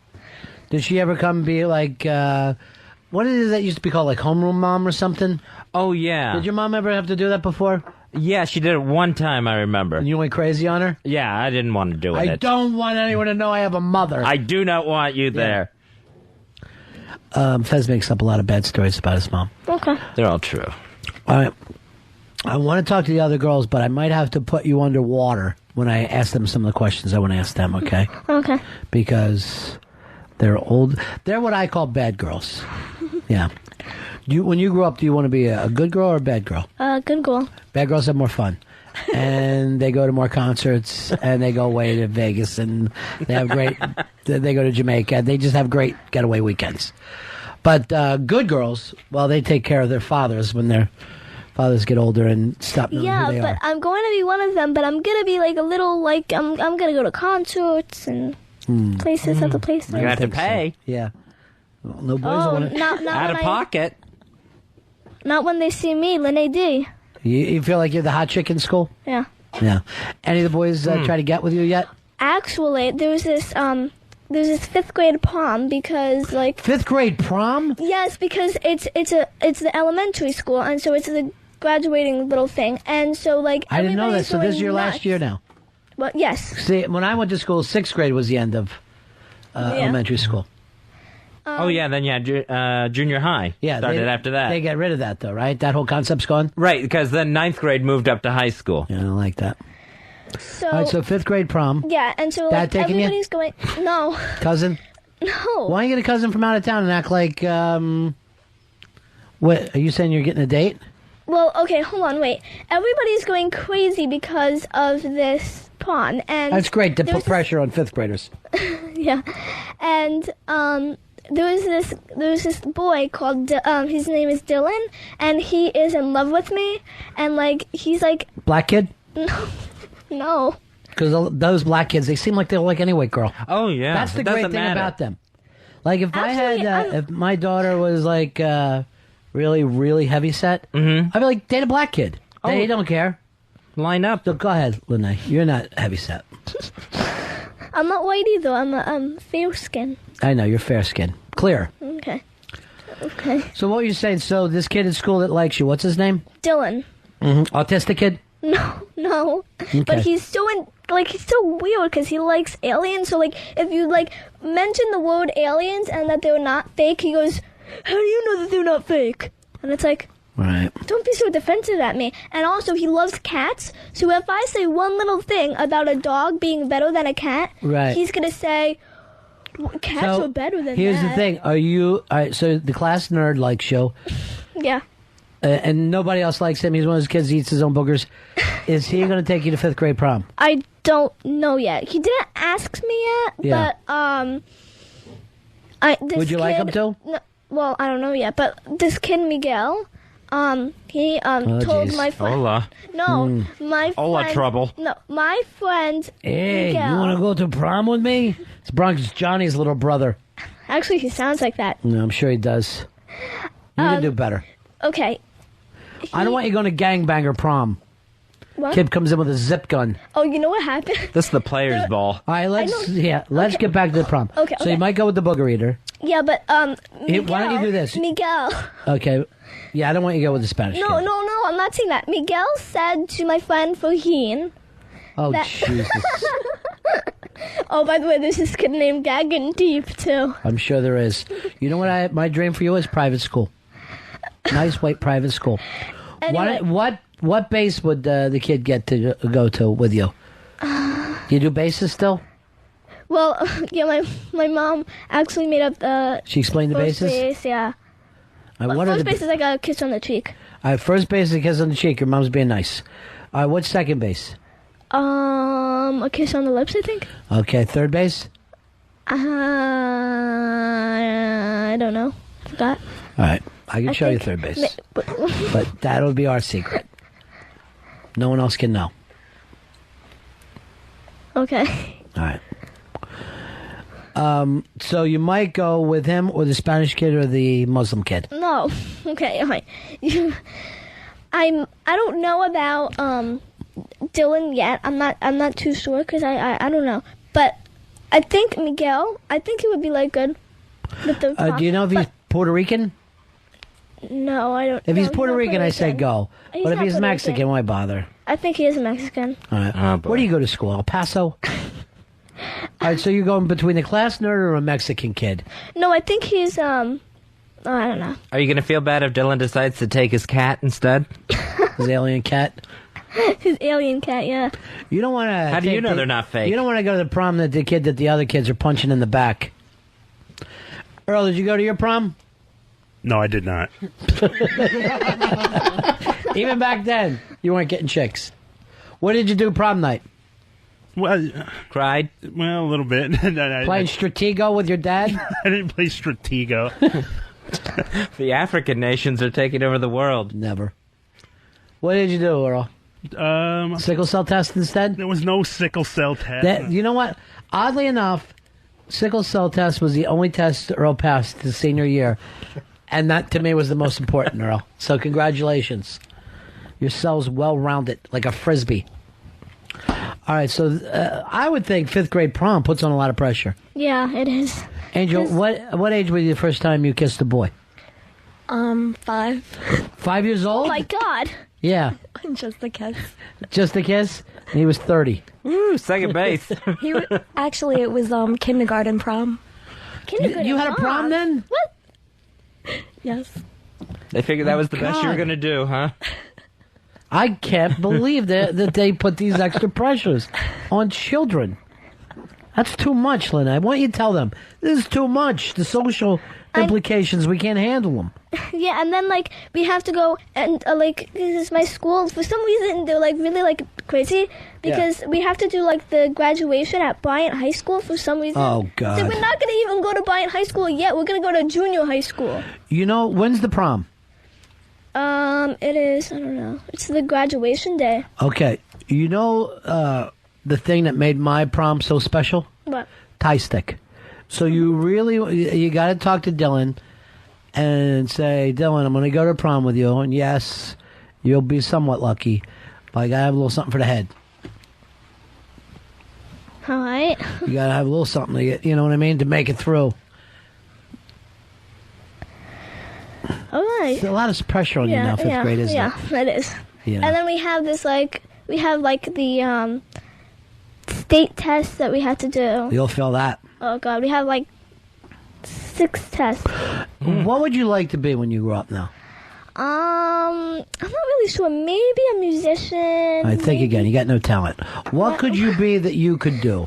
Did she ever come and be like, what is it that used to be called, like homeroom mom or something? Oh, yeah. Did your mom ever have to do that before? Yeah, she did it one time, I remember. And you went crazy on her? Yeah, I didn't want to do it. I don't want anyone to know I have a mother. I do not want you there. Fez makes up a lot of bad stories about his mom. Okay. They're all true. All right. I want to talk to the other girls, but I might have to put you underwater when I ask them some of the questions I want to ask them, okay? Okay. Because they're old. They're what I call bad girls. Yeah. When you grow up, do you want to be a good girl or a bad girl? Good girl. Bad girls have more fun. And they go to more concerts, and they go away to Vegas, and they have great, they go to Jamaica. They just have great getaway weekends. But good girls, well, they take care of their fathers when their fathers get older and stop knowing who they but are. I'm going to be one of them, but I'm going to be like a little, like, I'm going to go to concerts and places, other places. You're going to have to pay. Yeah. Well, no boys Oh, want to. not Out of pocket. Not when they see me, Lene D. You feel like you're the hot chick in school? Yeah. Yeah. Any of the boys try to get with you yet? Actually, there's this fifth grade prom because like fifth grade prom. Yes, because it's the elementary school, and so it's the graduating little thing, and so like I didn't know that. everybody's So this is going your nuts. last year now. Well, yes. See, when I went to school, sixth grade was the end of elementary school. Oh, yeah, then junior high started after that. They get rid of that, though, right? That whole concept's gone? Right, because then ninth grade moved up to high school. Yeah, I don't like that. So, all right, so fifth grade prom. Yeah, and so Dad like taking you? everybody's going. No. Cousin? No. Why don't you get a cousin from out of town and act like, what, are you saying you're getting a date? Well, okay, hold on, wait. Everybody's going crazy because of this prom, and That's great to there's put pressure on fifth graders. yeah, and there was this boy called his name is Dylan, and he is in love with me, and like he's like Black kid? no. Because those black kids, they seem like they'll like any white girl. Oh, yeah. That's the It great doesn't thing matter. about them. Like if Actually, I had, if my daughter was like really, really heavy set, I'd be like, date a black kid. They don't care. Line up. So go ahead, Lene. You're not heavy set. I'm not white either. I'm fair skin. I know, you're fair skinned. Clear. Okay. Okay. So what were you saying? So this kid at school that likes you, what's his name? Dylan. Autistic kid? No. Okay. But he's so he's so weird because he likes aliens. So like, if you like mention the word aliens and that they're not fake, he goes, "How do you know that they're not fake?" And it's like, right. Don't be so defensive at me. And also, he loves cats. So if I say one little thing about a dog being better than a cat, Right. he's gonna say cats So, are better than here's that. the thing. Are you, all right, so the class nerd likes you, Yeah. and nobody else likes him. He's one of those kids that eats his own boogers. Is he going to take you to fifth grade prom? I don't know yet. He didn't ask me yet, Yeah. but this Would you like him kid- to? No, well, I don't know yet, but this kid Miguel, he Oh, told geez. my friend. Hola. No, my friend. Hola, trouble. No, my friend Hey, Miguel. you want to go to prom with me? It's Bronx Johnny's little brother. Actually, he sounds like that. No, I'm sure he does. You can do better. Okay. I don't want you going to gangbanger prom. What? Kid comes in with a zip gun. Oh, you know what happened? This is the player's ball. All right, let's get back to the prom. Okay, So you okay. might go with the booger eater. Yeah, but Miguel, why don't you do this? Miguel. Okay. Yeah, I don't want you to go with the Spanish No, kid. no, I'm not saying that. Miguel said to my friend Faheen. Oh, that- Jesus. Oh, by the way, there's this kid named Gagan Deep, too. I'm sure there is. You know what my dream for you is? Private school. Nice white private school. Anyway. What base would the kid get to go to with you? Do you do bases still? Well, yeah, my mom actually made up the... She explained the first bases? base, yeah. What First base is like a kiss on the cheek. First base is a kiss on the cheek. Your mom's being nice. What's second base? A kiss on the lips, I think. Okay, third base? I don't know. I forgot. All right. I can show you third base. But that'll be our secret. No one else can know. Okay. All right. So you might go with him or the Spanish kid or the Muslim kid. No. Okay, all right. I don't know about Dylan yet. I'm not too sure because I don't know. But I think Miguel, I think he would be like good with the do you know if he's Puerto Rican? No, I don't. If he's Puerto Rican, I say go. He's But if not he's Puerto Mexican, Rican. why bother? I think he is a Mexican. All right. Where do you go to school? El Paso? All right, so you're going between a class nerd or a Mexican kid? No, I think he's I don't know. Are you going to feel bad if Dylan decides to take his cat instead? His alien cat? His alien cat, yeah. You don't want to... How do you know they're not fake? You don't want to go to the prom that the other kids are punching in the back. Earl, did you go to your prom? No, I did not. Even back then, you weren't getting chicks. What did you do prom night? Well, cried. Well, a little bit. Playing Stratego with your dad? I didn't play Stratego. The African nations are taking over the world. Never. What did you do, Earl? Sickle cell test instead? There was no sickle cell test. You know what? Oddly enough, sickle cell test was the only test Earl passed his senior year. And that, to me, was the most important, Earl. So congratulations. Your cell's well-rounded, like a Frisbee. All right, so I would think 5th grade prom puts on a lot of pressure. Yeah, it is. Angel, what age was the first time you kissed a boy? 5. 5 years old? Oh, my God. Yeah. Just a kiss. Just a kiss? And he was 30. Woo, second base. Actually, it was kindergarten prom. Kindergarten You had a prom then? What? Yes. They figured that was the best you were going to do, huh? I can't believe that they put these extra pressures on children. That's too much, Lynn. I want you to tell them, this is too much. The social implications, we can't handle them. Yeah, and then, like, we have to go and, this is my school. For some reason, they're, really, crazy because we have to do, the graduation at Bryant High School for some reason. Oh, God. So we're not going to even go to Bryant High School yet. We're going to go to junior high school. You know, when's the prom? It is, I don't know. It's the graduation day. Okay. You know the thing that made my prom so special? What? Tie stick. So you got to talk to Dylan and say, Dylan, I'm going to go to prom with you. And yes, you'll be somewhat lucky, but I got to have a little something for the head. All right. You got to have a little something to get, you know what I mean, to make it through. All right. There's a lot of pressure on you now, 5th grade, isn't it? Yeah, it is. Yeah. And then we have this, the state test that we have to do. You'll feel that. Oh, God. We have, 6 tests. What would you like to be when you grow up now? I'm not really sure. Maybe a musician. I think again, you got no talent. What could you be that you could do?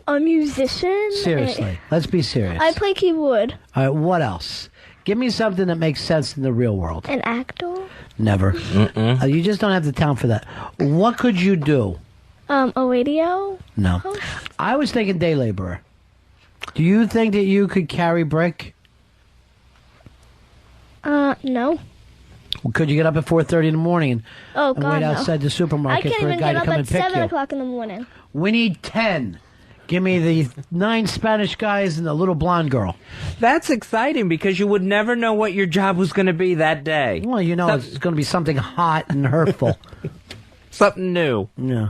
A musician? Seriously. Let's be serious. I play keyboard. All right, what else? Give me something that makes sense in the real world. An actor? Never. You just don't have the talent for that. What could you do? A radio? No. I was thinking day laborer. Do you think that you could carry brick? No. Well, could you get up at 4:30 in the morning Oh, and God, wait no. outside the I supermarket can't for a even guy get to up come at and pick 7 you? o'clock in the morning. We need 10. Give me the 9 Spanish guys and the little blonde girl. That's exciting because you would never know what your job was going to be that day. Well, you know it's going to be something hot and hurtful. Something new. Yeah.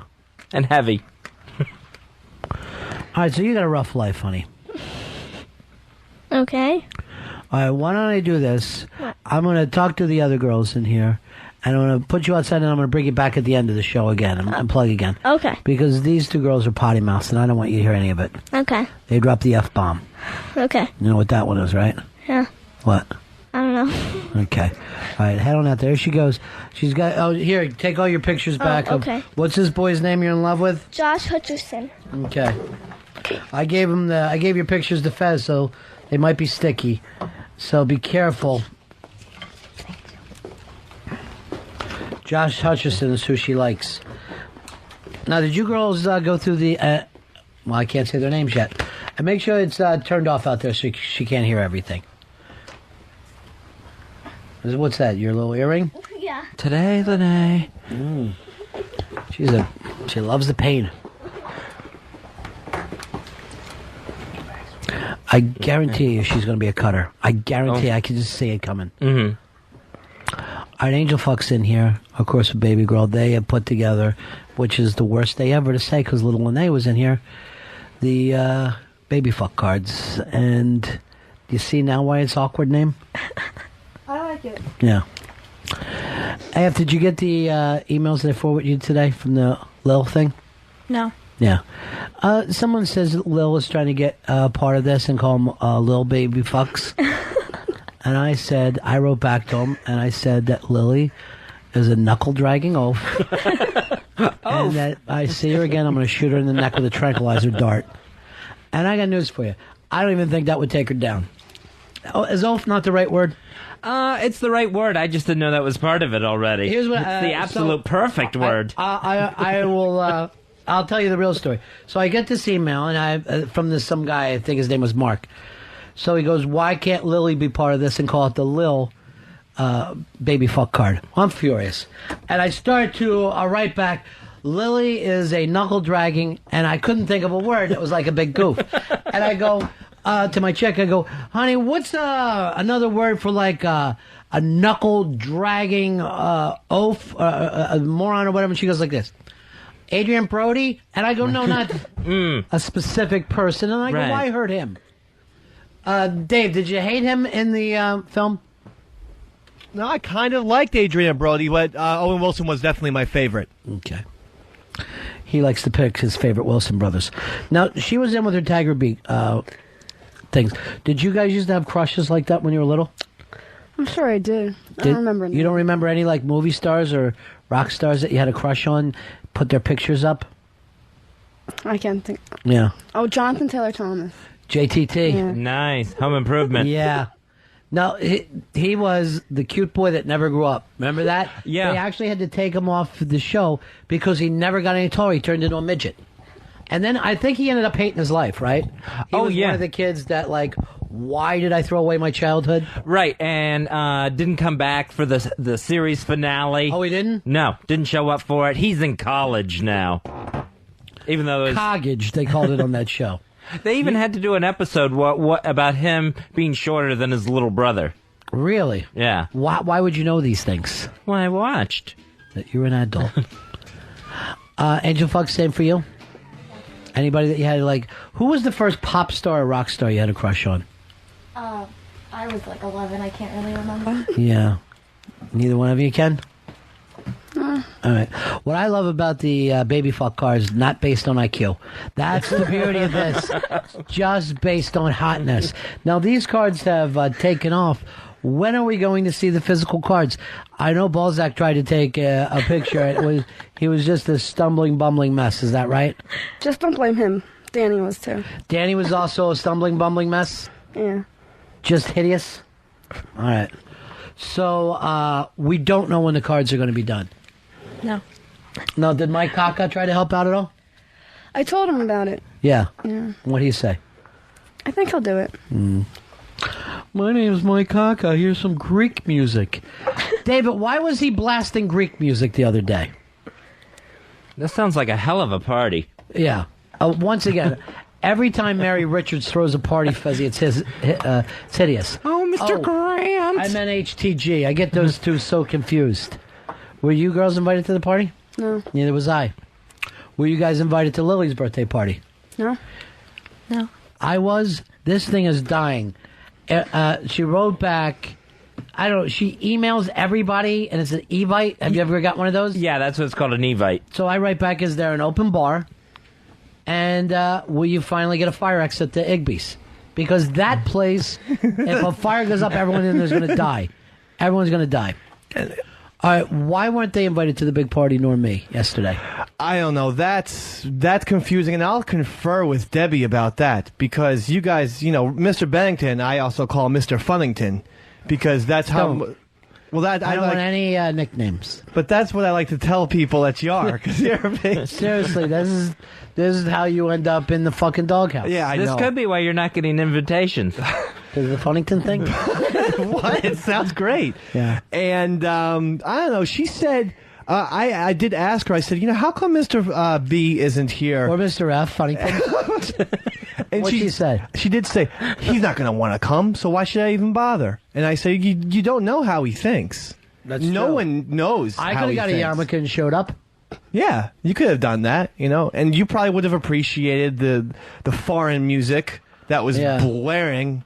And heavy. All right, so you got a rough life, honey. Okay. All right, why don't I do this? I'm going to talk to the other girls in here, And I'm going to put you outside, and I'm going to bring you back at the end of the show again and plug again. Okay. Because these two girls are potty mouths, and I don't want you to hear any of it. Okay. They dropped the F-bomb. Okay. You know what that one is, right? Yeah. What? I don't know. Okay. All right, head on out there. She goes. She's got... Oh, here, take all your pictures back. Okay. What's this boy's name you're in love with? Josh Hutcherson. Okay. I gave your pictures to Fez, so they might be sticky. So be careful. Josh Hutcherson is who she likes. Now, did you girls go through the... well, I can't say their names yet. And make sure it's turned off out there so she can't hear everything. What's that, your little earring? Yeah. Today, Lene. She loves the pain. I guarantee you she's going to be a cutter. I guarantee I can just see it coming. Mm-hmm. All right, Angel Fuck's in here, of course, with Baby Girl. They have put together, which is the worst day ever to say, because little Lene was in here, the Baby Fuck cards. And you see now why it's awkward name? I like it. Yeah. Hey, did you get the emails that I forwarded you today from the Lil thing? No. Yeah. Someone says that Lil is trying to get part of this and call him Lil Baby Fucks. And I wrote back to him, and I said that Lily is a knuckle-dragging oaf. And that I see her again, I'm going to shoot her in the neck with a tranquilizer dart. And I got news for you. I don't even think that would take her down. Oh, is oaf not the right word? It's the right word. I just didn't know that was part of it already. Here's what, it's the absolute perfect word. I will... I'll tell you the real story. So I get this email, and from some guy, I think his name was Mark. So he goes, why can't Lily be part of this and call it the Lil Baby Fuck card? I'm furious. And I start to write back, Lily is a knuckle-dragging, and I couldn't think of a word that was like a big goof. And I go to my chick, I go, honey, what's another word for like a knuckle-dragging oaf, a moron or whatever? And she goes like this. Adrian Brody? And I go, no, not a specific person. And I go, why hurt him? Dave, did you hate him in the film? No, I kind of liked Adrian Brody, but Owen Wilson was definitely my favorite. Okay. He likes to pick his favorite Wilson brothers. Now, she was in with her Tiger Beat things. Did you guys used to have crushes like that when you were little? I'm sure I did. I don't remember. You don't remember any like movie stars or rock stars that you had a crush on? Put their pictures up? I can't think. Yeah. Oh, Jonathan Taylor Thomas. JTT. Yeah. Nice. Home Improvement. Yeah. No, he was the cute boy that never grew up. Remember that? Yeah. They actually had to take him off the show because he never got any taller. He turned into a midget. And then I think he ended up hating his life, right? He was one of the kids that, like, why did I throw away my childhood? Right, and didn't come back for the series finale. Oh, he didn't? No, didn't show up for it. He's in college now. Even though it was... Coggage, they called it on that show. They even had to do an episode what about him being shorter than his little brother. Really? Yeah. Why would you know these things? Well, I watched. That you're an adult. Angel Fuck, same for you? Anybody that you had, like... Who was the first pop star or rock star you had a crush on? I was like 11. I can't really remember. Yeah. Neither one of you can? All right. What I love about the Baby Fuck cards, not based on IQ. That's the beauty of this. Just based on hotness. Now, these cards have taken off. When are we going to see the physical cards? I know Balzac tried to take a picture. He was just a stumbling, bumbling mess. Is that right? Just don't blame him. Danny was too. Danny was also a stumbling, bumbling mess? Yeah. Just hideous? All right. So, we don't know when the cards are going to be done. No. No, did Mike Kaka try to help out at all? I told him about it. Yeah. Yeah. What did he say? I think he'll do it. My name's Mike Kaka. Here's some Greek music. David, why was he blasting Greek music the other day? That sounds like a hell of a party. Yeah. Once again, every time Mary Richards throws a party, Fuzzy, it's hideous. Oh, Mr. Grant. I meant HTG. I get those two so confused. Were you girls invited to the party? No. Neither was I. Were you guys invited to Lily's birthday party? No. No. I was. This thing is dying. She wrote back I don't know. She emails everybody, and it's an Evite. Have you ever got one of those? Yeah, that's what it's called, an Evite. So I write back, is there an open bar? And will you finally get a fire exit to Igby's? Because that place, if a fire goes up, everyone in there is going to die. Everyone's going to die. All right, why weren't they invited to the big party nor me yesterday? I don't know. That's confusing, and I'll confer with Debbie about that because you guys, Mr. Bennington, I also call Mr. Funnington because that's how. Don't. Well, that I don't want any nicknames. But that's what I like to tell people at Yar. Seriously, this is how you end up in the fucking doghouse. Yeah, I know. This could be why you're not getting invitations. Is the Funnington thing? What? It sounds great. Yeah. And I don't know. She said, I did ask her. I said, how come Mr. B isn't here? Or Mr. F, Funnington. And What'd she say? She did say, he's not going to want to come, so why should I even bother? And I said, you don't know how he thinks. No true. one knows I how could he have got thinks. a yarmulke and showed up. Yeah, you could have done that, and you probably would have appreciated the foreign music that was blaring.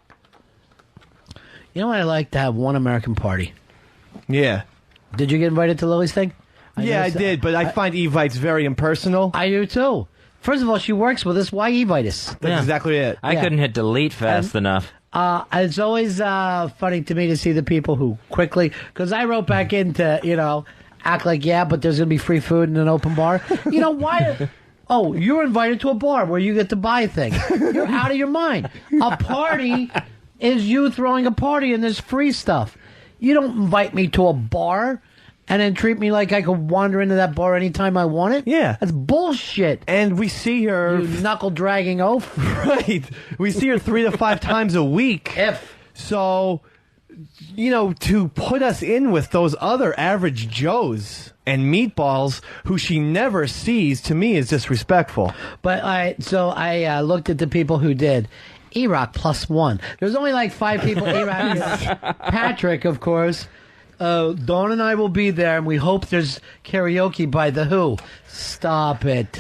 You know what? I like to have one American party. Yeah. Did you get invited to Lily's thing? I did, but I find Evites very impersonal. I do too. First of all, she works with us. Why Evite us? That's exactly it. I couldn't hit delete fast enough. It's always funny to me to see the people who quickly, because I wrote back in to, act like, but there's going to be free food in an open bar. Why? Oh, you're invited to a bar where you get to buy things. You're out of your mind. A party is you throwing a party and there's free stuff. You don't invite me to a bar and then treat me like I could wander into that bar anytime I want it? Yeah. That's bullshit. And we see her... You knuckle-dragging oaf. Right. We see her 3 to 5 times a week. So, to put us in with those other average Joes and meatballs who she never sees, to me, is disrespectful. But I looked at the people who did. E-Rock +1. There's only like 5 people. E-Rock, Patrick, of course. Dawn and I will be there, and we hope there's karaoke by The Who. Stop it.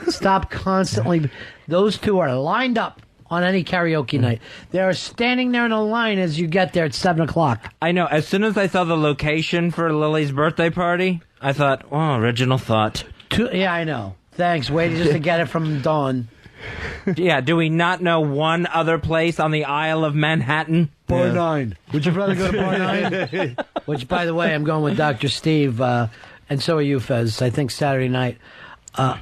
Stop constantly. Those two are lined up on any karaoke night. They are standing there in a line as you get there at 7 o'clock. I know. As soon as I saw the location for Lily's birthday party, I thought, original thought. Yeah, I know. Thanks. Waiting just to get it from Dawn. Yeah, do we not know one other place on the Isle of Manhattan? Bar 9. Would you rather go to Bar 9? Which, by the way, I'm going with Dr. Steve, and so are you, Fez. I think Saturday night.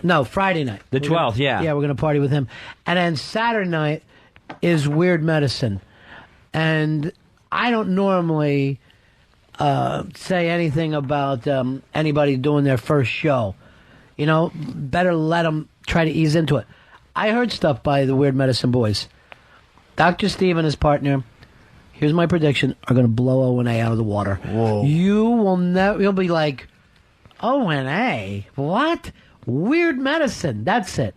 No, Friday night. The 12th, yeah. Yeah, we're going to party with him. And then Saturday night is Weird Medicine. And I don't normally say anything about anybody doing their first show. Better let them try to ease into it. I heard stuff by the Weird Medicine boys. Dr. Steve and his partner, here's my prediction, are going to blow O&A out of the water. Whoa. You will never, you'll be like, O&A? What? Weird Medicine. That's it.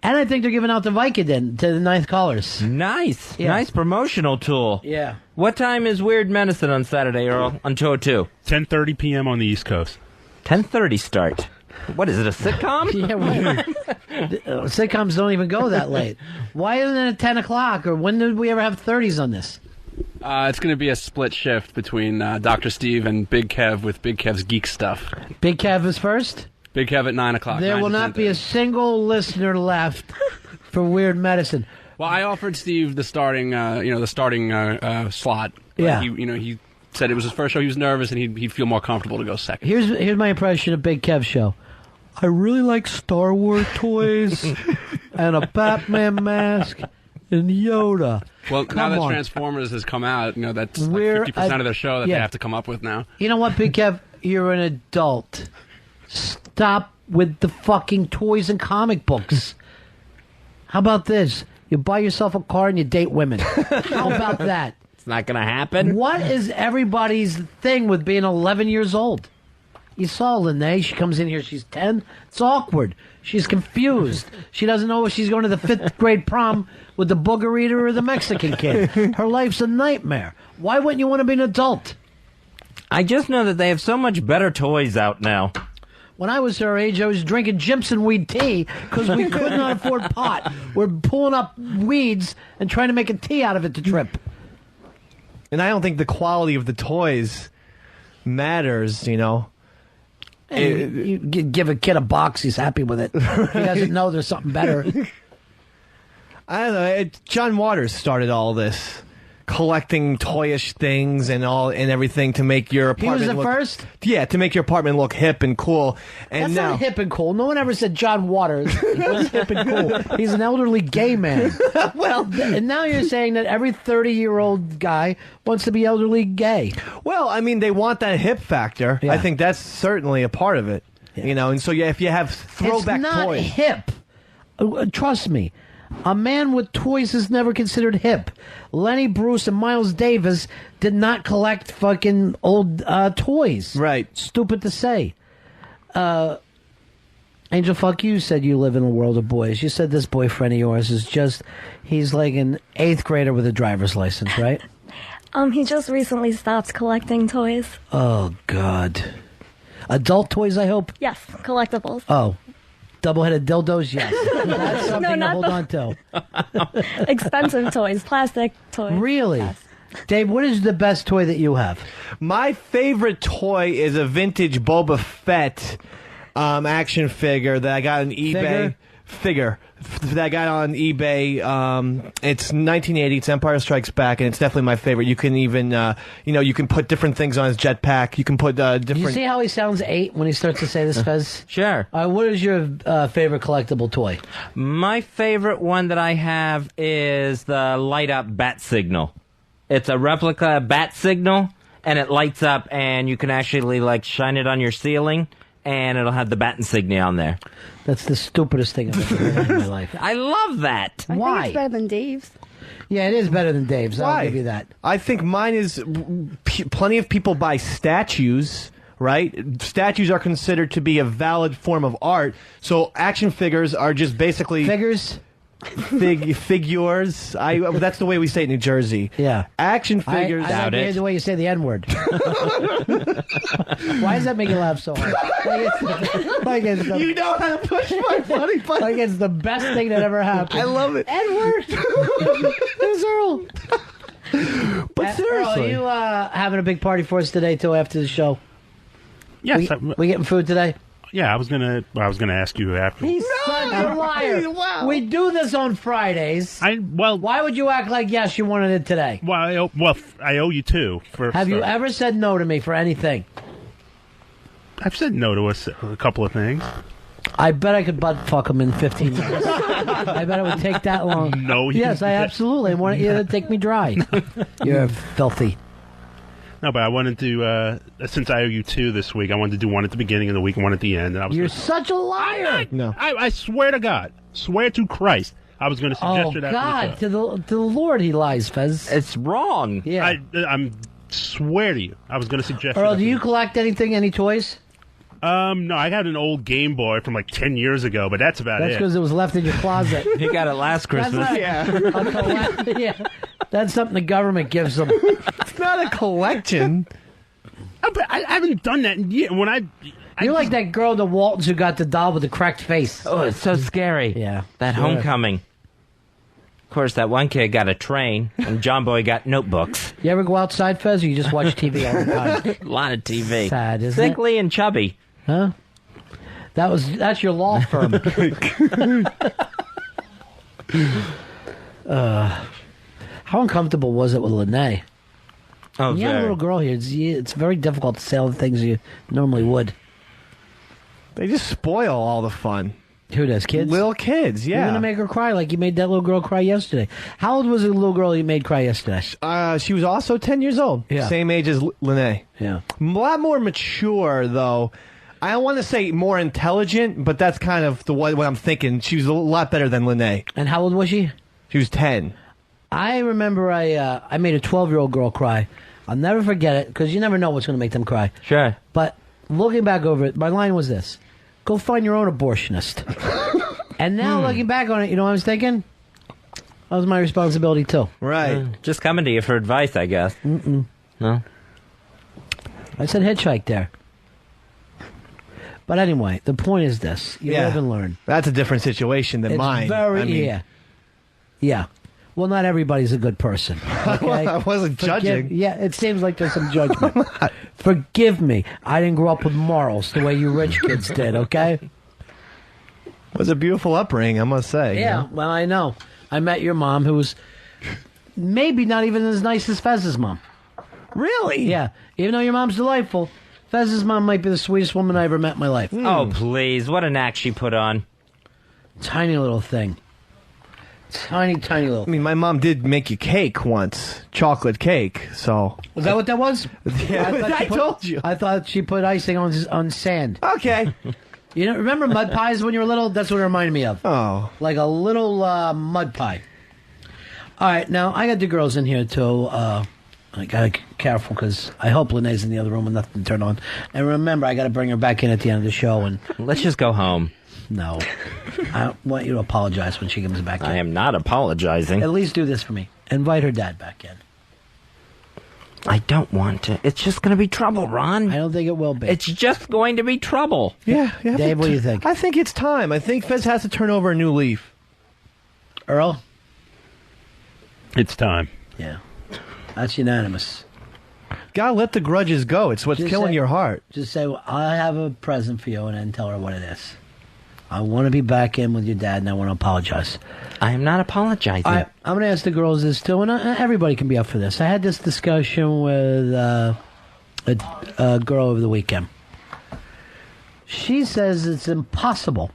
And I think they're giving out the Vicodin to the 9th callers. Nice. Yeah. Nice promotional tool. Yeah. What time is Weird Medicine on Saturday, Earl? On 202? 10:30 p.m. on the East Coast. 10:30 start. What is it, a sitcom? Sitcoms don't even go that late. Why isn't it at 10 o'clock? Or when did we ever have 30s on this? It's going to be a split shift between Dr. Steve and Big Kev with Big Kev's Geek Stuff. Big Kev is first? Big Kev at 9 o'clock. There will not be a single listener left for Weird Medicine. Well, I offered Steve the starting slot. Yeah. He said it was his first show. He was nervous, and he'd feel more comfortable to go second. Here's my impression of Big Kev's show. I really like Star Wars toys and a Batman mask and Yoda. Well, now that Transformers has come out, that's like 50% of their show that they have to come up with now. You know what, Big Kev? You're an adult. Stop with the fucking toys and comic books. How about this? You buy yourself a car and you date women. How about that? It's not going to happen. What is everybody's thing with being 11 years old? You saw Lene. She comes in here. She's 10. It's awkward. She's confused. She doesn't know if she's going to the 5th grade prom with the booger eater or the Mexican kid. Her life's a nightmare. Why wouldn't you want to be an adult? I just know that they have so much better toys out now. When I was her age, I was drinking Jimson weed tea because we could not afford pot. We're pulling up weeds and trying to make a tea out of it to trip. And I don't think the quality of the toys matters, you know. You give a kid a box, he's happy with it. He doesn't know there's something better. I don't know. John Waters started all this, collecting toyish things and everything to make your apartment. He was the first? Yeah, to make your apartment look hip and cool. And That's now, not hip and cool. No one ever said John Waters was hip and cool. He's an elderly gay man. Well, and now you're saying that every 30-year-old guy wants to be elderly gay. Well, I mean, they want that hip factor. Yeah. I think that's certainly a part of it. Yeah. You know, and so if you have throwback it's not toys, hip. Trust me. A man with toys is never considered hip. Lenny Bruce and Miles Davis did not collect fucking old toys. Right. Stupid to say. Angel, fuck you said you live in a world of boys. You said this boyfriend of yours is he's like an 8th grader with a driver's license, right? He just recently stopped collecting toys. Oh, God. Adult toys, I hope? Yes, collectibles. Oh. Double-headed dildos, yes. That's something to hold on to. Expensive toys, plastic toys. Really? Yes. Dave, what is the best toy that you have? my favorite toy is a vintage Boba Fett action figure that I got on eBay. Figure that I got on eBay. It's 1980. It's Empire Strikes Back, and it's definitely my favorite. You can even, you can put different things on his jetpack. You can put different. You see how he sounds 8 when he starts to say this, Fez? Sure. What is your favorite collectible toy? My favorite one that I have is the light up bat signal. It's a replica bat signal, and it lights up, and you can actually shine it on your ceiling, and it'll have the bat insignia on there. That's the stupidest thing I've ever heard in my life. I love that. I think it's better than Dave's. Yeah, it is better than Dave's. Why? I'll give you that. I think mine is plenty of people buy statues, right? Statues are considered to be a valid form of art. So action figures are just basically figures. Figures. That's the way we say it in New Jersey. Yeah. Action figures. I like the way you say the N-word. Why does that make you laugh so hard? You know how to push my funny button. Like it's the best thing that ever happened. I love it. N-word. There's Earl. But seriously. Earl, are you having a big party for us today, too, after the show? Yes. We getting food today? Yeah, I was gonna ask you after. He's such a liar. Wow. We do this on Fridays. Why would you act like yes, you wanted it today? Well, I owe you two. Have you ever said no to me for anything? I've said no to a couple of things. I bet I could butt fuck him in 15 minutes. I bet it would take that long. No. Yes, I absolutely want you to take me dry. You're filthy. No, but I wanted to, since I owe you two this week, I wanted to do one at the beginning of the week and one at the end. And You're such a liar. No. I swear to God, swear to Christ, I was going to suggest it after God, the show. to the Lord he lies, Fez. It's wrong. Yeah. I'm swear to you, I was going to suggest Earl, it. do you collect anything, any toys? No, I got an old Game Boy from 10 years ago, but that's about That's it. because it was left in your closet. He got it last Christmas. Yeah. That's something the government gives them. It's not a collection. But I haven't done that in years. You're like that girl in the Waltons who got the doll with the cracked face. Oh, it's so scary. Yeah. That Sure. homecoming. Of course, that one kid got a train, and John Boy got notebooks. You ever go outside, Fez, or you just watch TV all the time? A lot of TV. Sad, isn't it? Sickly and chubby. Huh? That's your law firm. How uncomfortable was it with Lene? Oh, when you have a little girl here, it's very difficult to say all the things you normally would. They just spoil all the fun. Who does, kids? Little kids, yeah. You're going to make her cry like you made that little girl cry yesterday. How old was the little girl you made cry yesterday? She was also 10 years old. Yeah. Same age as Lene. Yeah. A lot more mature, though. I don't want to say more intelligent, but that's kind of what I'm thinking. She was a lot better than Lene. And how old was she? She was 10. I remember I made a 12-year-old girl cry. I'll never forget it, because you never know what's going to make them cry. Sure. But looking back over it, my line was this. Go find your own abortionist. And now looking back on it, you know what I was thinking? That was my responsibility, too. Right. Just coming to you for advice, I guess. Mm-mm. No? I said hitchhike there. But anyway, the point is this. You live and learn. That's a different situation than It's mine. Very, I mean, yeah. Well, not everybody's a good person. Okay? I wasn't judging. Yeah, it seems like there's some judgment. Forgive me. I didn't grow up with morals the way you rich kids did, okay? It was a beautiful upbringing, I must say. Yeah, well, I know. I met your mom, who was maybe not even as nice as Fez's mom. Really? Yeah. Even though your mom's delightful, Fez's mom might be the sweetest woman I ever met in my life. Oh, please. What an act she put on. Tiny little thing. Tiny little. I mean, my mom did make you cake once. Chocolate cake, so... Was that what that was? Yeah, I told you. I thought she put icing on sand. Okay. You know, remember mud pies when you were little? That's what it reminded me of. Oh. Like a little mud pie. All right, now I got the girls in here too. I gotta be careful because I hope Lenee's in the other room with nothing to turn on. And remember, I gotta bring her back in at the end of the show. And let's just go home. No, I want you to apologize when she comes back in. I am not apologizing. At least do this for me. Invite her dad back in. I don't want to. It's just going to be trouble, Ron. I don't think it will be. It's just going to be trouble. Yeah. Dave, what do you think? I think it's time. I think Fez has to turn over a new leaf. Earl? It's time. Yeah. That's unanimous. Gotta let the grudges go. It's what's killing your heart. Just say, well, I have a present for you, and then tell her what it is. I want to be back in with your dad, and I want to apologize. I am not apologizing. I'm going to ask the girls this, too, and everybody can be up for this. I had this discussion with a girl over the weekend. She says it's impossible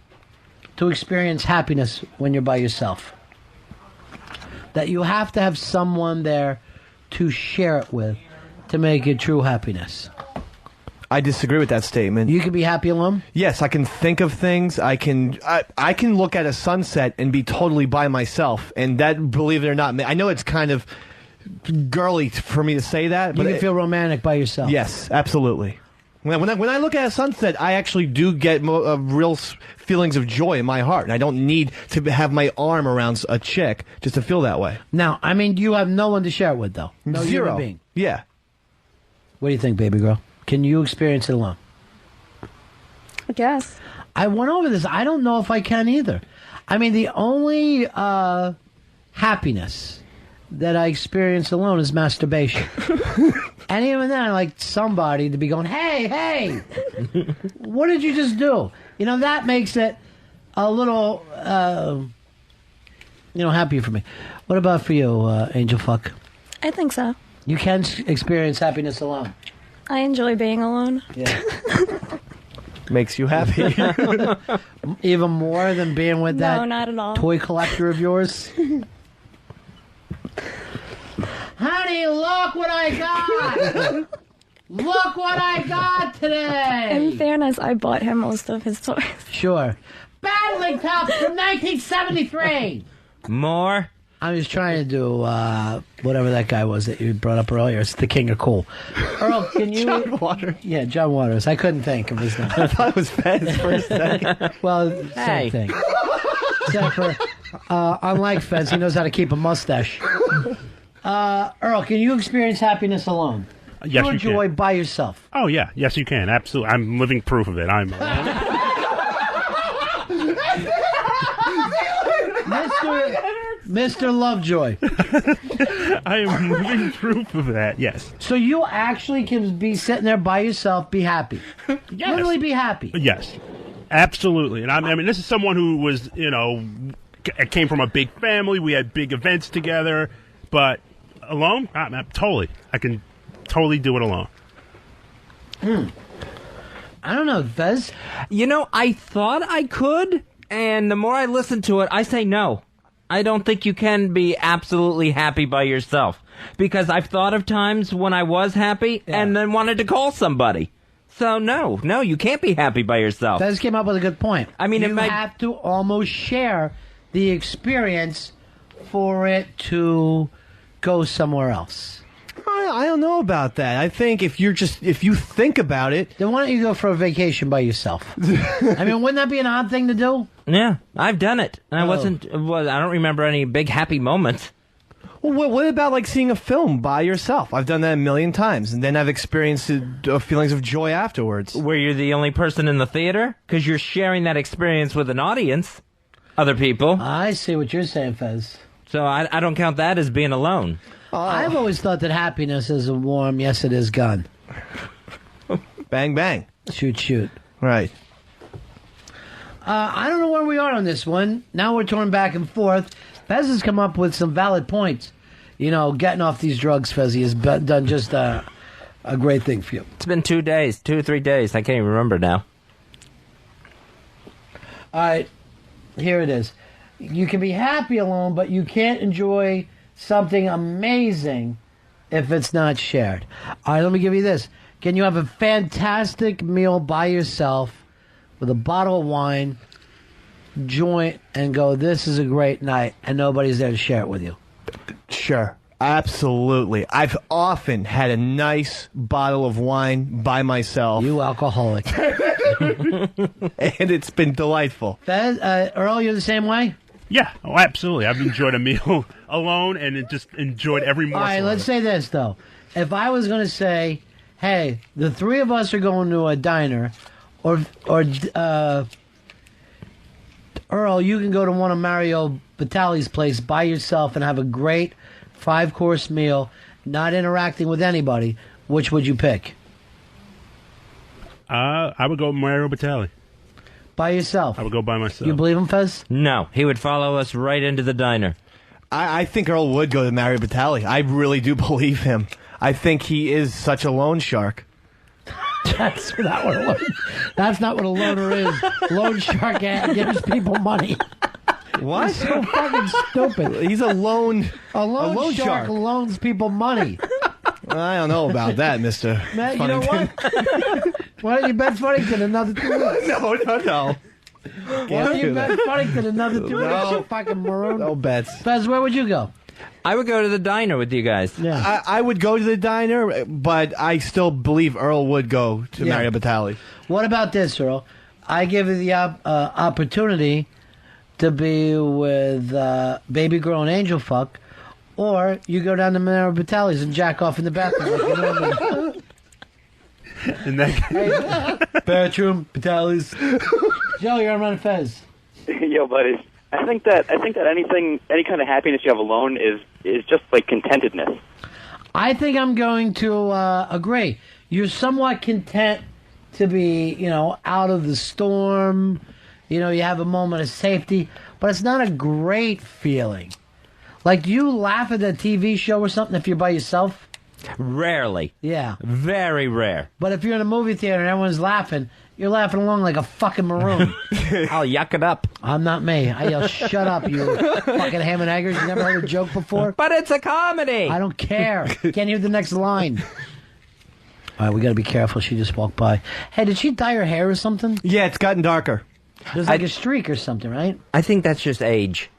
to experience happiness when you're by yourself. That you have to have someone there to share it with to make it true happiness. I disagree with that statement. You can be happy alone? Yes, I can think of things. I can look at a sunset and be totally by myself. And that, believe it or not, I know it's kind of girly for me to say that. But you can feel romantic by yourself. Yes, absolutely. When I look at a sunset, I actually do get real feelings of joy in my heart. And I don't need to have my arm around a chick just to feel that way. Now, I mean, you have no one to share it with, though. No Zero. human being. Yeah. What do you think, baby girl? Can you experience it alone? I guess. I went over this. I don't know if I can either. I mean, the only happiness that I experience alone is masturbation. And even then, I like somebody to be going, hey, what did you just do? You know, that makes it a little, happier for me. What about for you, Angel Fuck? I think so. You can experience happiness alone. I enjoy being alone. Yeah. Makes you happy. Even more than being with that No, not at all. toy collector of yours? Honey, look what I got! Look what I got today! In fairness, I bought him most of his toys. Sure. Battling Tops from 1973! More? I was trying to do whatever that guy was that you brought up earlier. It's the King of Cool. Earl, can you... John Waters. Yeah, John Waters. I couldn't think of his name. I thought it was Fez for a second. Well, Hey. same thing. Except for, unlike Fez, he knows how to keep a mustache. Earl, can you experience happiness alone? Yes, Pure you joy can. by yourself. Oh, yeah. Yes, you can. Absolutely. I'm living proof of it. I'm... Mr. Lovejoy. I am living proof of that, yes. So you actually can be sitting there by yourself, be happy. Yes. Literally be happy. Yes, absolutely. And I mean, this is someone who was, came from a big family. We had big events together. But alone, totally. I can totally do it alone. I don't know, Fez. I thought I could, and the more I listen to it, I say no. I don't think you can be absolutely happy by yourself. Because I've thought of times when I was happy and then wanted to call somebody. So no, you can't be happy by yourself. Fez came up with a good point. I mean, you have to almost share the experience for it to go somewhere else. I don't know about that. I think if you think about it, then why don't you go for a vacation by yourself? I mean, wouldn't that be an odd thing to do? Yeah, I've done it. I don't remember any big happy moments. Well, what about like seeing a film by yourself? I've done that a million times, and then I've experienced feelings of joy afterwards. Where you're the only person in the theater? Because you're sharing that experience with an audience. Other people. I see what you're saying, Fez. So I don't count that as being alone. I've always thought that happiness is a warm, yes it is gun. Bang, bang. Shoot, shoot. Right. I don't know where we are on this one. Now we're torn back and forth. Fez has come up with some valid points. You know, getting off these drugs, Fezzy, has done just a great thing for you. It's been 2 days, 2 or 3 days. I can't even remember now. All right, here it is. You can be happy alone, but you can't enjoy something amazing if it's not shared. All right, let me give you this. Can you have a fantastic meal by yourself with a bottle of wine, joint, and go, this is a great night, and nobody's there to share it with you? Sure. Absolutely. I've often had a nice bottle of wine by myself. You alcoholic. And it's been delightful. Fez, Earl, you're the same way? Yeah, oh, absolutely. I've enjoyed a meal alone and just enjoyed every morsel. All right, let's say this, though. If I was going to say, hey, the three of us are going to a diner, or Earl, you can go to one of Mario Batali's place by yourself and have a great 5-course meal, not interacting with anybody, which would you pick? I would go Mario Batali. By yourself? I would go by myself. You believe him, Fez? No, he would follow us right into the diner. I think Earl would go to Mario Batali. I really do believe him. I think he is such a loan shark. That's not what a loner is. Loan shark gives people money. What? He's so fucking stupid. He's a loan shark loans people money. I don't know about that, Mr. Matt, you know what? Why don't you bet Fuddington another 2 weeks? No. Why don't you bet Fuddington another 2 weeks, you fucking maroon? No bets. Fez, where would you go? I would go to the diner with you guys. Yeah. I would go to the diner, but I still believe Earl would go to Mario Batali. What about this, Earl? I give you the opportunity to be with baby girl and angel fuck, or you go down to Mario Batali's and jack off in the bathroom like you normally In that bathroom, Batali's. Joe, you're on Ron and Fez. Yo, buddies. I think that any kind of happiness you have alone is just like contentedness. I think I'm going to agree. You're somewhat content to be, out of the storm. You have a moment of safety, but it's not a great feeling. Like, do you laugh at a TV show or something if you're by yourself? Rarely. Yeah. Very rare. But if you're in a movie theater and everyone's laughing, you're laughing along like a fucking maroon. I'll yuck it up. I'm not me. I yell, shut up, you fucking ham and eggers. You never heard a joke before? But it's a comedy. I don't care. Can't hear the next line. All right, we got to be careful. She just walked by. Hey, did she dye her hair or something? Yeah, it's gotten darker. There's like a streak or something, right? I think that's just age.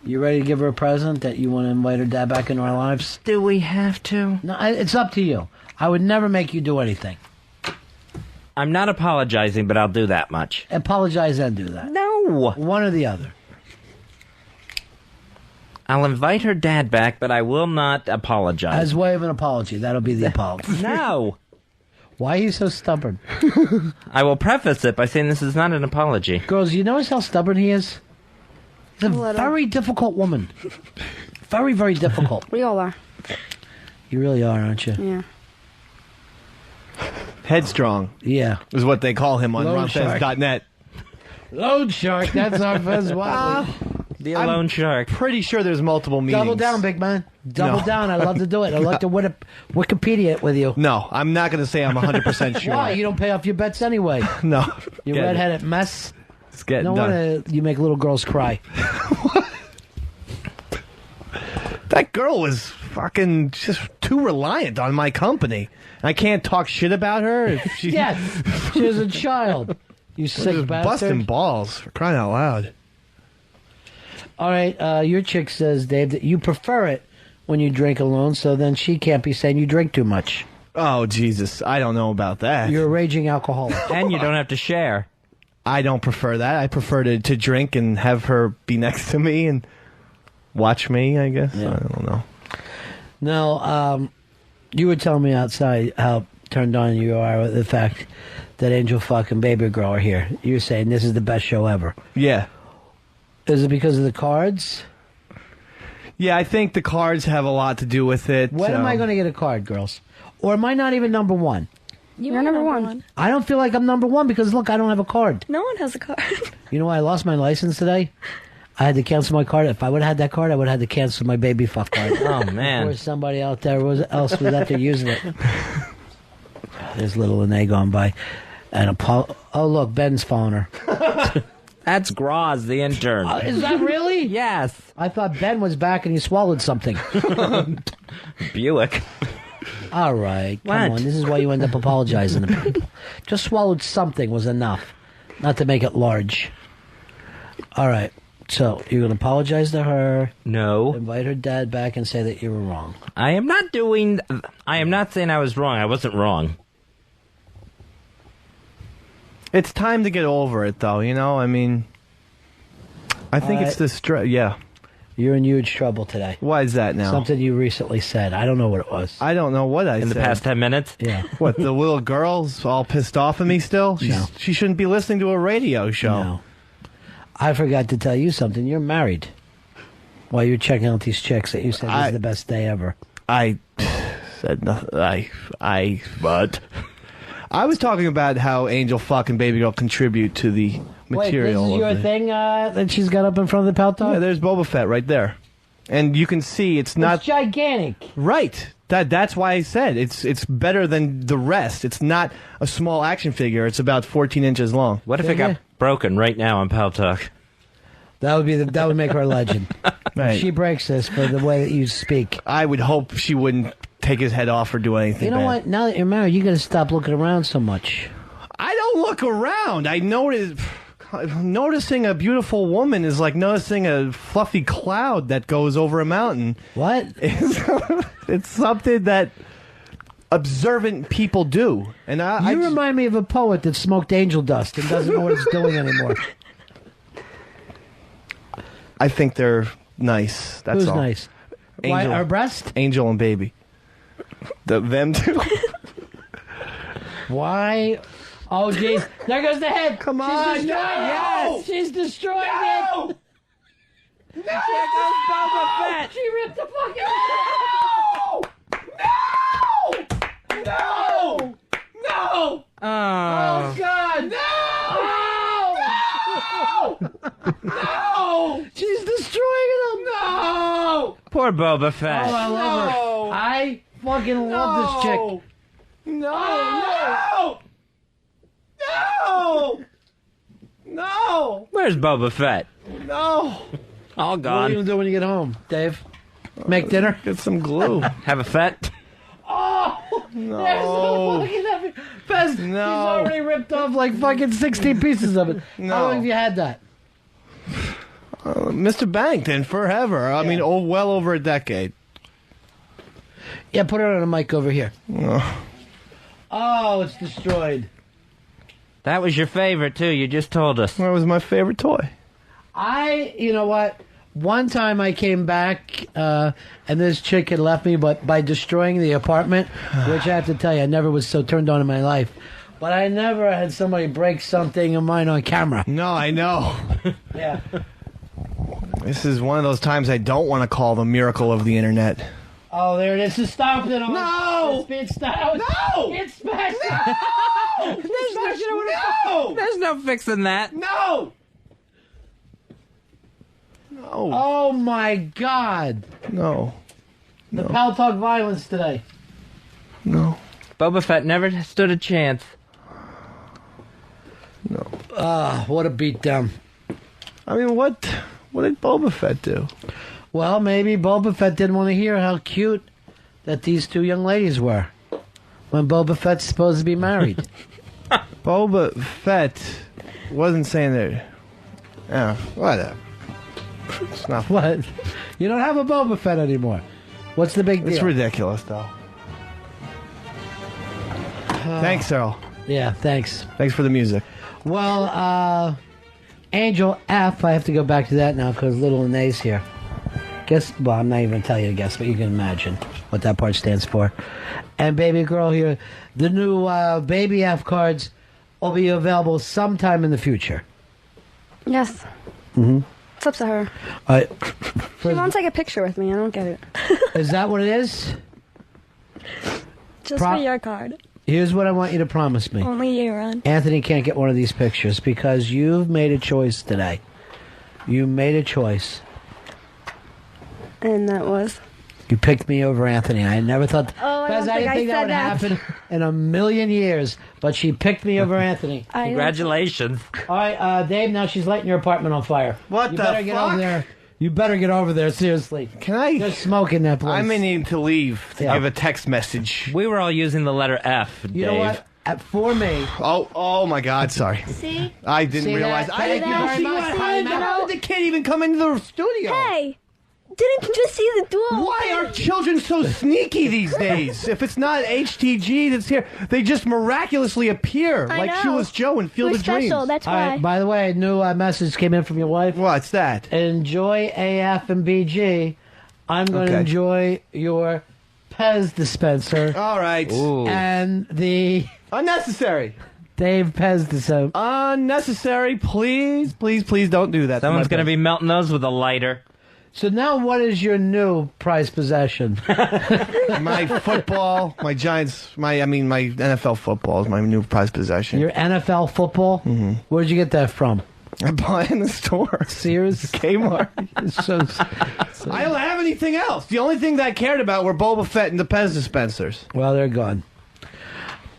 You ready to give her a present that you want to invite her dad back into our lives? Do we have to? No, it's up to you. I would never make you do anything. I'm not apologizing, but I'll do that much. Apologize and do that. No. One or the other. I'll invite her dad back, but I will not apologize. As way of an apology. That'll be the apology. No. Why are you so stubborn? I will preface it by saying this is not an apology. Girls, you notice how stubborn he is? He's a very difficult woman. Very, very difficult. We all are. You really are, aren't you? Yeah. Headstrong. Yeah. Is what they call him on ronfez.net. Loan shark. That's our Fez Wiley. The loan shark. Pretty sure there's multiple meanings. Double down, big man. Double down. I'd love to do it. I'd like to Wikipedia it with you. No, I'm not going to say I'm 100% sure. Why? You don't pay off your bets anyway. No. You redheaded mess. It's getting no done. wonder you make little girls cry. That girl was fucking just too reliant on my company. I can't talk shit about her. If she, Yes. She was a child. You sick bastard. Busting balls, for crying out loud. All right, your chick says, Dave, that you prefer it when you drink alone, so then she can't be saying you drink too much. Oh, Jesus. I don't know about that. You're a raging alcoholic. And you don't have to share. I don't prefer that. I prefer to drink and have her be next to me and watch me, I guess. Yeah. I don't know. No, you were telling me outside how turned on you are with the fact that Angel Fuck and Baby Girl are here. You're saying this is the best show ever. Yeah. Is it because of the cards? Yeah, I think the cards have a lot to do with it. When am I going to get a card, girls? Or am I not even number one? You're number one. I don't feel like I'm number one because, look, I don't have a card. No one has a card. You know why I lost my license today? I had to cancel my card. If I would have had that card, I would have had to cancel my baby fuck card. Oh, man. Or somebody out there else was out there using it. There's little Lene going by. And oh, look, Ben's following her. That's Graz, the intern. Is that really? Yes. I thought Ben was back and he swallowed something. Buick. All right, come What? on. This is why you end up apologizing to people. Just swallowed something was enough, not to make it large. All right, so you're going to apologize to her. No. Invite her dad back and say that you were wrong. I am not saying I was wrong. I wasn't wrong. It's time to get over it, though, you know? I mean, I think it's the stress. Yeah. You're in huge trouble today. Why is that now? Something you recently said. I don't know what it was. I don't know what I said. In the past 10 minutes? Yeah. What, the little girl's all pissed off at me still? No. She shouldn't be listening to a radio show. No. I forgot to tell you something. You're married. While you're checking out these chicks that you said was the best day ever. I said nothing. But I was talking about how Angel Fuck and Baby Girl contribute to the material. Wait, this is your thing that she's got up in front of the Paltalk? Yeah, there's Boba Fett right there. And you can see it's not... It's gigantic. Right. That's why I said it's better than the rest. It's not a small action figure. It's about 14 inches long. What if it got broken right now on Paltalk? That would make her a legend. Right. She breaks this for the way that you speak. I would hope she wouldn't take his head off or do anything You know bad. what? Now that you're married, you got to stop looking around so much. I don't look around. I notice... Noticing a beautiful woman is like noticing a fluffy cloud that goes over a mountain. What? It's something that observant people do. And You remind me of a poet that smoked angel dust and doesn't know what it's doing anymore. I think they're nice. That's Who's all. nice? Why, our breast? Angel and Baby. Them two. Why? Oh, jeez. There goes the head. Come She's on. destroying No! it. She's destroying it. There goes Boba Fett. She ripped the fucking... No! No! No! Oh, God. No! No! She's destroying them. No! Poor Boba Fett. Oh, I love her. I fucking love this chick. No! No! Where's Boba Fett? No! All What are gone. you going to do when you get home, Dave? Make dinner? Get some glue. Have a Fett? Oh! No. There's no fucking ever. Fez, No. He's already ripped off like fucking 16 pieces of it. No. How long have you had that? Mr. Bankton, forever. I mean, well over a decade. Yeah, put it on a mic over here. Oh. Oh, it's destroyed. That was your favorite, too. You just told us. That was my favorite toy. You know what? One time I came back, and this chick had left me, but by destroying the apartment, which I have to tell you, I never was so turned on in my life. But I never had somebody break something of mine on camera. No, I know. Yeah. This is one of those times I don't want to call the miracle of the internet. Oh, there it is. Just stop it. No! It's being stopped. No! It's smashed. No! There's no fixing that. No! No! Oh, my God. No. The Paltalk violence today. No. Boba Fett never stood a chance. No. What a beatdown. I mean, what did Boba Fett do? Well, maybe Boba Fett didn't want to hear how cute that these two young ladies were when Boba Fett's supposed to be married. Boba Fett wasn't saying that. Yeah, whatever. It's not. What? You don't have a Boba Fett anymore. What's the big deal? It's ridiculous, though. Thanks, Earl. Yeah, thanks. Thanks for the music. Well, Angel F, I have to go back to that now because Little Nays here. Well, I'm not even going to tell you to guess, but you can imagine what that part stands for. And Baby Girl here, the new Baby F cards will be available sometime in the future. Yes. Mm-hmm. It's up to her. She won't take a picture with me. I don't get it. Is that what it is? Just for your card. Here's what I want you to promise me. Only you, Ron. Anthony can't get one of these pictures because you've made a choice today. You made a choice. And that was? You picked me over Anthony. I never thought... Oh, I don't didn't think that would happen in a million years. But she picked me over Anthony. Congratulations. All right, Dave, now she's lighting your apartment on fire. What you the better get fuck? over there. You better get over there, seriously. Can I? There's smoke in that place. I may need to leave to give a text message. We were all using the letter F, Dave. You know what? For me. Oh my God! Sorry. See? I didn't realize. I didn't know. How did the kid even come into the studio? Hey, didn't you just see the door? Why are children so sneaky these days? If it's not HTG that's here, they just miraculously appear I like know. Shoeless Joe in Field We're of Dreams. special, that's All right, by the way, a new message came in from your wife. What's that? Enjoy AF and BG. I'm going to enjoy your Pez dispenser. All right. And the... Unnecessary. Dave Pez dispenser. Unnecessary. Please, please, please don't do that. Someone's going to be melting those with a lighter. So now what is your new prized possession? My football, my Giants, my NFL football is my new prized possession. Your NFL football? Mm-hmm. Where'd you get that from? I bought it in the store. Sears? Kmart. I don't have anything else. The only thing that I cared about were Boba Fett and the Pez dispensers. Well, they're gone.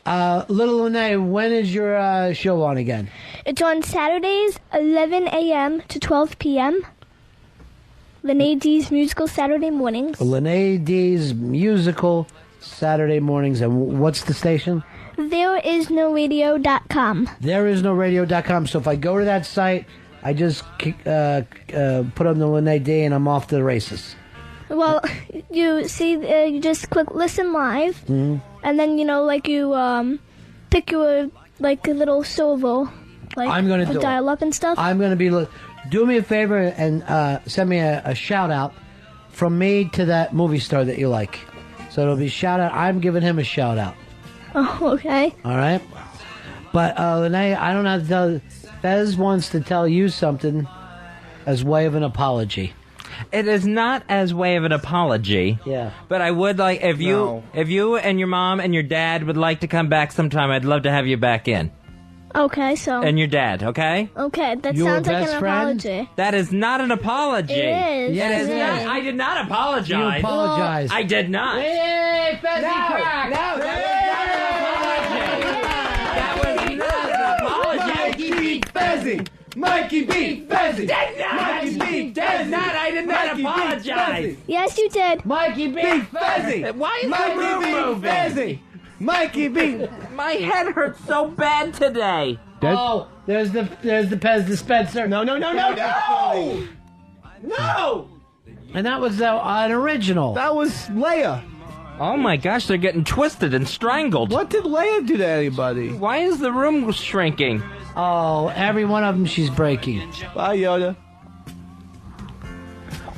Little Lene, when is your show on again? It's on Saturdays, 11 a.m. to 12 p.m. Lene D's Musical Saturday Mornings. Lene D's Musical Saturday Mornings. And what's the station? ThereIsNoRadio.com. ThereIsNoRadio.com. So if I go to that site, I just put on the Lene D and I'm off to the races. Well, you see, you just click Listen Live, and then, you pick your, a little silver, I'm gonna do dial up and stuff. I'm going to be... Do me a favor and send me a shout-out from me to that movie star that you like. So it'll be shout-out. I'm giving him a shout-out. Oh, okay. All right? But, Lene, I don't have to tell... Fez wants to tell you something as way of an apology. It is not as way of an apology. Yeah. But I would like, if you and your mom and your dad would like to come back sometime, I'd love to have you back in. Okay, so... And your dad, okay? Okay, that sounds like an apology. That is not an apology. It is. Yes, It is. I did not apologize. You apologize. I did not. Hey, Fezzy crack! No, that was not an apology. Mikey beat Fezzy! Mikey beat Fezzy! Mikey beat Fezzy! I did not apologize. Yes, you did. Mikey beat Fezzy! Why is Mikey the room beat moving? Fezzy! Mikey beat... My head hurts so bad today. Oh, there's the Pez dispenser. No! No! And that was an original. That was Leia. Oh my gosh, they're getting twisted and strangled. What did Leia do to anybody? Why is the room shrinking? Oh, every one of them she's breaking. Bye, Yoda.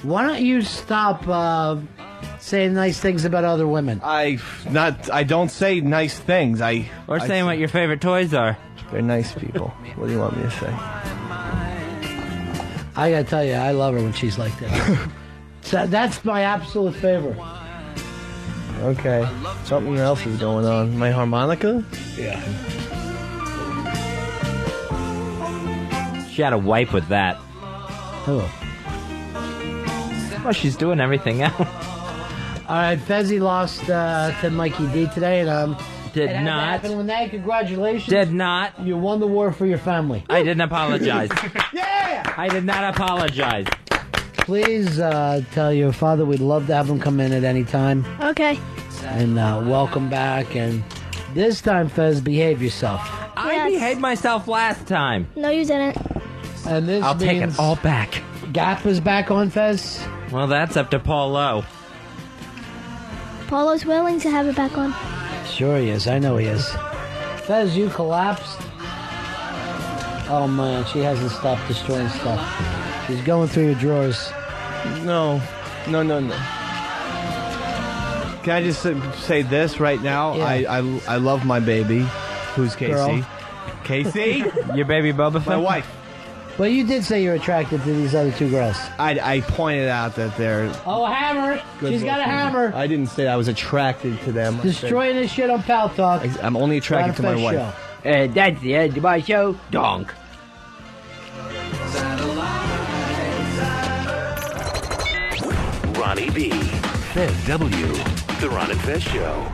Why don't you stop saying nice things about other women? I don't say nice things. Or saying what your favorite toys are. They're nice people. What do you want me to say? I gotta tell you, I love her when she's like that. So that's my absolute favorite. Okay. Something else is going on. My harmonica? Yeah. She had a wipe with that. Oh. Well, she's doing everything else. All right, Fezzy lost to Mikey D today, and Did it not. happened when they congratulations. Did not. You won the war for your family. I didn't apologize. Yeah! I did not apologize. Please tell your father we'd love to have him come in at any time. Okay. And welcome back. And this time, Fez, behave yourself. I behaved myself last time. No, you didn't. And this I'll take it means all back. Gap is back on, Fez. Well, that's up to Paul Lowe. Paulo's willing to have it back on. Sure he is. I know he is. Fez, you collapsed. Oh, man. She hasn't stopped destroying stuff. She's going through your drawers. No. Can I just say this right now? Yeah. I love my baby. Who's Casey? Girl. Casey? Your baby Boba Fett? My wife. Well, you did say you're attracted to these other two girls. I pointed out that they're... Oh, a hammer. good She's got a looking. hammer. I didn't say I was attracted to them. I said- Destroying this shit on Pal Talk. I'm only attracted to my Ron and Fez wife. Show. That's the end of my show. Donk. Ronnie B. Fez W. The Ron and Fez Show.